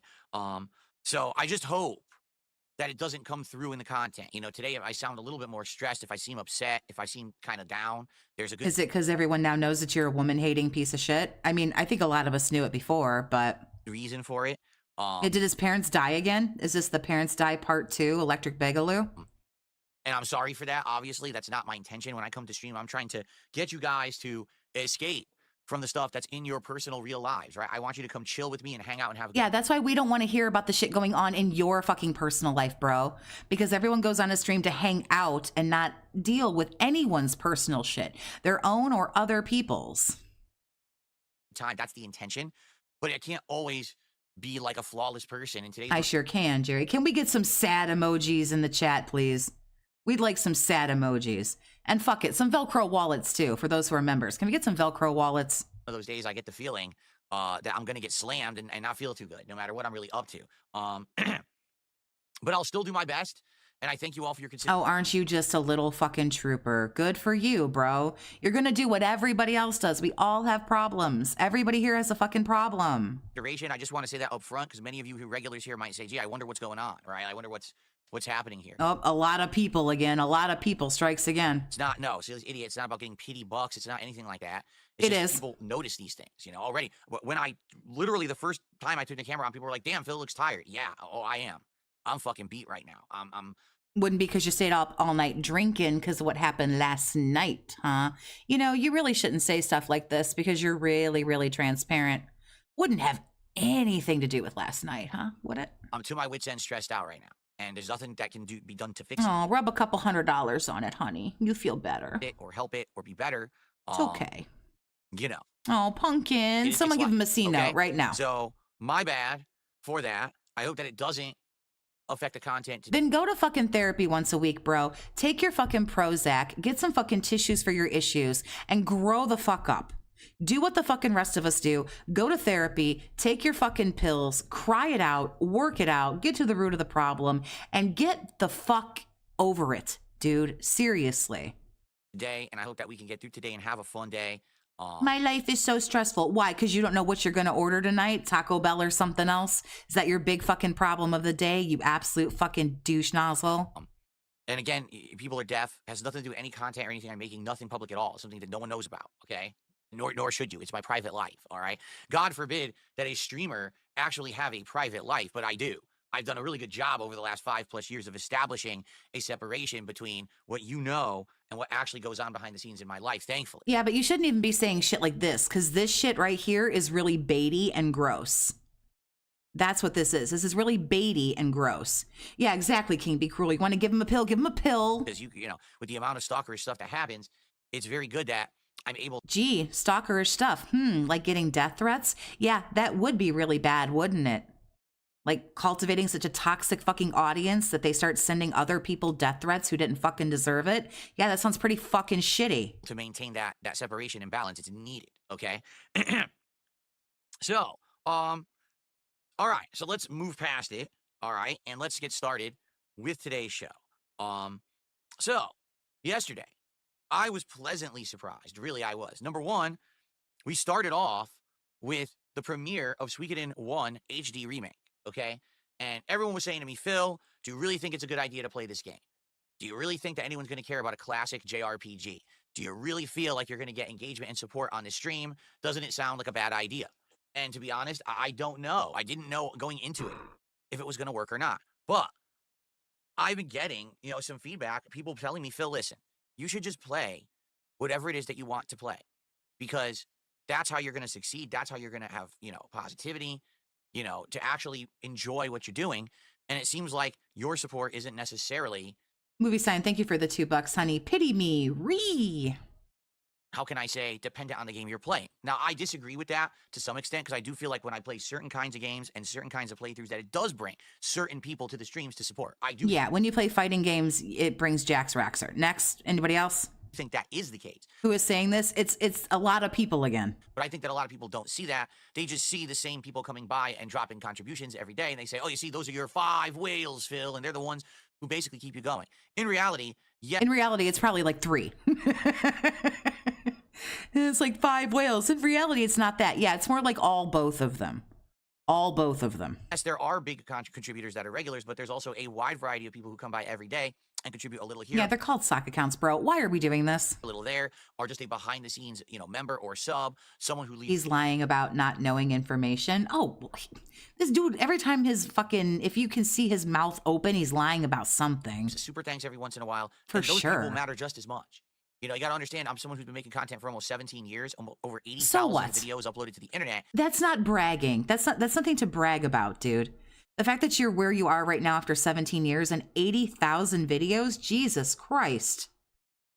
So I just hope that it doesn't come through in the content. Today if I sound a little bit more stressed, if I seem upset, if I seam kind of down, there's a good...
Is it because everyone now knows that you're a woman-hating piece of shit? I mean, I think a lot of us knew it before, but...
reason for it.
Did his parents die again? Is this the Parents Die Part 2, Electric Begaloo?
And I'm sorry for that. Obviously, that's not my intention. When I come to stream, I'm trying to get you guys to escape from the stuff that's in your personal real lives, right? I want you to come chill with me and hang out and have a good...
Yeah, that's why we don't want to hear about the shit going on in your fucking personal life, bro. Because everyone goes on a stream to hang out and not deal with anyone's personal shit, their own or other people's.
That's the intention, but I can't always be like a flawless person in today's...
I sure can, Jerry. Can we get some sad emojis in the chat, please? We'd like some sad emojis. And fuck it, some Velcro wallets too, for those who are members. Can we get some Velcro wallets?
One of those days I get the feeling that I'm going to get slammed and not feel too good, no matter what I'm really up to. But I'll still do my best, and I thank you all for your consideration.
Oh, aren't you just a little fucking trooper? Good for you, bro. You're going to do what everybody else does. We all have problems. Everybody here has a fucking problem.
I just want to say that up front, because many of you who regulars here might say, gee, I wonder what's going on, right? I wonder what's happening here.
Oh, a lot of people again. A lot of people strikes again.
It's not, no, seriously, idiot. It's not about getting pity bucks. It's not anything like that.
It
just
is.
People notice these things, already. When I, literally the first time I turned the camera on, people were like, damn, Phil looks tired. Yeah, I am. I'm fucking beat right now. I'm
Wouldn't be because you stayed up all night drinking because of what happened last night, huh? You really shouldn't say stuff like this because you're really, really transparent. Wouldn't have anything to do with last night, huh? Would it?
I'm to my wits' end, stressed out right now. And there's nothing that can be done to fix it.
Oh, rub a couple $100 on it, honey. You feel better.
Or help it or be better.
It's okay.
you know.
Oh, Pumpkin. Someone give him a C note right now.
So my bad for that. I hope that it doesn't affect the content.
Then go to fucking therapy once a week, bro. Take your fucking Prozac, get some fucking tissues for your issues, and grow the fuck up. Do what the fucking rest of us do. Go to therapy, take your fucking pills, cry it out, work it out, get to the root of the problem, and get the fuck over it, dude. Seriously.
Today, and I hope that we can get through today and have a fun day.
My life is so stressful. Why? Because you don't know what you're going to order tonight? Taco Bell or something else? Is that your big fucking problem of the day, you absolute fucking douche nozzle?
And again, people are deaf. Has nothing to do with any content or anything I'm making. Nothing public at all. Something that no one knows about, okay? Nor should you. It's my private life, all right? God forbid that a streamer actually have a private life, but I do. I've done a really good job over the last 5+ years of establishing a separation between what you know and what actually goes on behind the scenes in my life, thankfully.
Yeah, but you shouldn't even be saying shit like this, because this shit right here is really baity and gross. That's what this is. This is really baity and gross. Yeah, exactly, King Be Cruel. You want to give him a pill? Give him a pill.
Because you know, with the amount of stalkerish stuff that happens, it's very good that I'm able.
Gee, stalkerish stuff. Like getting death threats? Yeah, that would be really bad, wouldn't it? Like cultivating such a toxic fucking audience that they start sending other people death threats who didn't fucking deserve it. Yeah, that sounds pretty fucking shitty.
To maintain that separation and balance, it's needed, okay? So, all right, so let's move past it, all right, and let's get started with today's show. So, yesterday, I was pleasantly surprised. Really, I was. Number one, we started off with the premiere of Suikoden 1 HD Remake. Okay? And everyone was saying to me, Phil, do you really think it's a good idea to play this game? Do you really think that anyone's going to care about a classic JRPG? Do you really feel like you're going to get engagement and support on this stream? Doesn't it sound like a bad idea? And to be honest, I don't know. I didn't know going into it if it was going to work or not. But I've been getting, some feedback, people telling me, Phil, listen, you should just play whatever it is that you want to play, because that's how you're going to succeed. That's how you're going to have, positivity, to actually enjoy what you're doing. And it seems like your support isn't necessarily...
Movie sign, thank you for the $2, honey. Pity me,
how can I say, dependent on the game you're playing. Now, I disagree with that to some extent, because I do feel like when I play certain kinds of games and certain kinds of playthroughs, that it does bring certain people to the streams to support. I do.
Yeah, when you play fighting games, it brings Jax Raxer. Next, anybody else?
I think that is the case.
Who is saying this? It's a lot of people again.
But I think that a lot of people don't see that. They just see the same people coming by and dropping contributions every day, and they say, oh, you see, those are your 5 whales, Phil, and they're the ones who basically keep you going. In reality,
it's probably like 3. It's like 5 whales. In reality, it's not that. Yeah, it's more like both of them. Yes, there are big contributors that are regulars, but there's also a wide variety of people who come by every day and contribute a little here. Yeah, they're called sock accounts, bro. Why are we doing this?
A little there, or just a behind the scenes, member or sub, someone who leaves.
He's lying about not knowing information. Oh, this dude, every time if you can see his mouth open, he's lying about something.
Super thanks every once in a while.
For
and those
sure.
people matter just as much. You got to understand, I'm someone who's been making content for almost 17 years, over 80,000 videos uploaded to the internet.
That's not bragging. That's nothing to brag about, dude. The fact that you're where you are right now after 17 years and 80,000 videos, Jesus Christ.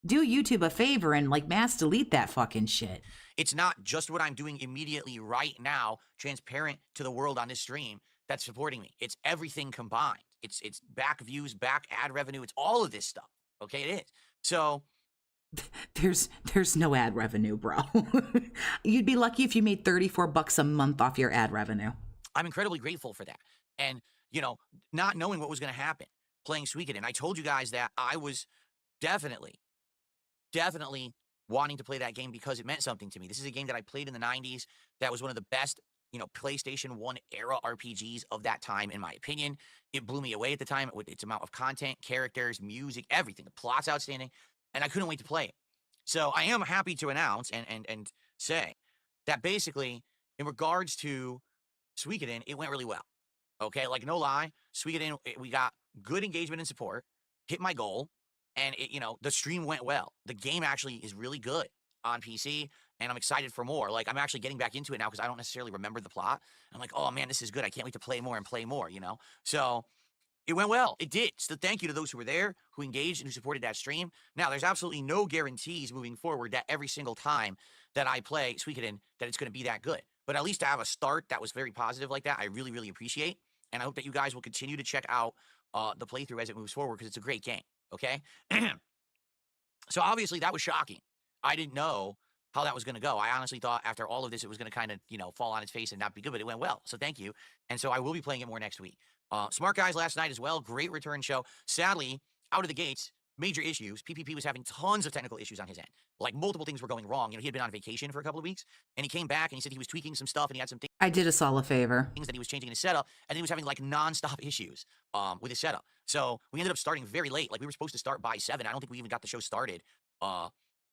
Do YouTube a favor and mass delete that fucking shit.
It's not just what I'm doing immediately right now, transparent to the world on this stream, that's supporting me. It's everything combined. It's back views, back ad revenue. It's all of this stuff. Okay, it is. So...
There's no ad revenue, bro. You'd be lucky if you made $34 a month off your ad revenue.
I'm incredibly grateful for that. And, not knowing what was going to happen, playing Suikoden. I told you guys that I was definitely wanting to play that game because it meant something to me. This is a game that I played in the 90s. That was one of the best, PlayStation 1 era RPGs of that time, in my opinion. It blew me away at the time with its amount of content, characters, music, everything. The plot's outstanding. And I couldn't wait to play it. So I am happy to announce and say that basically, in regards to Suikoden, it went really well. Okay, no lie, Suikoden, we got good engagement and support, hit my goal, and the stream went well. The game actually is really good on PC, and I'm excited for more. I'm actually getting back into it now because I don't necessarily remember the plot. I'm like, oh man, this is good. I can't wait to play more and play more, So It went well. It did. So thank you to those who were there, who engaged, and who supported that stream. Now, there's absolutely no guarantees moving forward that every single time that I play Suikoden that it's going to be that good. But at least to have a start that was very positive like that, I really, really appreciate. And I hope that you guys will continue to check out the playthrough as it moves forward because it's a great game, okay? So obviously that was shocking. I didn't know how that was going to go. I honestly thought after all of this it was going to kind of, fall on its face and not be good, but it went well. So thank you. And so I will be playing it more next week. Smart Guys last night as well. Great return show. Sadly, out of the gates, major issues. PPP was having tons of technical issues on his end. Like multiple things were going wrong. He had been on vacation for a couple of weeks and he came back and he said he was tweaking some stuff and he had some
I did us all a favor.
things that he was changing in his setup, and then he was having like nonstop issues with his setup. So we ended up starting very late. Like we were supposed to start by 7. I don't think we even got the show started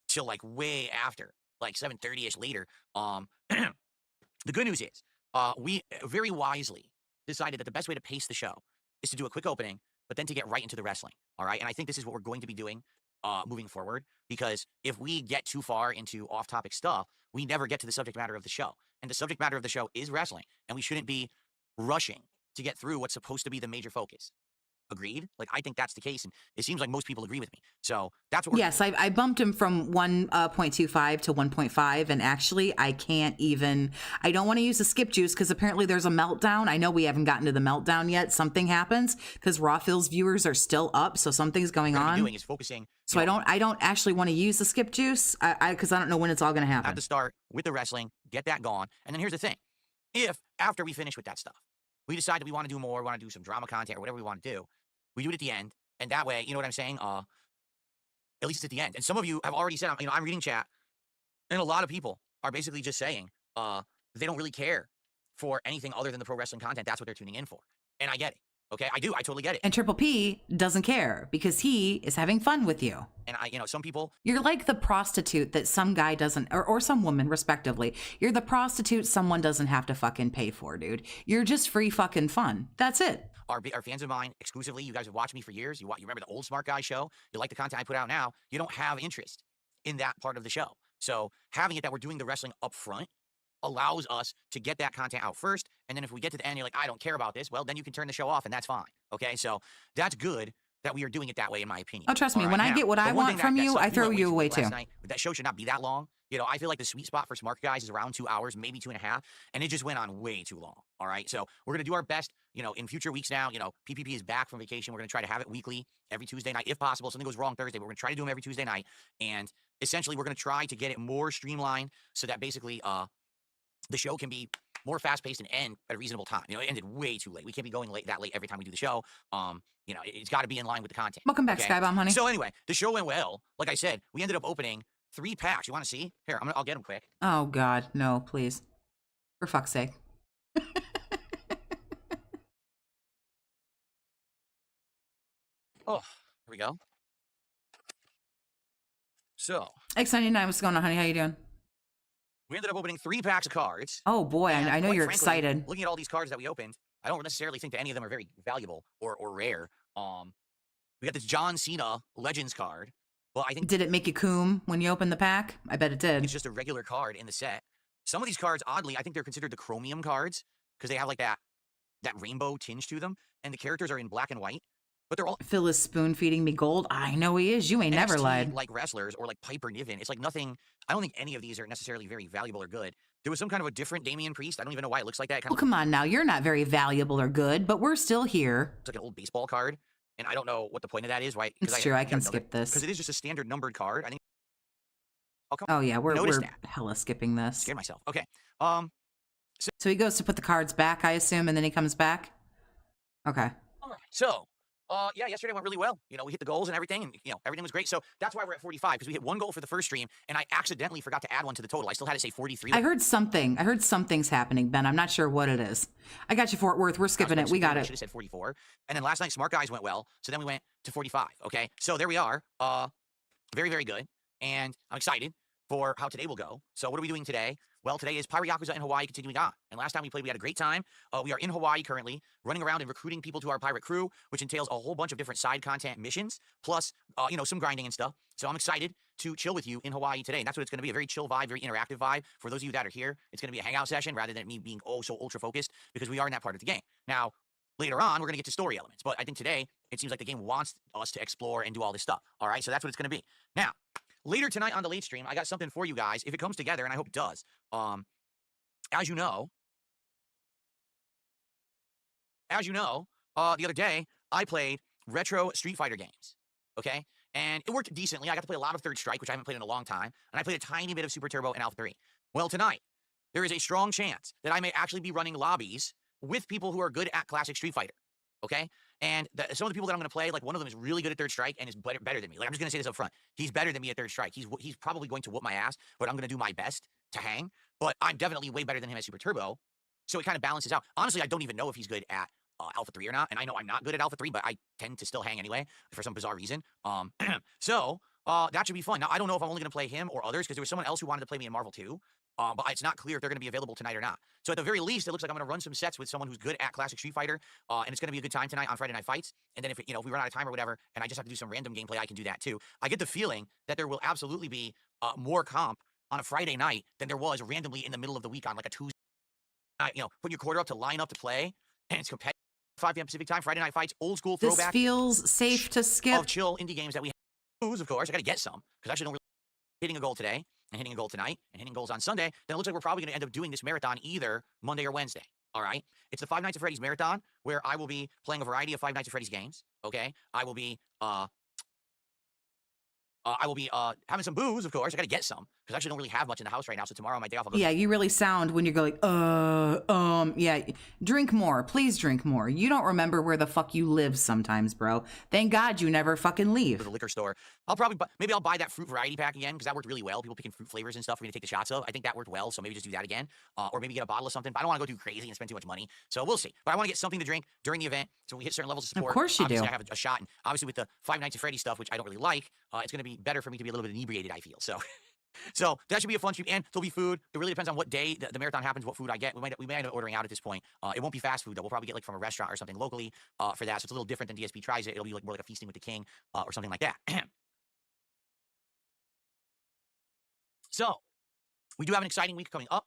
till like way after, like 7:30ish later. The good news is we very wisely decided that the best way to pace the show is to do a quick opening, but then to get right into the wrestling. All right, and I think this is what we're going to be doing moving forward, because if we get too far into off-topic stuff, we never get to the subject matter of the show. And the subject matter of the show is wrestling, and we shouldn't be rushing to get through what's supposed to be the major focus. Agreed? Like, I think that's the case, and it seems like most people agree with me. So that's what we're
Yes, I bumped him from 1.25 to 1.5, and actually, I don't want to use the skip juice because apparently there's a meltdown. I know we haven't gotten to the meltdown yet. Something happens because Raw Phil's viewers are still up, so something's going on.
doing is focusing.
So I don't actually want to use the skip juice because I don't know when it's all going to happen.
At the start with the wrestling, get that going, and then here's the thing: if after we finish with that stuff, we decide that we want to do more, we want to do some drama content or whatever we want to do, we do it at the end, and that way, you know what I'm saying? At least it's at the end. And some of you have already said, I'm reading chat, and a lot of people are basically just saying they don't really care for anything other than the pro wrestling content. That's what they're tuning in for, and I get it. Okay, I do. I totally get it.
And Triple P doesn't care because he is having fun with you.
And some people.
You're like the prostitute that some guy doesn't, or some woman, respectively. You're the prostitute someone doesn't have to fucking pay for, dude. You're just free fucking fun. That's it.
Are fans of mine exclusively. You guys have watched me for years. You remember the old Smart Guy show. You like the content I put out now. You don't have interest in that part of the show. So having it that we're doing the wrestling up front allows us to get that content out first. And then if we get to the end, you're like, I don't care about this. Well, then you can turn the show off and that's fine. Okay. So that's good that we are doing it that way, in my opinion.
Oh, trust me.
All
when
right,
I
now,
get what I want from you, I throw you away too.
Night, that show should not be that long. I feel like the sweet spot for Smart Guys is around 2 hours, maybe 2.5. And it just went on way too long. All right. So we're going to do our best, in future weeks now. PPP is back from vacation. We're going to try to have it weekly, every Tuesday night, if possible. Something goes wrong Thursday, but we're going to try to do them every Tuesday night. And essentially, we're going to try to get it more streamlined so that basically the show can be more fast-paced and end at a reasonable time. It ended way too late. We can't be going that late every time we do the show. It's got to be in line with the content.
Welcome back,
okay?
Skybomb, honey.
So anyway, the show went well. Like I said, we ended up opening 3 packs. You want to see? Here, I'll get them quick.
Oh, God. No, please. For fuck's sake.
Oh, here we go. So.
X99, what's going on, honey? How you doing?
We ended up opening 3 packs of cards.
Oh, boy. I know you're
frankly,
excited.
Looking at all these cards that we opened, I don't necessarily think that any of them are very valuable or rare. We got this John Cena Legends card. Well, I think.
Did it make you coom when you opened the pack? I bet it did.
It's just a regular card in the set. Some of these cards, oddly, I think they're considered the chromium cards because they have like that rainbow tinge to them, and the characters are in black and white. But they're all.
Phil is spoon feeding me gold. I know he is. You ain't never lied.
Like wrestlers or like Piper Niven. It's like nothing. I don't think any of these are necessarily very valuable or good. There was some kind of a different Damian Priest. I don't even know why it looks like that.
Well, come on now. You're not very valuable or good, but we're still here.
It's like an old baseball card, and I don't know what the point of that is. Why?
It's true. I can skip this
because it is just a standard numbered card. I think.
Oh yeah, we're hella skipping this.
Scared myself. Okay.
So he goes to put the cards back, I assume, and then he comes back. Okay.
All right. So. Yeah, yesterday went really well. We hit the goals and everything, and everything was great. So that's why we're at 45, because we hit 1 goal for the first stream, and I accidentally forgot to add 1 to the total. I still had to say 43.
I heard something. I heard something's happening, Ben. I'm not sure what it is. I got you, Fort Worth. We're skipping it. We got it.
I should have said 44. And then last night, Smart Guys went well, so then we went to 45. Okay, so there we are. Very, very good, and I'm excited for how today will go. So what are we doing today? Well, today is Pirate Yakuza in Hawaii continuing on. And last time we played, we had a great time. We are in Hawaii currently, running around and recruiting people to our pirate crew, which entails a whole bunch of different side content missions, plus, some grinding and stuff. So I'm excited to chill with you in Hawaii today. And that's what it's going to be, a very chill vibe, very interactive vibe. For those of you that are here, it's going to be a hangout session rather than me being so ultra focused, because we are in that part of the game. Now, Later on, we're going to get to story elements. But I think today, it seems like the game wants us to explore and do all this stuff. All right, so that's what it's going to be. Now, later tonight on the late stream, I got something for you guys, if it comes together, and I hope it does. As you know, the other day, I played retro Street Fighter games, okay? And it worked decently. I got to play a lot of Third Strike, which I haven't played in a long time, and I played a tiny bit of Super Turbo and Alpha 3. Well, tonight, there is a strong chance that I may actually be running lobbies with people who are good at classic Street Fighter, okay? And some of the people that I'm going to play, like one of them is really good at Third Strike and is better than me. Like, I'm just going to say this up front. He's better than me at Third Strike. He's probably going to whoop my ass, but I'm going to do my best to hang. But I'm definitely way better than him at Super Turbo, so it kind of balances out. Honestly, I don't even know if he's good at Alpha 3 or not, and I know I'm not good at Alpha 3, but I tend to still hang anyway for some bizarre reason. So that should be fun. Now, I don't know if I'm only going to play him or others, because there was someone else who wanted to play me in Marvel 2, but it's not clear if they're going to be available tonight or not. So at the very least, it looks like I'm going to run some sets with someone who's good at classic Street Fighter, and it's going to be a good time tonight on Friday Night Fights. And then if we run out of time or whatever, and I just have to do some random gameplay, I can do that too. I get the feeling that there will absolutely be more comp on a Friday night than there was randomly in the middle of the week on like a Tuesday. Put your quarter up to line up to play, and it's competitive. 5 p.m. Pacific time, Friday Night Fights, old school throwback.
This feels safe to skip.
Of chill indie games that we have. Of course, I got to get some, because I actually don't really hitting a goal today, and hitting a goal tonight, and hitting goals on Sunday. Then it looks like we're probably going to end up doing this marathon either Monday or Wednesday. All right? It's the Five Nights at Freddy's marathon, where I will be playing a variety of Five Nights at Freddy's games. Okay? I will be having some booze, of course. I got to get some, because I actually don't really have much in the house right now. So tomorrow on my day off, I'll go.
Yeah, you really sound when you're going, yeah. Drink more. Please drink more. You don't remember where the fuck you live sometimes, bro. Thank God you never fucking leave.
To the liquor store. Maybe I'll buy that fruit variety pack again, because that worked really well. People picking fruit flavors and stuff for me to take the shots of. I think that worked well, so maybe just do that again. Or maybe get a bottle of something. But I don't want to go too crazy and spend too much money. So we'll see. But I want to get something to drink during the event, so when we hit certain levels of support.
Of course you
obviously
do.
I have a shot. And obviously with the Five Nights at Freddy's stuff, which I don't really like, it's going to be better for me to be a little bit inebriated, I feel. So so that should be a fun stream, and there'll be food. It really depends on what day the marathon happens, what food I get. We may end up ordering out at this point. It won't be fast food, though. We'll probably get like from a restaurant or something locally for that. So it's a little different than DSP tries it. It'll be like more like a feasting with the king or something like that. So we do have an exciting week coming up.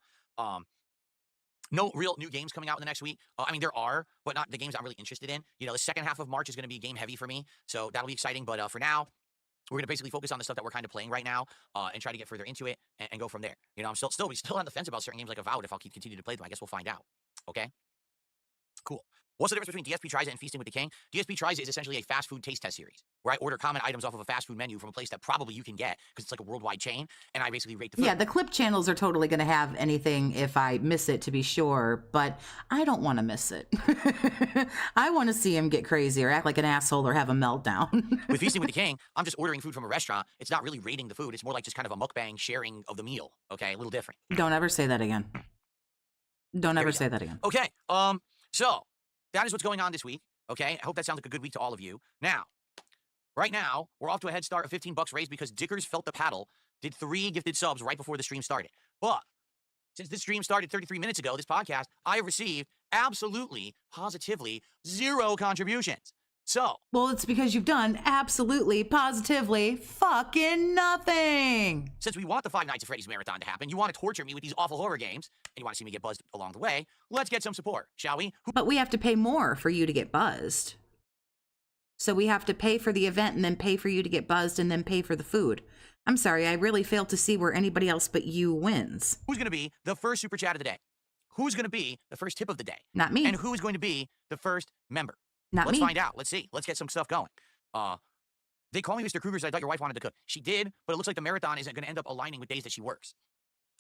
No real new games coming out in the next week. I mean, there are, but not the games I'm really interested in. The second half of March is going to be game heavy for me, so that'll be exciting. But for now, we're going to basically focus on the stuff that we're kind of playing right now and try to get further into it and go from there. I'm still on the fence about certain games like Avowed if I'll continue to play them. I guess we'll find out. Okay? Cool. What's the difference between DSP Tries It and Feasting with the King? DSP Tries It is essentially a fast food taste test series where I order common items off of a fast food menu from a place that probably you can get because it's like a worldwide chain, and I basically rate the food.
Yeah, the clip channels are totally going to have anything if I miss it, to be sure, but I don't want to miss it. I want to see him get crazy or act like an asshole or have a meltdown.
With Feasting with the King, I'm just ordering food from a restaurant. It's not really rating the food. It's more like just kind of a mukbang sharing of the meal. Okay, a little different.
Don't ever say that again. Don't ever say that again.
Okay, so that is what's going on this week. Okay, I hope that sounds like a good week to all of you. Now, right now, we're off to a head start of $15 raised because Dickers Felt the Paddle did 3 gifted subs right before the stream started. But since this stream started 33 minutes ago, this podcast, I have received absolutely, positively 0 contributions. So,
well, it's because you've done absolutely, positively fucking nothing.
Since we want the Five Nights at Freddy's marathon to happen, you want to torture me with these awful horror games, and you want to see me get buzzed along the way, let's get some support, shall we?
But we have to pay more for you to get buzzed. So we have to pay for the event and then pay for you to get buzzed and then pay for the food. I'm sorry, I really fail to see where anybody else but you wins.
Who's going to be the first super chat of the day? Who's going to be the first tip of the day?
Not me.
And who is going to be the first member?
Not
Let's
me.
find out. Let's see. Let's get some stuff going. They call me Mr. Kruger, so I thought your wife wanted to cook. She did, but it looks like the marathon isn't going to end up aligning with days that she works.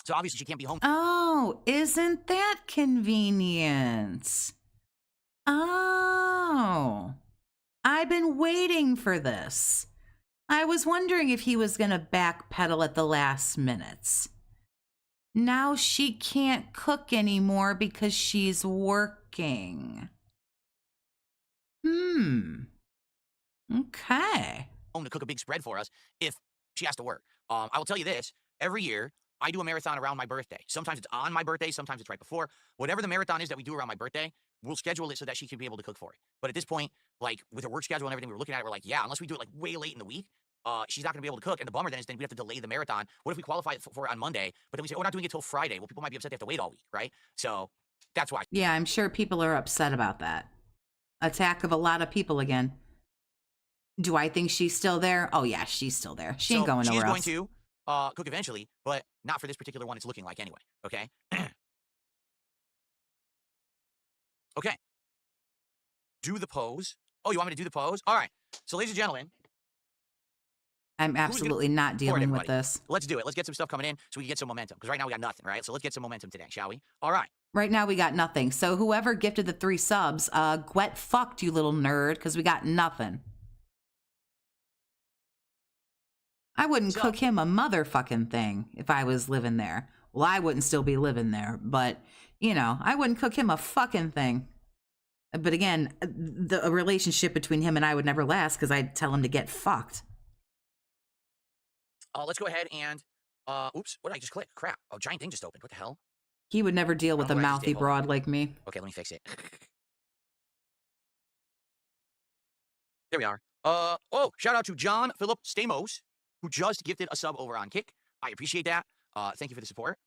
So obviously she can't be home.
Oh, isn't that convenient? Oh, I've been waiting for this. I was wondering if he was going to backpedal at the last minutes. Now she can't cook anymore because she's working. Okay.
Home to cook a big spread for us if she has to work. I will tell you this. Every year, I do a marathon around my birthday. Sometimes it's on my birthday. Sometimes it's right before. Whatever the marathon is that we do around my birthday, we'll schedule it so that she can be able to cook for it. But at this point, like with her work schedule and everything, we were looking at it, we're like, yeah, unless we do it like way late in the week, she's not going to be able to cook. And the bummer then is then we have to delay the marathon. What if we qualify for it on Monday, but then we say, oh, we're not doing it till Friday? Well, people might be upset they have to wait all week, right? So that's why.
Yeah, I'm sure people are upset about that. attack of a lot of people again. Do I think she's still there? Oh, yeah, she's still there. She ain't going nowhere else.
She's going to cook eventually, but not for this particular one it's looking like anyway, okay? Okay. Do the pose. Oh, you want me to do the pose? All right. So, ladies and gentlemen.
I'm absolutely not dealing with this.
Let's do it. Let's get some stuff coming in so we can get some momentum. Because right now we got nothing, right? So let's get some momentum today, shall we? All right.
Right now we got nothing. So whoever gifted the 3 subs, Gwet fucked you, little nerd, because we got nothing. I wouldn't cook him a motherfucking thing if I was living there. Well, I wouldn't still be living there, but, you know, I wouldn't cook him a fucking thing. But again, the relationship between him and I would never last because I'd tell him to get fucked.
Let's go ahead and, oops, what did I just click? Crap. Oh, giant thing just opened. What the hell?
He would never deal with a mouthy broad like me.
Okay, let me fix it. There we are. Oh, shout out to John Philip Stamos, who just gifted a sub over on Kick. I appreciate that. Thank you for the support.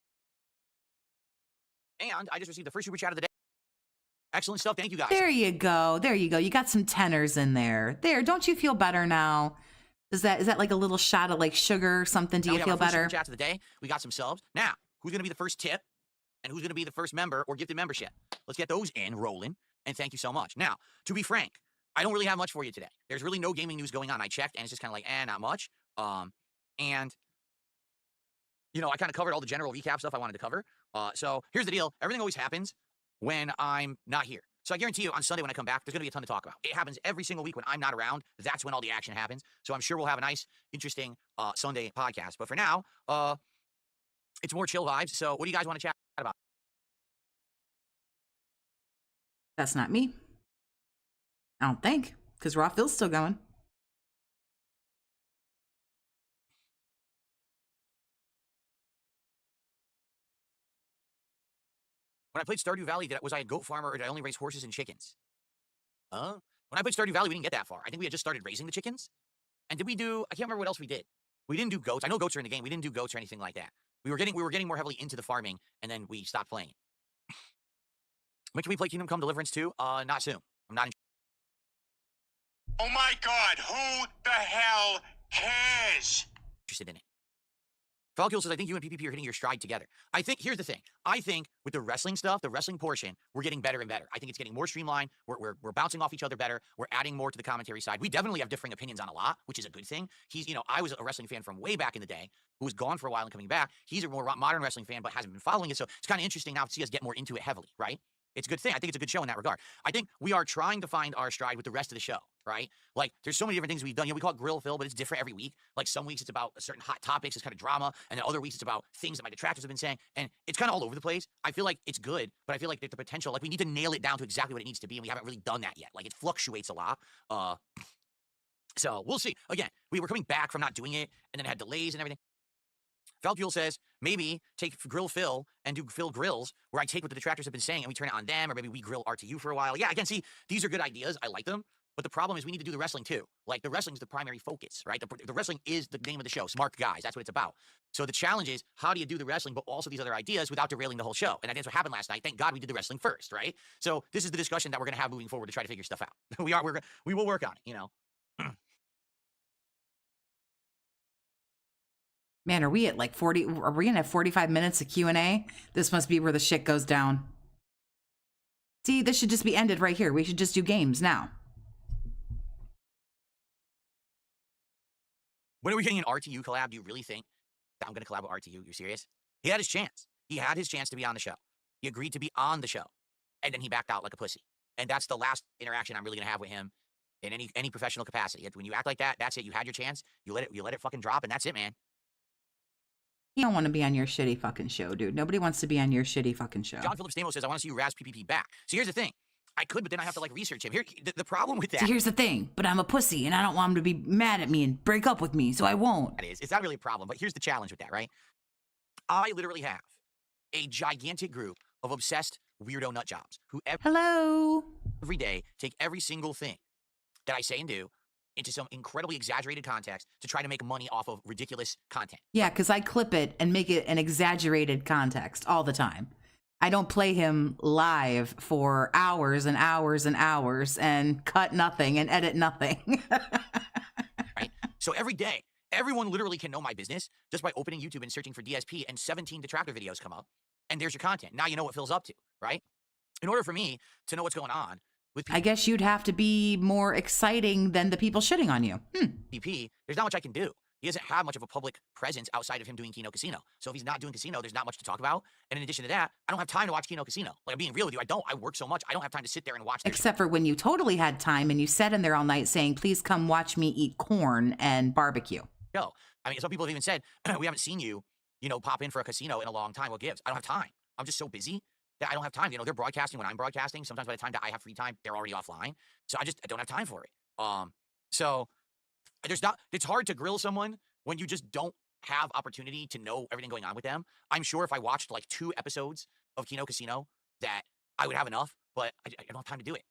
And I just received the first super chat of the day. Excellent stuff. Thank you, guys.
There you go. There you go. You got some tenors in there. There. Don't you feel better now? Is that like a little shot of like sugar or something? Do you feel better?
Super chats of the day. We got some subs. Now, who's going to be the first tip? And who's going to be the first member or gifted membership? Let's get those in rolling. And thank you so much. Now, to be frank, I don't really have much for you today. There's really no gaming news going on. I checked, and it's just kind of like, not much. And, you know, I kind of covered all the general recap stuff I wanted to cover. So here's the deal. Everything always happens when I'm not here. So I guarantee you on Sunday when I come back, there's going to be a ton to talk about. It happens every single week when I'm not around. That's when all the action happens. So I'm sure we'll have a nice, interesting Sunday podcast. But for now, it's more chill vibes. So what do you guys want to chat about?
That's not me. I don't think, because Raw Phil's still going.
When I played Stardew Valley, was I a goat farmer or did I only raise horses and chickens? When I played Stardew Valley, we didn't get that far. I think we had just started raising the chickens. And did we do, I can't remember what else we did. We didn't do goats. I know goats are in the game. We didn't do goats or anything like that. We were getting more heavily into the farming, and then we stopped playing it. When can we play Kingdom Come Deliverance 2? Not soon. I'm not
Oh my God, who the hell cares?
interested in it. Falkiel says, I think you and PPP are hitting your stride together. I think, here's the thing. I think with the wrestling stuff, the wrestling portion, we're getting better and better. I think it's getting more streamlined. We're bouncing off each other better. We're adding more to the commentary side. We definitely have differing opinions on a lot, which is a good thing. I was a wrestling fan from way back in the day who was gone for a while and coming back. He's a more modern wrestling fan, but hasn't been following it. So it's kind of interesting now to see us get more into it heavily, right? It's a good thing. I think it's a good show in that regard. I think we are trying to find our stride with the rest of the show, right? Like, there's so many different things we've done. You know, we call it Grill Phil, but it's different every week. Like, some weeks it's about certain hot topics, it's kind of drama, and then other weeks it's about things that my detractors have been saying, and it's kind of all over the place. I feel like it's good, but I feel like there's the potential, like, we need to nail it down to exactly what it needs to be, and we haven't really done that yet. Like, it fluctuates a lot. So we'll see. Again, we were coming back from not doing it, and then had delays and everything. Falfuel says, maybe take Grill Phil and do Phil Grills, where I take what the detractors have been saying and we turn it on them, or maybe we grill RTU for a while. Yeah, again, see, these are good ideas. I like them. But the problem is we need to do the wrestling too. Like, the wrestling is the primary focus, right? The wrestling is the name of the show. Smart guys. That's what it's about. So the challenge is, how do you do the wrestling, but also these other ideas without derailing the whole show? And that's what happened last night. Thank God we did the wrestling first, right? So this is the discussion that we're going to have moving forward to try to figure stuff out. We will work on it, you know?
Man, are we at like 40? Are we gonna have 45 minutes of Q&A? This must be where the shit goes down. See, this should just be ended right here. We should just do games now.
When are we getting an RTU collab? Do you really think that I'm gonna collab with RTU? You're serious? He had his chance. He had his chance to be on the show. He agreed to be on the show, and then he backed out like a pussy. And that's the last interaction I'm really gonna have with him in any professional capacity. When you act like that, that's it. You had your chance. You let it fucking drop, and that's it, man.
You don't want to be on your shitty fucking show, dude. Nobody wants to be on your shitty fucking show.
John Phillips Stamos says, I want to see you Raz PPP back. So here's the thing. I could, but then I have to like research him. Here, the problem with that.
So here's the thing. But I'm a pussy, and I don't want him to be mad at me and break up with me, so I won't.
It's not really a problem, but here's the challenge with that, right? I literally have a gigantic group of obsessed weirdo nut jobs who every day take every single thing that I say and do into some incredibly exaggerated context to try to make money off of ridiculous content.
Yeah, because I clip it and make it an exaggerated context all the time. I don't play him live for hours and hours and hours and cut nothing and edit nothing.
Right? So every day, everyone literally can know my business just by opening YouTube and searching for DSP, and 17 detractor videos come up, and there's your content. Now you know what Phil's up to, right? In order for me to know what's going on with
I guess you'd have to be more exciting than the people shitting on you.
PP, there's not much I can do. He doesn't have much of a public presence outside of him doing Kino Casino. So if he's not doing Casino, there's not much to talk about. And in addition to that, I don't have time to watch Kino Casino. Like, I'm being real with you. I don't. I work so much. I don't have time to sit there and watch.
Except for when you totally had time and you sat in there all night saying, please come watch me eat corn and barbecue.
No. I mean, some people have even said, we haven't seen you, pop in for a casino in a long time. What gives? I don't have time. I'm just so busy that I don't have time. They're broadcasting when I'm broadcasting. Sometimes by the time that I have free time, they're already offline. So I don't have time for it. So it's hard to grill someone when you just don't have opportunity to know everything going on with them. I'm sure if I watched like 2 episodes of Kino Casino that I would have enough, but I don't have time to do it.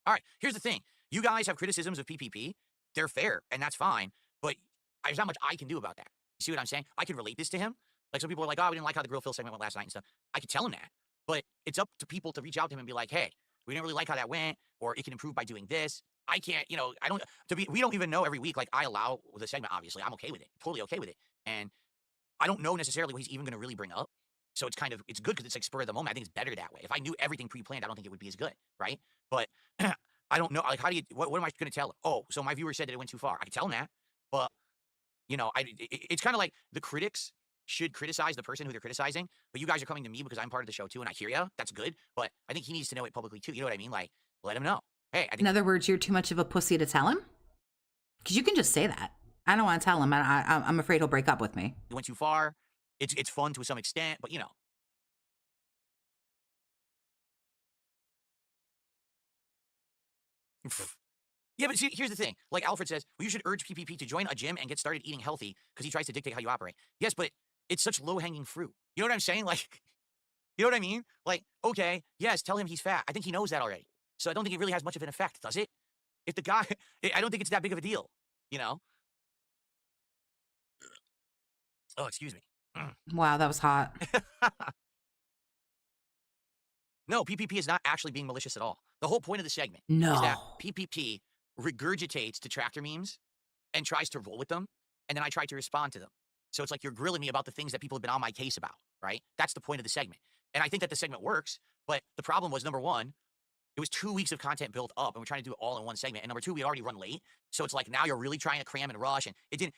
All right, here's the thing. You guys have criticisms of PPP. They're fair, and that's fine, but there's not much I can do about that. You see what I'm saying? I can relate this to him. Like, some people are like, oh, we didn't like how the Grill Phil segment went last night and stuff. I could tell him that, but it's up to people to reach out to him and be like, hey, we didn't really like how that went, or it can improve by doing this. I can't, we don't even know every week. Like, I allow the segment, obviously. I'm okay with it, totally okay with it. And I don't know necessarily what he's even going to really bring up. So it's good because it's like spur of the moment. I think it's better that way. If I knew everything pre-planned, I don't think it would be as good, right? But I don't know. Like, what am I going to tell him? Oh, so my viewer said that it went too far. I can tell him that, but it's kind of like the critics should criticize the person who they're criticizing, but you guys are coming to me because I'm part of the show too, and I hear you. That's good, but I think he needs to know it publicly too. You know what I mean? Like, let him know. Hey,
in other words, you're too much of a pussy to tell him? Because you can just say that. I don't want to tell him. I'm afraid he'll break up with me.
It went too far. It's fun to some extent, but Yeah, but see, here's the thing. Like Alfred says, well, you should urge PPP to join a gym and get started eating healthy because he tries to dictate how you operate. Yes, but it's such low-hanging fruit. You know what I'm saying? Like, you know what I mean? Like, okay, yes, tell him he's fat. I think he knows that already. So I don't think it really has much of an effect, does it? If the guy, I don't think it's that big of a deal, Oh, excuse me.
Wow, that was hot.
No, PPP is not actually being malicious at all. The whole point of the segment
is
that PPP regurgitates detractor memes and tries to roll with them, and then I try to respond to them. So it's like you're grilling me about the things that people have been on my case about, right? That's the point of the segment. And I think that the segment works, but the problem was, number one, it was 2 weeks of content built up, and we're trying to do it all in one segment. And number two, we already run late. So it's like now you're really trying to cram and rush, and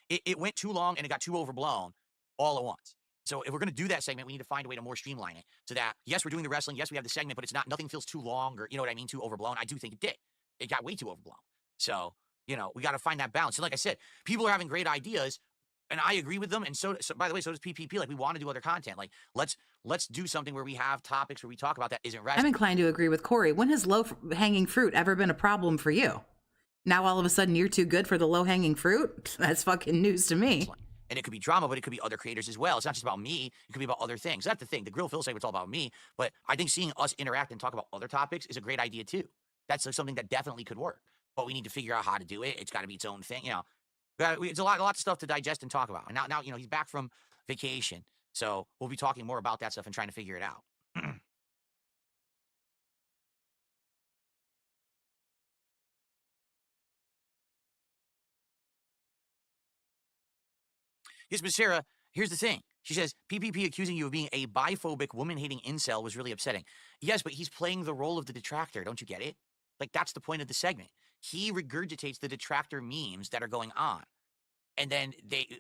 it went too long, and it got too overblown all at once. So if we're going to do that segment, we need to find a way to more streamline it so that, yes, we're doing the wrestling. Yes, we have the segment, but nothing feels too long or, you know what I mean, too overblown. I do think it did. It got way too overblown. So, we got to find that balance. And like I said, people are having great ideas, and I agree with them. And so by the way, so does PPP. Like, we want to do other content. Like, let's do something where we have topics where we talk about that isn't wrestling.
I'm inclined to agree with Corey. When has low-hanging fruit ever been a problem for you? Now all of a sudden you're too good for the low-hanging fruit? That's fucking news to me.
And it could be drama, but it could be other creators as well. It's not just about me. It could be about other things. That's the thing. The Grill Phil segment's all about me, but I think seeing us interact and talk about other topics is a great idea too. That's something that definitely could work, but we need to figure out how to do it. It's got to be its own thing. It's a lot of stuff to digest and talk about. And now he's back from vacation, so we'll be talking more about that stuff and trying to figure it out. Yes, but Sarah, here's the thing. She says, PPP accusing you of being a biphobic, woman-hating incel was really upsetting. Yes, but he's playing the role of the detractor. Don't you get it? Like, that's the point of the segment. He regurgitates the detractor memes that are going on. And then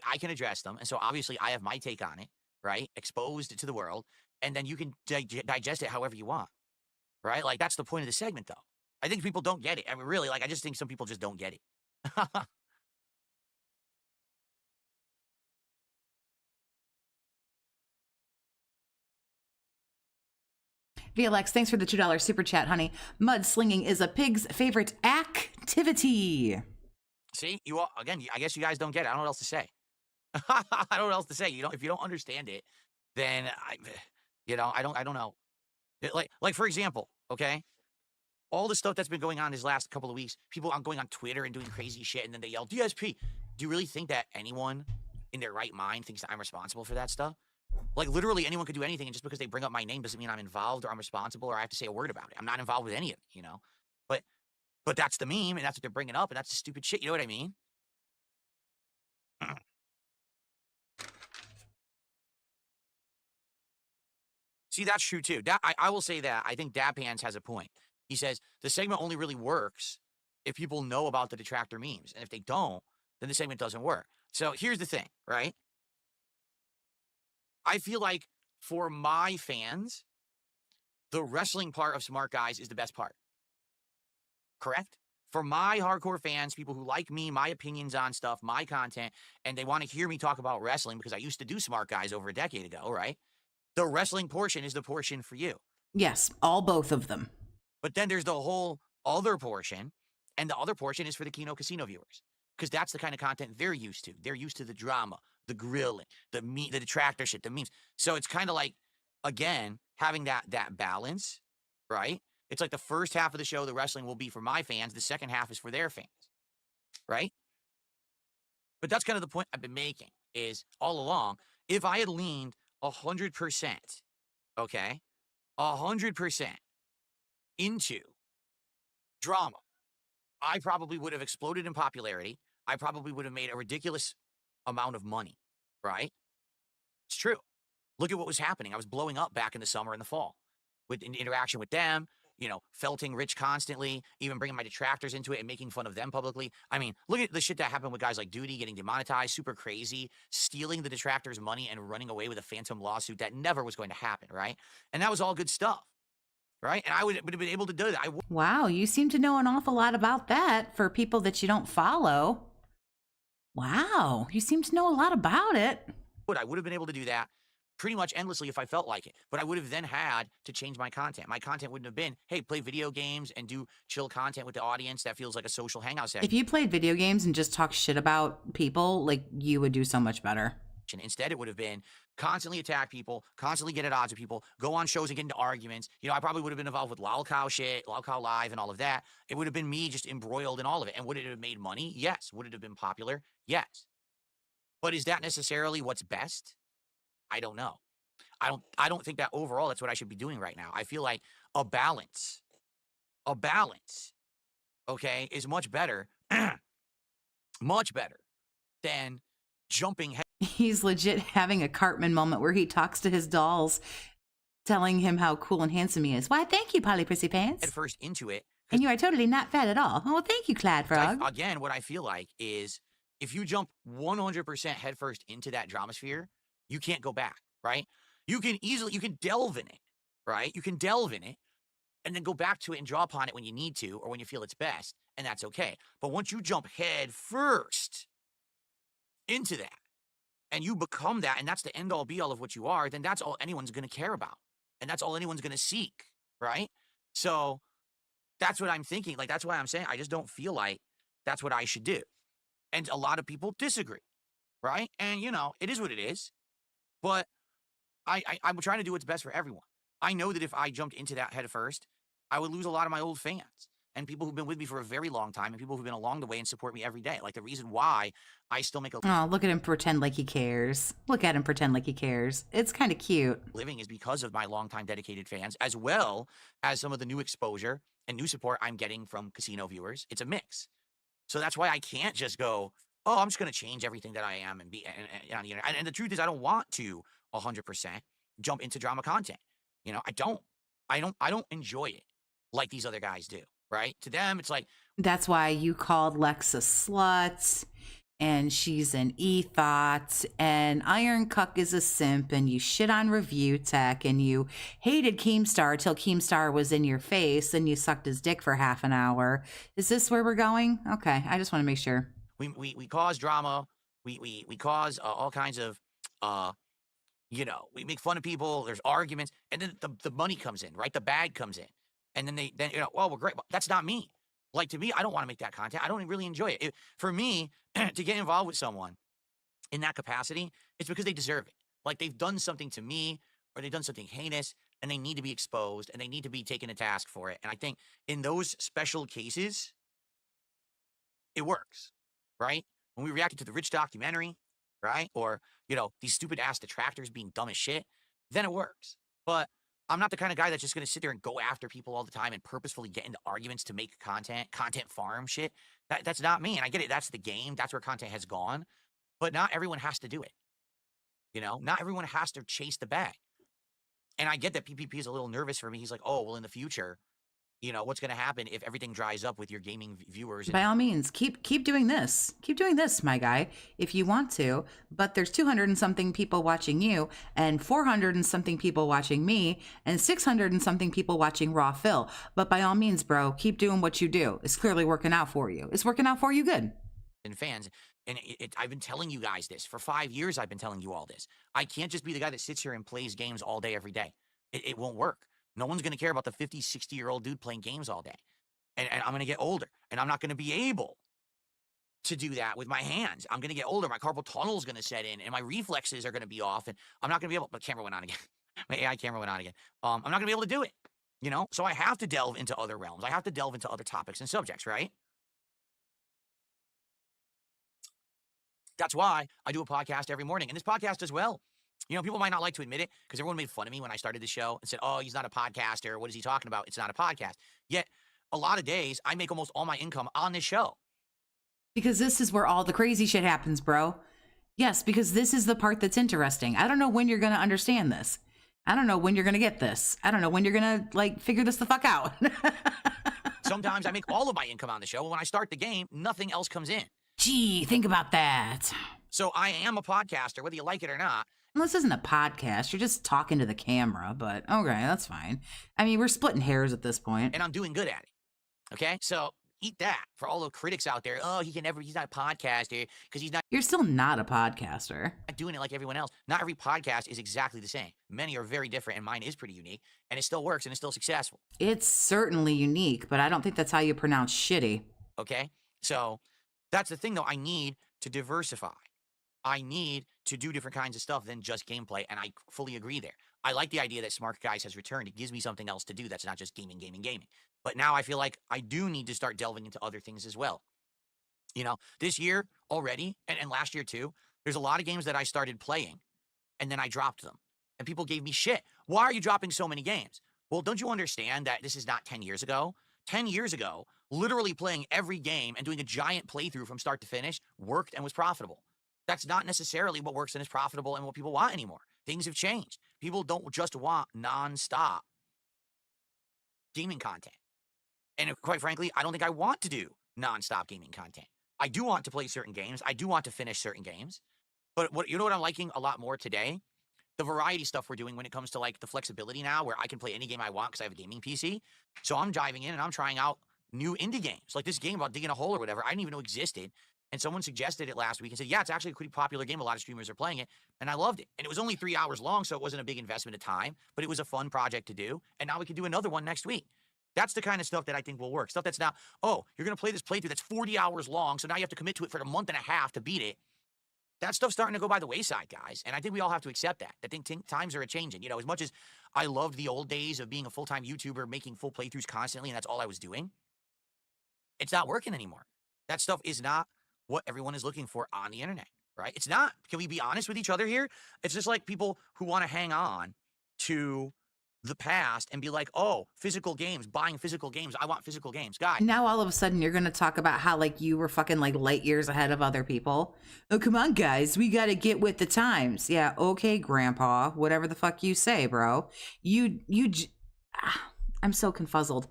I can address them. And so obviously I have my take on it, right? Exposed to the world. And then you can digest it however you want, right? Like, that's the point of the segment, though. I think people don't get it. I mean, really, I just think some people just don't get it.
VLX, thanks for the $2 super chat, honey. Mudslinging is a pig's favorite activity.
See, again, I guess you guys don't get it. I don't know what else to say. I don't know what else to say. If you don't understand it, then I don't know. Like for example, okay, all the stuff that's been going on these last couple of weeks, people going on Twitter and doing crazy shit, and then they yell DSP. Do you really think that anyone in their right mind thinks that I'm responsible for that stuff? Like, literally, anyone could do anything, and just because they bring up my name doesn't mean I'm involved or I'm responsible or I have to say a word about it. I'm not involved with any of it, But that's the meme, and that's what they're bringing up, and that's the stupid shit. You know what I mean? See, that's true too. I will say that I think Dab Hands has a point. He says the segment only really works if people know about the detractor memes, and if they don't, then the segment doesn't work. So here's the thing, right? I feel like for my fans, the wrestling part of Smart Guys is the best part. Correct? For my hardcore fans, people who like me, my opinions on stuff, my content, and they want to hear me talk about wrestling because I used to do Smart Guys over a decade ago, right? The wrestling portion is the portion for you.
Yes, both of them.
But then there's the whole other portion, and the other portion is for the Kino Casino viewers because that's the kind of content they're used to. They're used to the drama, the grilling, the detractor shit, the memes. So it's kind of like, again, having that balance, right? It's like the first half of the show, the wrestling will be for my fans. The second half is for their fans, right? But that's kind of the point I've been making is all along, if I had leaned 100%, okay, 100% into drama, I probably would have exploded in popularity. I probably would have made a ridiculous amount of money, right? It's true. Look at what was happening. I was blowing up back in the summer and the fall with interaction with them, felting Rich constantly, even bringing my detractors into it and making fun of them publicly. I mean, look at the shit that happened with guys like Duty getting demonetized, super crazy, stealing the detractors' money and running away with a phantom lawsuit that never was going to happen, right? And that was all good stuff, right? And I would have been able to do that.
Wow, you seem to know an awful lot about that for people that you don't follow. Wow, you seem to know a lot about it.
I would have been able to do that pretty much endlessly if I felt like it. But I would have then had to change my content. My content wouldn't have been, hey, play video games and do chill content with the audience that feels like a social hangout session.
If you played video games and just talk shit about people, like, you would do so much better.
Instead, it would have been constantly attack people, constantly get at odds with people, go on shows and get into arguments. I probably would have been involved with Lolcow shit, Lolcow Live and all of that. It would have been me just embroiled in all of it. And would it have made money? Yes. Would it have been popular? Yes. But is that necessarily what's best? I don't know. I don't think that overall that's what I should be doing right now. I feel like a balance, okay, is much better, much better than jumping head.
He's legit having a Cartman moment where he talks to his dolls, telling him how cool and handsome he is. Why, thank you, Polly Prissy Pants.
Head first into it.
And you are totally not fat at all. Oh, well, thank you, Clad Frog.
Again, what I feel like is if you jump 100% headfirst into that drama sphere, you can't go back, right? You can delve in it, right? You can delve in it and then go back to it and draw upon it when you need to or when you feel it's best, and that's okay. But once you jump head first into that and you become that, and that's the end all be all of what you are, then that's all anyone's going to care about. And that's all anyone's going to seek, right? So that's what I'm thinking. Like, that's why I'm saying I just don't feel like that's what I should do. And a lot of people disagree, right? And, it is what it is. But I'm trying to do what's best for everyone. I know that if I jumped into that head first, I would lose a lot of my old fans and people who've been with me for a very long time and people who've been along the way and support me every day. Like, the reason why I still make a
look at him pretend like he cares. Look at him pretend like he cares. It's kind of cute.
Living is because of my longtime dedicated fans, as well as some of the new exposure and new support I'm getting from casino viewers. It's a mix. So that's why I can't just go, oh, I'm just going to change everything that I am and be on the internet. And the truth is, I don't want to 100% jump into drama content. I don't enjoy it like these other guys do, right? To them, it's like.
That's why you called Lexa slut, and she's an e-thought, and Iron Cuck is a simp, and you shit on Review Tech, and you hated Keemstar till Keemstar was in your face, and you sucked his dick for half an hour. Is this where we're going? Okay, I just want to make sure.
We cause drama. We cause all kinds of, we make fun of people. There's arguments, and then the money comes in, right? The bag comes in, and then well, we're great. But that's not me. Like, to me, I don't want to make that content. I don't really enjoy it. For me, to get involved with someone in that capacity, it's because they deserve it. Like, they've done something to me, or they've done something heinous, and they need to be exposed, and they need to be taken to task for it. And I think in those special cases, it works, right? when we reacted to the Rich documentary, right? Or, these stupid ass detractors being dumb as shit, then it works. But I'm not the kind of guy that's just going to sit there and go after people all the time and purposefully get into arguments to make content farm shit. That's not me. And I get it. That's the game. That's where content has gone. But not everyone has to do it. Not everyone has to chase the bag. And I get that PPP is a little nervous for me. He's like, oh, well, in the future, what's going to happen if everything dries up with your gaming viewers?
By all means, keep doing this. Keep doing this, my guy, if you want to. But there's 200 and something people watching you, and 400 and something people watching me, and 600 and something people watching Raw Phil. But by all means, bro, keep doing what you do. It's clearly working out for you. It's working out for you good.
And fans, and I've been telling you guys this. For 5 years, I've been telling you all this. I can't just be the guy that sits here and plays games all day, every day. It won't work. No one's going to care about the 50, 60-year-old dude playing games all day. And I'm going to get older, and I'm not going to be able to do that with my hands. I'm going to get older. My carpal tunnel is going to set in, and my reflexes are going to be off, and I'm not going to be able. My camera went on again. My AI camera went on again. I'm not going to be able to do it. So I have to delve into other realms. I have to delve into other topics and subjects, right? That's why I do a podcast every morning, and this podcast as well. People might not like to admit it because everyone made fun of me when I started the show and said, oh, he's not a podcaster. What is he talking about? It's not a podcast. Yet, a lot of days, I make almost all my income on this show.
Because this is where all the crazy shit happens, bro. Yes, because this is the part that's interesting. I don't know when you're going to understand this. I don't know when you're going to get this. I don't know when you're going to, figure this the fuck out.
Sometimes I make all of my income on the show. But when I start the game, nothing else comes in.
Gee, think about that.
So I am a podcaster, whether you like it or not.
Well, this isn't a podcast. You're just talking to the camera, but okay, that's fine. I mean, we're splitting hairs at this point.
And I'm doing good at it. Okay? So eat that for all the critics out there. Oh, he's not a podcaster because he's not.
You're still not a podcaster.
Doing it like everyone else. Not every podcast is exactly the same. Many are very different, and mine is pretty unique, and it still works, and it's still successful.
It's certainly unique, but I don't think that's how you pronounce shitty.
Okay? So that's the thing, though. I need to diversify. I need to do different kinds of stuff than just gameplay, and I fully agree there. I like the idea that Smart Guys has returned. It gives me something else to do that's not just gaming. But now I feel like I do need to start delving into other things as well. This year already, and last year too, there's a lot of games that I started playing, and then I dropped them. And people gave me shit. Why are you dropping so many games? Well, don't you understand that this is not 10 years ago? 10 years ago, literally playing every game and doing a giant playthrough from start to finish worked and was profitable. That's not necessarily what works and is profitable and what people want anymore. Things have changed. People don't just want nonstop gaming content. And quite frankly, I don't think I want to do nonstop gaming content. I do want to play certain games. I do want to finish certain games. But what I'm liking a lot more today? The variety stuff we're doing when it comes to the flexibility now where I can play any game I want because I have a gaming PC. So I'm diving in and I'm trying out new indie games. Like this game about digging a hole or whatever, I didn't even know existed. And someone suggested it last week and said, yeah, it's actually a pretty popular game. A lot of streamers are playing it. And I loved it. And it was only 3 hours long, so it wasn't a big investment of time, but it was a fun project to do. And now we can do another one next week. That's the kind of stuff that I think will work. Stuff that's not, oh, you're going to play this playthrough that's 40 hours long, so now you have to commit to it for a month and a half to beat it. That stuff's starting to go by the wayside, guys. And I think we all have to accept that. I think times are a-changing. As much as I loved the old days of being a full-time YouTuber, making full playthroughs constantly, and that's all I was doing, it's not working anymore. That stuff is not what everyone is looking for on the internet, right? It's not. Can we be honest with each other here? It's just like people who want to hang on to the past and be like, oh, physical games, buying physical games. I want physical games. Guys.
Now all of a sudden you're going to talk about how you were fucking light years ahead of other people. Oh, come on, guys. We got to get with the times. Yeah. Okay, grandpa, whatever the fuck you say, bro. I'm so confuzzled.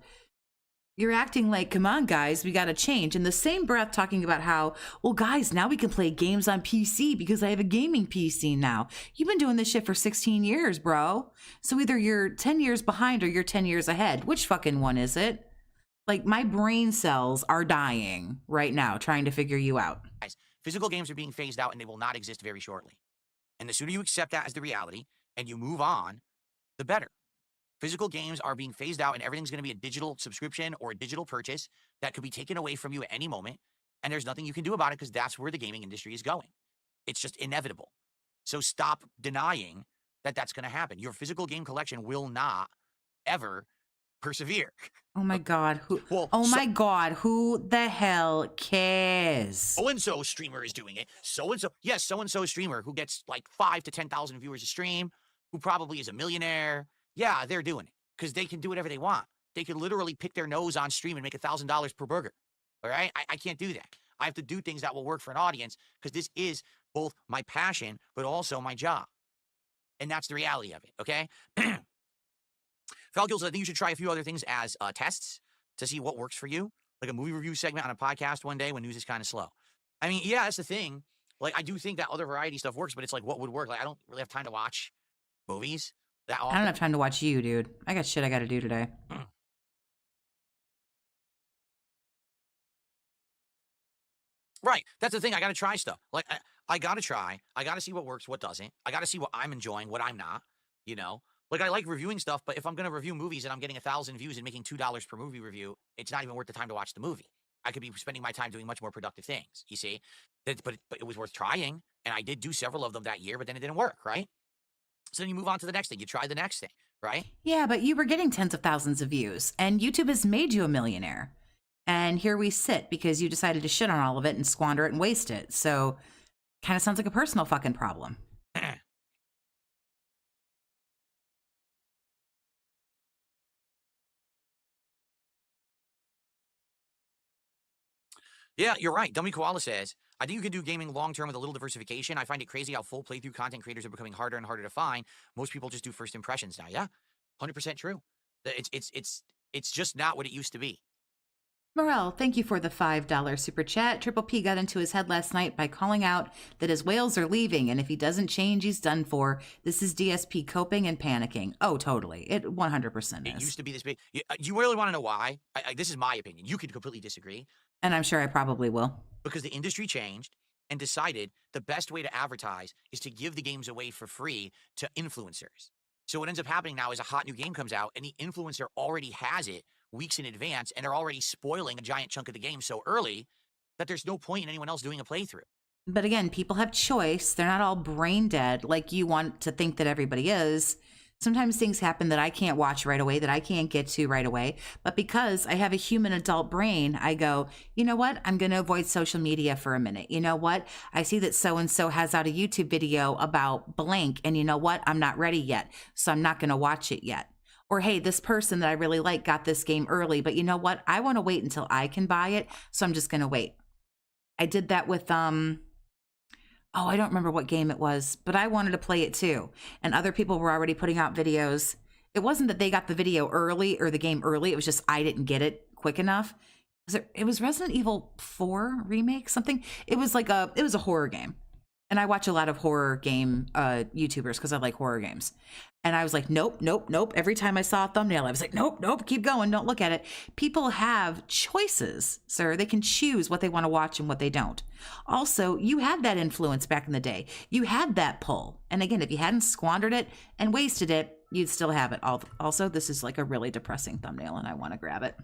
You're acting like, come on, guys, we got to change. In the same breath, talking about how, well, guys, now we can play games on PC because I have a gaming PC now. You've been doing this shit for 16 years, bro. So either you're 10 years behind or you're 10 years ahead. Which fucking one is it? My brain cells are dying right now trying to figure you out.
Guys, physical games are being phased out and they will not exist very shortly. And the sooner you accept that as the reality and you move on, the better. Physical games are being phased out and everything's going to be a digital subscription or a digital purchase that could be taken away from you at any moment. And there's nothing you can do about it because that's where the gaming industry is going. It's just inevitable. So stop denying that that's going to happen. Your physical game collection will not ever persevere.
Oh my God.
Well,
my God. Who the hell cares?
So-and-so streamer is doing it. So-and-so, yes, so-and-so streamer who gets like 5 to 10,000 viewers a stream, who probably is a millionaire. Yeah, they're doing it because they can do whatever they want. They can literally pick their nose on stream and make $1,000 per burger. All right? I can't do that. I have to do things that will work for an audience because this is both my passion, but also my job. And that's the reality of it, okay? Falgills, I think you should try a few other things as tests to see what works for you. Like a movie review segment on a podcast one day when news is kind of slow. I mean, yeah, that's the thing. Like, I do think that other variety stuff works, but it's like, what would work? Like, I don't really have time to watch movies that often.
I don't have time to watch you, dude. I got shit I got to do today.
Right. That's the thing. I got to try stuff. Like, I got to try. I got to see what works, what doesn't. I got to see what I'm enjoying, what I'm not, you know? Like, I like reviewing stuff, but if I'm going to review movies and I'm getting 1,000 views and making $2 per movie review, it's not even worth the time to watch the movie. I could be spending my time doing much more productive things, you see? But it was worth trying, and I did do several of them that year, but then it didn't work, right? So then you move on to the next thing. You try the next thing, right?
Yeah, but you were getting tens of thousands of views, and YouTube has made you a millionaire. And here we sit because you decided to shit on all of it and squander it and waste it. So kind of sounds like a personal fucking problem.
Yeah, you're right. Dummy Koala says, I think you can do gaming long-term with a little diversification. I find it crazy how full playthrough content creators are becoming harder and harder to find. Most people just do first impressions now. Yeah, 100% true. It's just not what it used to be.
Morel, thank you for the $5 super chat. Triple P got into his head last night by calling out that his whales are leaving, and if he doesn't change, he's done for. This is DSP coping and panicking. Oh, totally. It 100% is.
It used to be this big. You really want to know why? This is my opinion. You could completely disagree.
And I'm sure I probably will.
Because the industry changed and decided the best way to advertise is to give the games away for free to influencers. So what ends up happening now is a hot new game comes out and the influencer already has it weeks in advance and they're already spoiling a giant chunk of the game so early that there's no point in anyone else doing a playthrough.
But again, people have choice. They're not all brain dead like you want to think that everybody is. Sometimes things happen that I can't watch right away, that I can't get to right away. But because I have a human adult brain, I go, you know what? I'm going to avoid social media for a minute. You know what? I see that so-and-so has out a YouTube video about blank. And you know what? I'm not ready yet. So I'm not going to watch it yet. Or, hey, this person that I really like got this game early. But you know what? I want to wait until I can buy it. So I'm just going to wait. I did that with, I don't remember what game it was, but I wanted to play it too. And other people were already putting out videos. It wasn't that they got the video early or the game early. It was just I didn't get it quick enough. It was Resident Evil 4 remake, something. It was a horror game. And I watch a lot of horror game YouTubers because I like horror games. And I was like, nope, nope, nope. Every time I saw a thumbnail, I was like, nope, nope, keep going. Don't look at it. People have choices, sir. They can choose what they want to watch and what they don't. Also, you had that influence back in the day. You had that pull. And again, if you hadn't squandered it and wasted it, you'd still have it. Also, this is like a really depressing thumbnail and I want to grab it.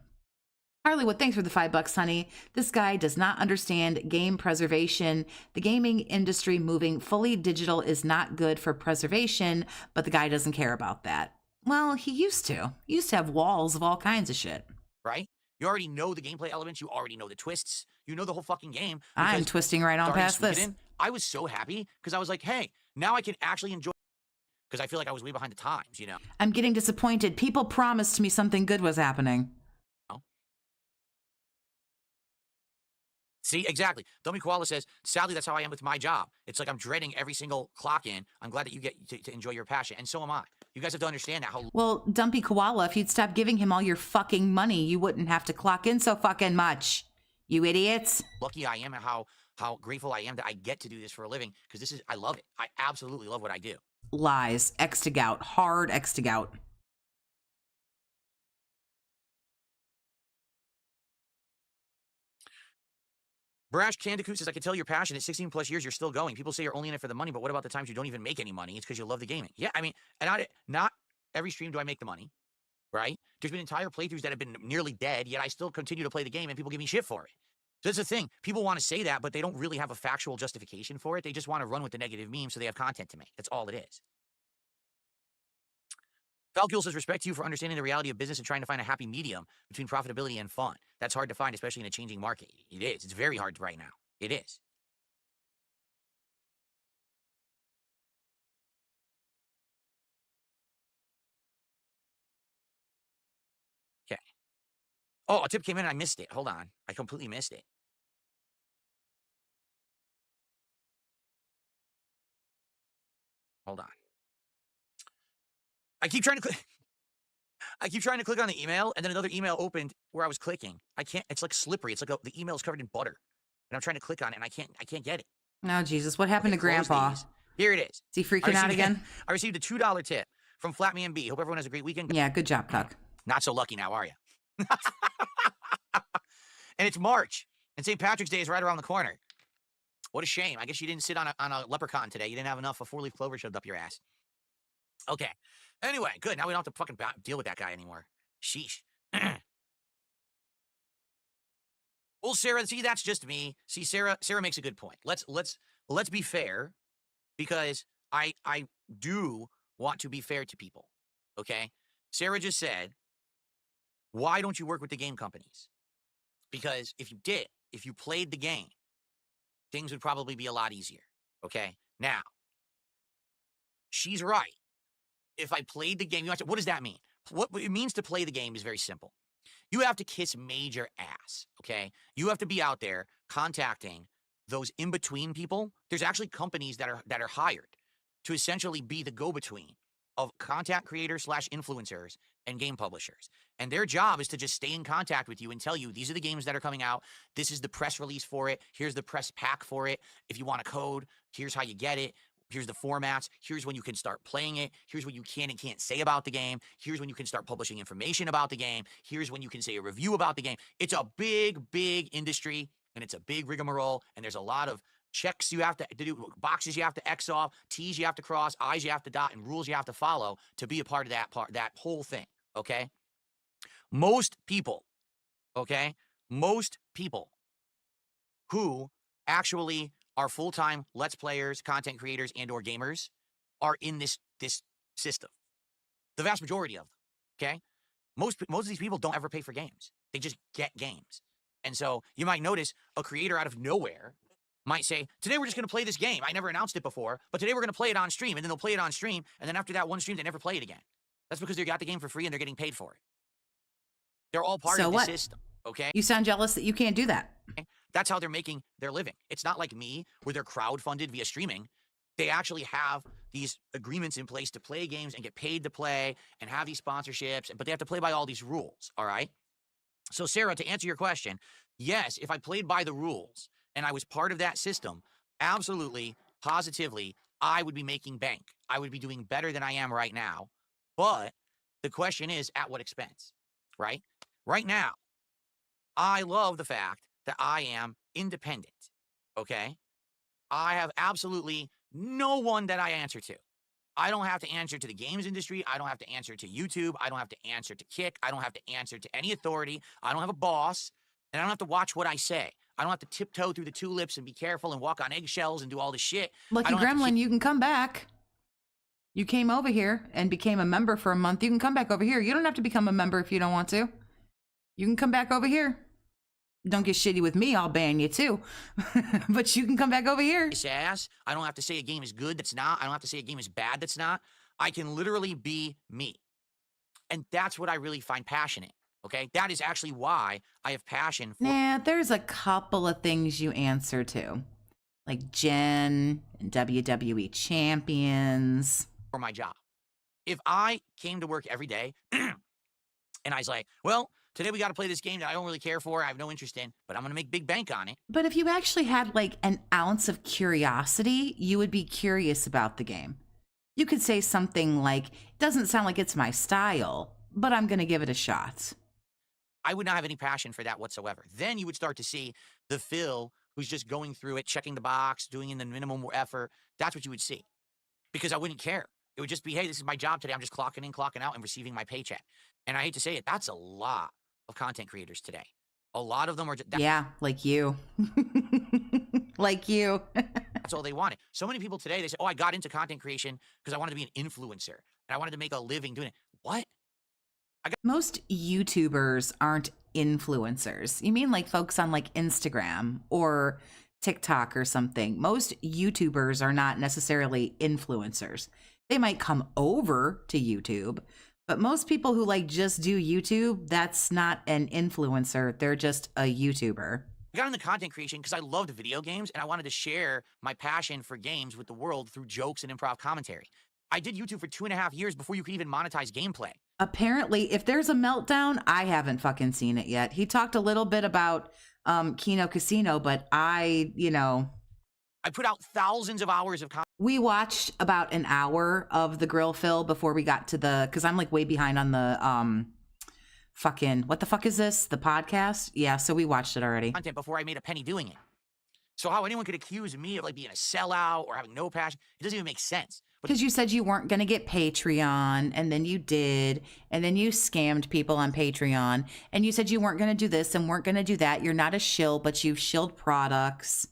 Harleywood, thanks for the $5, honey. This guy does not understand game preservation. The gaming industry moving fully digital is not good for preservation, but the guy doesn't care about that. Well, he used to. He used to have walls of all kinds of shit.
Right? You already know the gameplay elements. You already know the twists. You know the whole fucking game.
I'm twisting right on past this.
I was so happy because I was like, hey, now I can actually enjoy because I feel like I was way behind the times, you know?
I'm getting disappointed. People promised me something good was happening.
See, exactly. Dummy Koala says, sadly, that's how I am with my job. It's like I'm dreading every single clock in. I'm glad that you get to enjoy your passion. And so am I. You guys have to understand that.
Well, Dumpy Koala, if you'd stop giving him all your fucking money, you wouldn't have to clock in so fucking much. You idiots.
Lucky I am and how grateful I am that I get to do this for a living. Because I love it. I absolutely love what I do.
Lies. X to gout. Hard X to gout.
Brash Candicoot says, I can tell you're passionate. 16 plus years, you're still going. People say you're only in it for the money, but what about the times you don't even make any money? It's because you love the gaming. Yeah, I mean, and not every stream do I make the money, right? There's been entire playthroughs that have been nearly dead, yet I still continue to play the game and people give me shit for it. So that's the thing. People want to say that, but they don't really have a factual justification for it. They just want to run with the negative meme so they have content to make. That's all it is. Falcule says, respect to you for understanding the reality of business and trying to find a happy medium between profitability and fun. That's hard to find, especially in a changing market. It is. It's very hard right now. It is. Okay. Oh, a tip came in and I missed it. Hold on. I completely missed it. Hold on. I keep trying to click. I keep trying to click on the email, and then another email opened where I was clicking. I can't. It's like slippery. It's like the email is covered in butter, and I'm trying to click on it, and I can't get it.
Oh, Jesus. What happened to
Close
Grandpa?
these. Here it is.
Is he freaking out again?
I received a $2 tip from Flatman B. Hope everyone has a great weekend.
Yeah, good job, Cuck.
Not so lucky now, are you? And it's March, and St. Patrick's Day is right around the corner. What a shame. I guess you didn't sit on a leprechaun today. You didn't have enough of 4-leaf clover shoved up your ass. Okay. Anyway, good. Now we don't have to fucking deal with that guy anymore. Sheesh. Well, Sarah, see, that's just me. See, Sarah makes a good point. Let's be fair, because I do want to be fair to people. Okay? Sarah just said, why don't you work with the game companies? Because if you played the game, things would probably be a lot easier. Okay? Now, she's right. If I played the game, what does that mean? What it means to play the game is very simple. You have to kiss major ass, okay? You have to be out there contacting those in-between people. There's actually companies that are hired to essentially be the go-between of content creators / influencers and game publishers. And their job is to just stay in contact with you and tell you, these are the games that are coming out. This is the press release for it. Here's the press pack for it. If you want a code, here's how you get it. Here's the formats. Here's when you can start playing it. Here's what you can and can't say about the game. Here's when you can start publishing information about the game. Here's when you can say a review about the game. It's a big, big industry, and it's a big rigmarole, and there's a lot of checks you have to do, boxes you have to X off, T's you have to cross, I's you have to dot, and rules you have to follow to be a part of that whole thing, okay? Most people who actually are full-time Let's Players, content creators, and or gamers are in this system. The vast majority of them, okay? Most of these people don't ever pay for games. They just get games. And so you might notice a creator out of nowhere might say, today we're just going to play this game. I never announced it before, but today we're going to play it on stream. And then they'll play it on stream. And then after that one stream, they never play it again. That's because they got the game for free and they're getting paid for it. They're all part of the system, okay?
You sound jealous that you can't do that.
Okay? That's how they're making their living. It's not like me, where they're crowdfunded via streaming. They actually have these agreements in place to play games and get paid to play and have these sponsorships, but they have to play by all these rules, all right? So, Sarah, to answer your question, yes, if I played by the rules and I was part of that system, absolutely, positively, I would be making bank. I would be doing better than I am right now. But the question is, at what expense, right? Right now, I love the fact that I am independent, okay? I have absolutely no one that I answer to. I don't have to answer to the games industry. I don't have to answer to YouTube. I don't have to answer to Kick. I don't have to answer to any authority. I don't have a boss, and I don't have to watch what I say. I don't have to tiptoe through the tulips and be careful and walk on eggshells and do all this shit.
Lucky Gremlin, you can come back. You came over here and became a member for a month. You can come back over here. You don't have to become a member if you don't want to. You can come back over here. Don't get shitty with me, I'll ban you too. But you can come back over here.
Ass. I don't have to say a game is good that's not. I don't have to say a game is bad that's not. I can literally be me. And that's what I really find passionate. Okay? That is actually why I have passion for.
Nah, there's a couple of things you answer to. Like Jen and WWE champions.
For my job. If I came to work every day and I was like, well, today we got to play this game that I don't really care for, I have no interest in, but I'm going to make big bank on it.
But if you actually had like an ounce of curiosity, you would be curious about the game. You could say something like, it doesn't sound like it's my style, but I'm going to give it a shot.
I would not have any passion for that whatsoever. Then you would start to see the Phil who's just going through it, checking the box, doing in the minimum effort. That's what you would see. Because I wouldn't care. It would just be, hey, this is my job today. I'm just clocking in, clocking out, and receiving my paycheck. And I hate to say it, that's a lot of content creators today. A lot of them are just...
Yeah, like you. Like you.
That's all they wanted. So many people today, they say, oh, I got into content creation because I wanted to be an influencer. And I wanted to make a living doing it. what?
Most YouTubers aren't influencers. You mean like folks on like Instagram or TikTok or something? Most YouTubers are not necessarily influencers. They might come over to YouTube, but most people who like just do YouTube, that's not an influencer. They're just a YouTuber.
I got into content creation because I loved video games and I wanted to share my passion for games with the world through jokes and improv commentary. I did YouTube for 2.5 years before you could even monetize gameplay.
Apparently, if there's a meltdown, I haven't fucking seen it yet. He talked a little bit about Kino Casino, but I
put out thousands of hours of content.
We watched about an hour of the grill fill before we got to because I'm like way behind on the fucking, what the fuck is this? The podcast? Yeah, so we watched it already.
Content before I made a penny doing it. So how anyone could accuse me of like being a sellout or having no passion, it doesn't even make sense.
Because you said you weren't going to get Patreon, and then you did, and then you scammed people on Patreon, and you said you weren't going to do this and weren't going to do that. You're not a shill, but you've shilled products.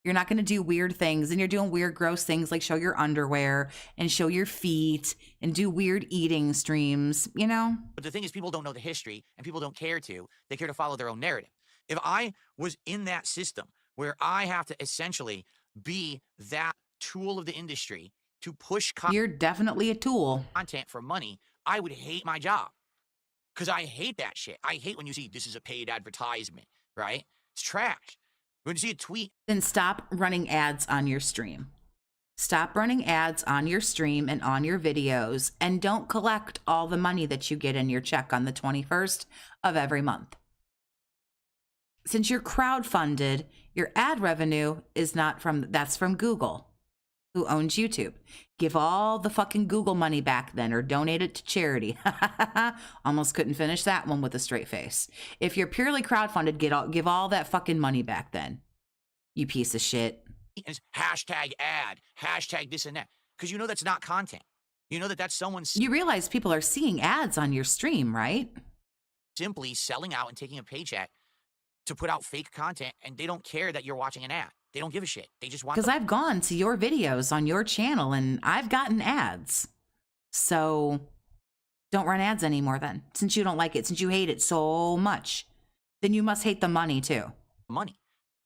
You're not going to do weird things, and you're doing weird, gross things like show your underwear and show your feet and do weird eating streams, you know?
But the thing is, people don't know the history, and people don't care to. They care to follow their own narrative. If I was in that system where I have to essentially be that tool of the industry to push
You're definitely a tool.
Content for money, I would hate my job. Because I hate that shit. I hate when you see this is a paid advertisement, right? It's trash. When you see a tweet.
Then stop running ads on your stream. Stop running ads on your stream and on your videos, and don't collect all the money that you get in your check on the 21st of every month. Since you're crowdfunded, your ad revenue is not that's from Google, who owns YouTube. Give all the fucking Google money back then, or donate it to charity. Almost couldn't finish that one with a straight face. If you're purely crowdfunded, give all that fucking money back then, you piece of shit.
It's hashtag ad, hashtag this and that. Because you know that's not content. You know that's someone's.
You realize people are seeing ads on your stream, right?
Simply selling out and taking a paycheck to put out fake content, and they don't care that you're watching an ad. They don't give a shit. They just want.
Because I've gone to your videos on your channel and I've gotten ads. So don't run ads anymore then. Since you don't like it, since you hate it so much, then you must hate the money too.
Money.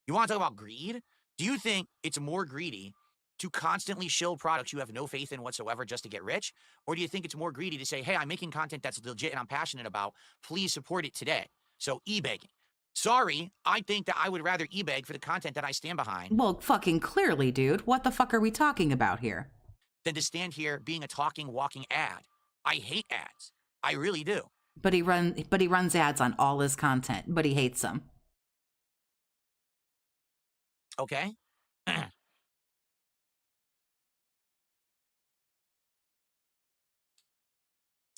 You want to talk about greed? Do you think it's more greedy to constantly shill products you have no faith in whatsoever just to get rich? Or do you think it's more greedy to say, hey, I'm making content that's legit and I'm passionate about. Please support it today. So e-begging. Sorry, I think that I would rather e-beg for the content that I stand behind.
Well, fucking clearly, dude. What the fuck are we talking about here?
Than to stand here being a talking, walking ad. I hate ads. I really do.
But he runs ads on all his content, but he hates them.
Okay?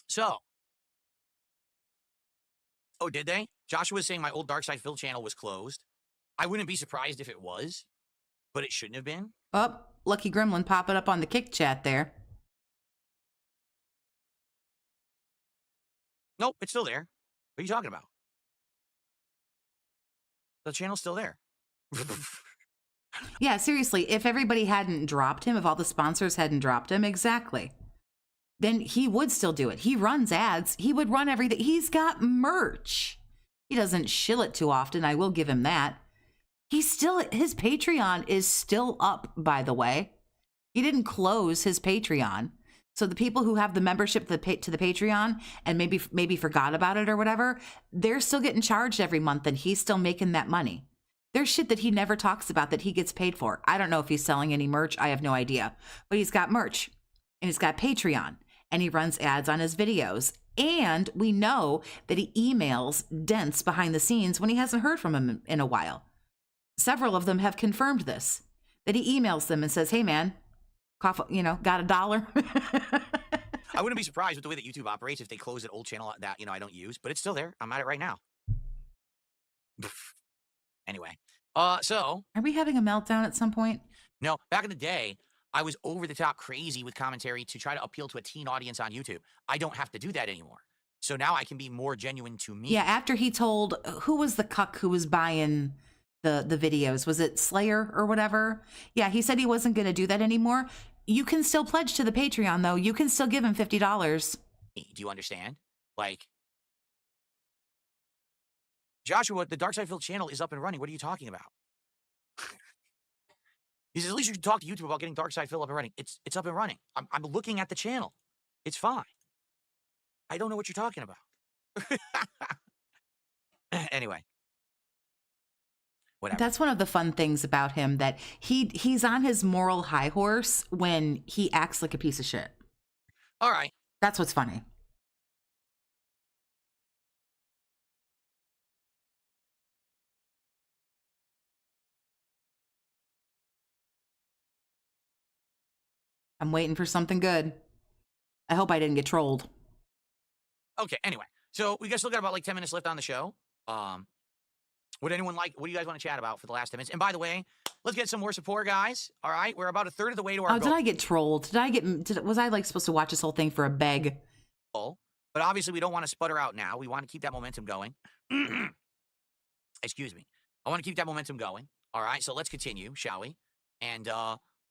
So. Oh, did they? Joshua was saying my old Dark Side Phil channel was closed. I wouldn't be surprised if it was, but it shouldn't have been.
Oh, Lucky Gremlin popping up on the Kick chat there.
Nope, it's still there. What are you talking about? The channel's still there.
Yeah, seriously, if everybody hadn't dropped him, if all the sponsors hadn't dropped him, exactly, then he would still do it. He runs ads. He would run everything. He's got merch. He doesn't shill it too often. I will give him that. His Patreon is still up, by the way. He didn't close his Patreon. So the people who have the membership to the Patreon and maybe forgot about it or whatever, they're still getting charged every month and he's still making that money. There's shit that he never talks about that he gets paid for. I don't know if he's selling any merch. I have no idea. But he's got merch and he's got Patreon and he runs ads on his videos. And we know that he emails Dents behind the scenes when he hasn't heard from him in a while. Several of them have confirmed this, that he emails them and says, hey, man, got $1?
I wouldn't be surprised with the way that YouTube operates if they close an old channel that, I don't use, but it's still there. I'm at it right now. Anyway, so.
Are we having a meltdown at some point?
No, back in the day, I was over the top crazy with commentary to try to appeal to a teen audience on YouTube. I don't have to do that anymore. So now I can be more genuine to me.
Yeah, after he told, who was the cuck who was buying the videos? Was it Slayer or whatever? Yeah, he said he wasn't going to do that anymore. You can still pledge to the Patreon, though. You can still give him $50.
Do you understand? Like, Joshua, the Dark Side Phil channel is up and running. What are you talking about? He says, at least you should talk to YouTube about getting Dark Side Phil up and running. It's up and running. I'm looking at the channel. It's fine. I don't know what you're talking about. Anyway. Whatever.
That's one of the fun things about him, that he's on his moral high horse when he acts like a piece of shit.
All right.
That's what's funny. I'm waiting for something good. I hope I didn't get trolled.
Okay, anyway. So we still got about like 10 minutes left on the show. What do you guys want to chat about for the last 10 minutes? And by the way, let's get some more support, guys. All right, we're about a third of the way to our goal.
Did I get trolled? Was I like supposed to watch this whole thing for a beg?
But obviously we don't want to sputter out now. We want to keep that momentum going. Excuse me. I want to keep that momentum going. All right, so let's continue, shall we? And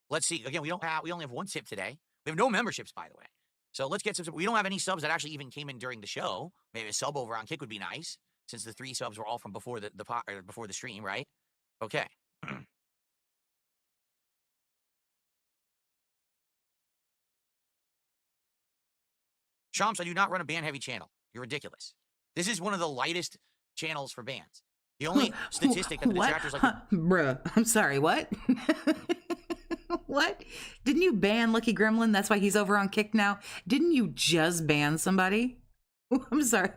let's see. Again, we only have one tip today. We have no memberships, by the way. So let's get some. We don't have any subs that actually even came in during the show. Maybe a sub over on Kick would be nice, since the 3 subs were all from before before the stream, right? Okay. Chomps, I do not run a band heavy channel. You're ridiculous. This is one of the lightest channels for bands. The only statistic that the detractors like.
Bruh, I'm sorry, what? What? Didn't you ban Lucky Gremlin? That's why he's over on Kick now? Didn't you just ban somebody? I'm sorry.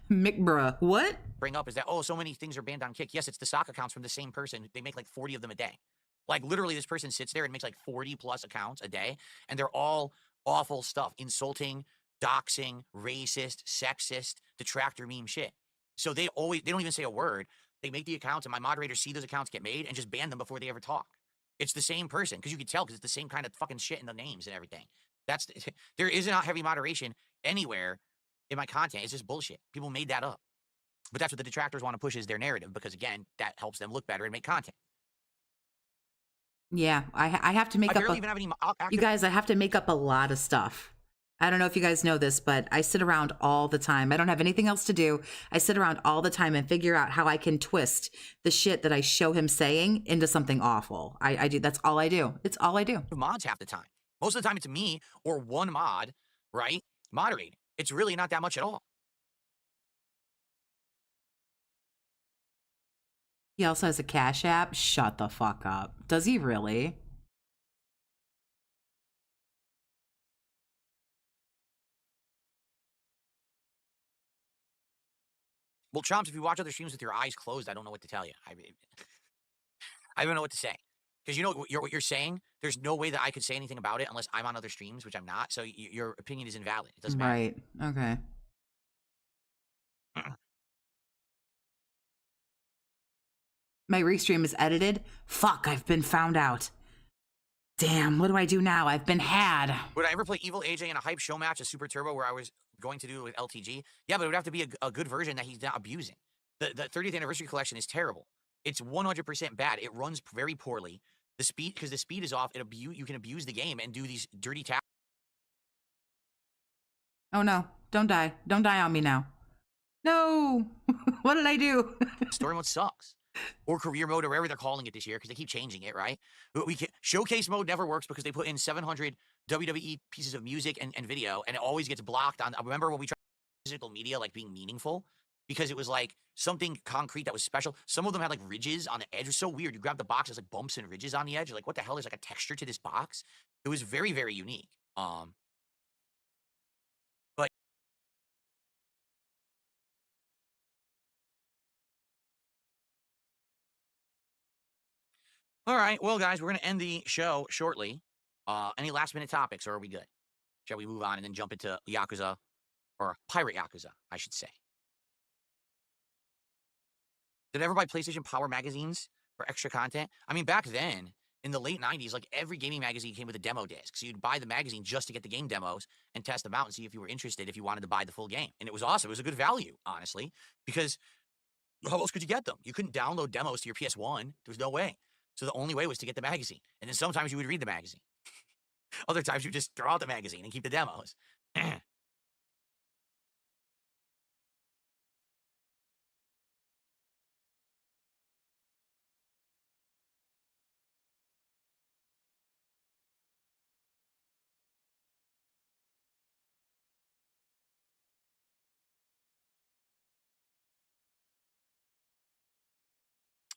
McBruh, what?
Bring up is that, so many things are banned on Kick. Yes, it's the stock accounts from the same person. They make like 40 of them a day. Like literally this person sits there and makes like 40 plus accounts a day. And they're all awful stuff. Insulting, doxing, racist, sexist, detractor meme shit. So they don't even say a word. They make the accounts and my moderators see those accounts get made and just ban them before they ever talk. It's the same person because you can tell because it's the same kind of fucking shit in the names and everything. There is not heavy moderation anywhere in my content. It's just bullshit. People made that up. But that's what the detractors want to push as their narrative because, again, that helps them look better and make content.
Yeah, I have to make up.
Barely even have any
you guys, I have to make up a lot of stuff. I don't know if you guys know this, but I sit around all the time. I don't have anything else to do. I sit around all the time and figure out how I can twist the shit that I show him saying into something awful. I do. That's all I do. It's all I do.
Mods half the time. Most of the time it's me or one mod, right? Moderating. It's really not that much at all.
He also has a Cash App. Shut the fuck up. Does he really?
Well, Chomps, if you watch other streams with your eyes closed, I don't know what to tell you. I don't know what to say. Because you know what you're saying? There's no way that I could say anything about it unless I'm on other streams, which I'm not. So your opinion is invalid. It doesn't matter.
Right. Okay. My restream is edited. Fuck, I've been found out. Damn, what do I do now? I've been had.
Would I ever play Evil AJ in a hype show match, a Super Turbo, where I was going to do it with LTG? Yeah, but it would have to be a good version that he's not abusing. The 30th anniversary collection is terrible. It's 100% bad. It runs very poorly. The speed, because the speed is off, you can abuse the game and do these dirty tasks.
Oh no, don't die. Don't die on me now. No, what did I do?
Story mode sucks. Or career mode, or whatever they're calling it this year, because they keep changing it, right? Showcase mode never works because they put in 700 WWE pieces of music and video, and it always gets blocked on. I remember when we tried physical media, like being meaningful, because it was like something concrete that was special. Some of them had like ridges on the edge. It was so weird. You grab the box, there's like bumps and ridges on the edge. You're like, what the hell? There's like a texture to this box. It was very, very unique. But all right, well, guys, we're gonna end the show shortly. Any last minute topics, or are we good? Shall we move on and then jump into Yakuza, or Pirate Yakuza, I should say? Did I ever buy PlayStation Power magazines for extra content? I mean, back then, in the late 90s, like every gaming magazine came with a demo disc. So you'd buy the magazine just to get the game demos and test them out and see if you were interested, if you wanted to buy the full game. And it was awesome. It was a good value, honestly, because how else could you get them? You couldn't download demos to your PS1. There was no way. So the only way was to get the magazine. And then sometimes you would read the magazine. Other times you just throw out the magazine and keep the demos.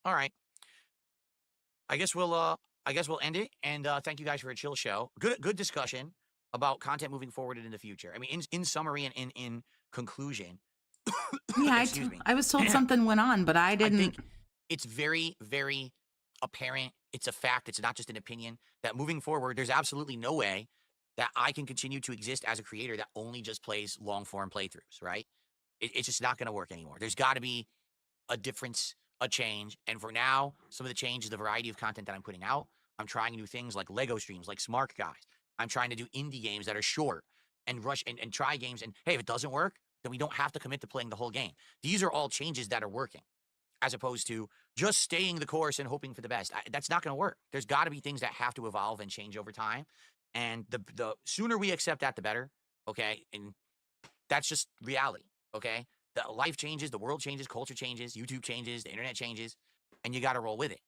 All right. I guess we'll end it. And thank you guys for a chill show. Good discussion about content moving forward and in the future. I mean, in summary and in conclusion.
Yeah,
Excuse me.
I was told something went on, but I didn't.
I think it's very, very apparent. It's a fact. It's not just an opinion that moving forward, there's absolutely no way that I can continue to exist as a creator that only just plays long form playthroughs, right? It's just not going to work anymore. There's got to be a difference, a change. And for now, some of the change is the variety of content that I'm putting out. I'm trying new things like Lego streams, like Smart Guys. I'm trying to do indie games that are short and rush and try games. And hey, if it doesn't work, then we don't have to commit to playing the whole game. These are all changes that are working, as opposed to just staying the course and hoping for the best. That's not going to work. There's got to be things that have to evolve and change over time. And the sooner we accept that, the better. Okay. And that's just reality. Okay. The life changes, the world changes, culture changes, YouTube changes, the internet changes, and you got to roll with it.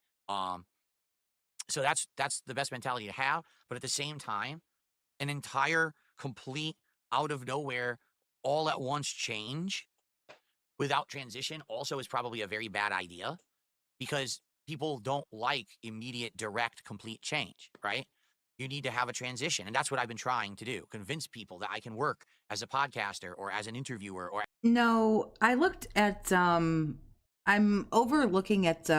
So that's the best mentality to have. But at the same time, an entire, complete, out of nowhere, all at once change without transition also is probably a very bad idea, because people don't like immediate, direct, complete change, right? You need to have a transition. And that's what I've been trying to do. Convince people that I can work as a podcaster or as an interviewer or...
No, I looked at, I'm overlooking at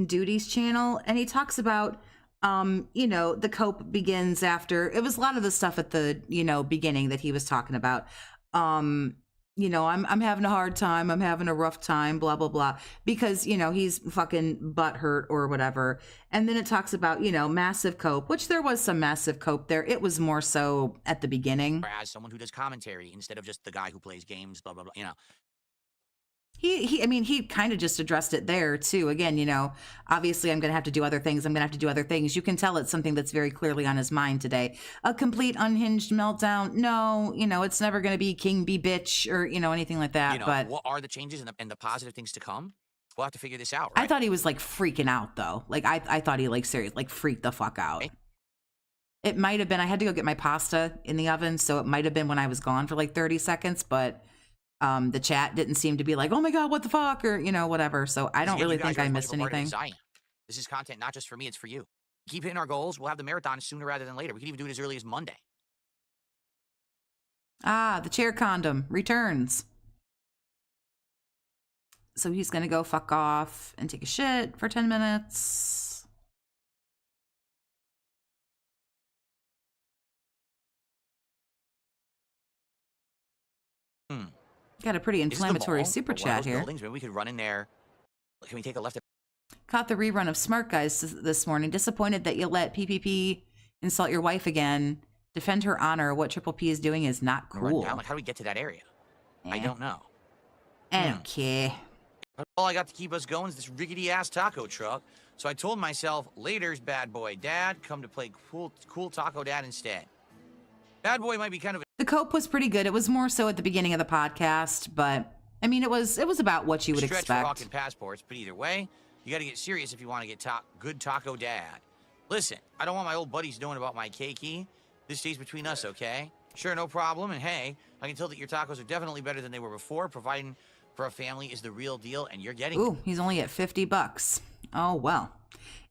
Duty's channel, and he talks about, the cope begins after, it was a lot of the stuff at the, beginning that he was talking about. I'm having a hard time, I'm having a rough time, blah, blah, blah, because, he's fucking butthurt or whatever. And then it talks about, massive cope, which there was some massive cope there. It was more so at the beginning.
As someone who does commentary instead of just the guy who plays games, blah, blah, blah,
He kind of just addressed it there too. Again, obviously I'm going to have to do other things. You can tell it's something that's very clearly on his mind today. A complete unhinged meltdown. No, it's never going to be king be bitch or, anything like that. But
what are the changes and the positive things to come? We'll have to figure this out, right?
I thought he was like freaking out though. Like I thought he seriously freaked the fuck out. Right? It might have been, I had to go get my pasta in the oven. So it might have been when I was gone for like 30 seconds, but the chat didn't seem to be like, oh my God, what the fuck? Or, whatever. So I don't really think I missed anything.
This is content not just for me, it's for you. Keep hitting our goals. We'll have the marathon sooner rather than later. We can even do it as early as Monday.
The chair condom returns. So he's going to go fuck off and take a shit for 10 minutes. Got a pretty inflammatory super chat here.
Buildings? Maybe we could run in there. Can we take a left?
Caught the rerun of Smart Guys this morning. Disappointed that you let PPP insult your wife again. Defend her honor. What Triple P is doing is not cool.
How do we get to that area? I don't know.
I don't care.
All I got to keep us going is this rickety ass taco truck. So I told myself, later's bad boy dad, come to play cool taco dad instead. Bad boy might be kind of...
The cope was pretty good. It was more so at the beginning of the podcast, but I mean, it was about what you would expect.
Stretch for hawking passports, but either way, you got to get serious if you want to get good taco dad. Listen, I don't want my old buddies knowing about my keiki. This stays between us, okay? Sure, no problem. And hey, I can tell that your tacos are definitely better than they were before. Providing for a family is the real deal, and you're getting...
Ooh, he's only at $50. Oh, well.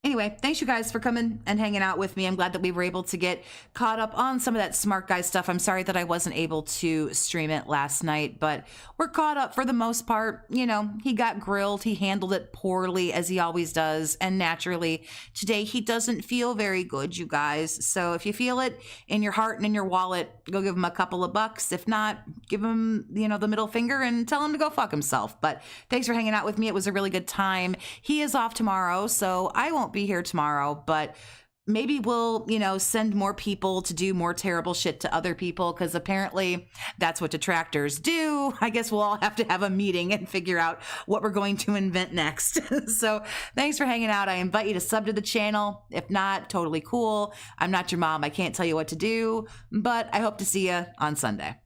Anyway, thanks you guys for coming and hanging out with me. I'm glad that we were able to get caught up on some of that Smart Guy stuff. I'm sorry that I wasn't able to stream it last night, but we're caught up for the most part. He got grilled. He handled it poorly, as he always does. And naturally, today he doesn't feel very good, you guys. So if you feel it in your heart and in your wallet, go give him a couple of bucks. If not, give him, the middle finger and tell him to go fuck himself. But thanks for hanging out with me. It was a really good time. He is off tomorrow, so I won't be here tomorrow, but maybe we'll, send more people to do more terrible shit to other people, because apparently that's what detractors do. I guess we'll all have to have a meeting and figure out what we're going to invent next. So thanks for hanging out. I invite you to sub to the channel. If not, totally cool. I'm not your mom. I can't tell you what to do, but I hope to see you on Sunday.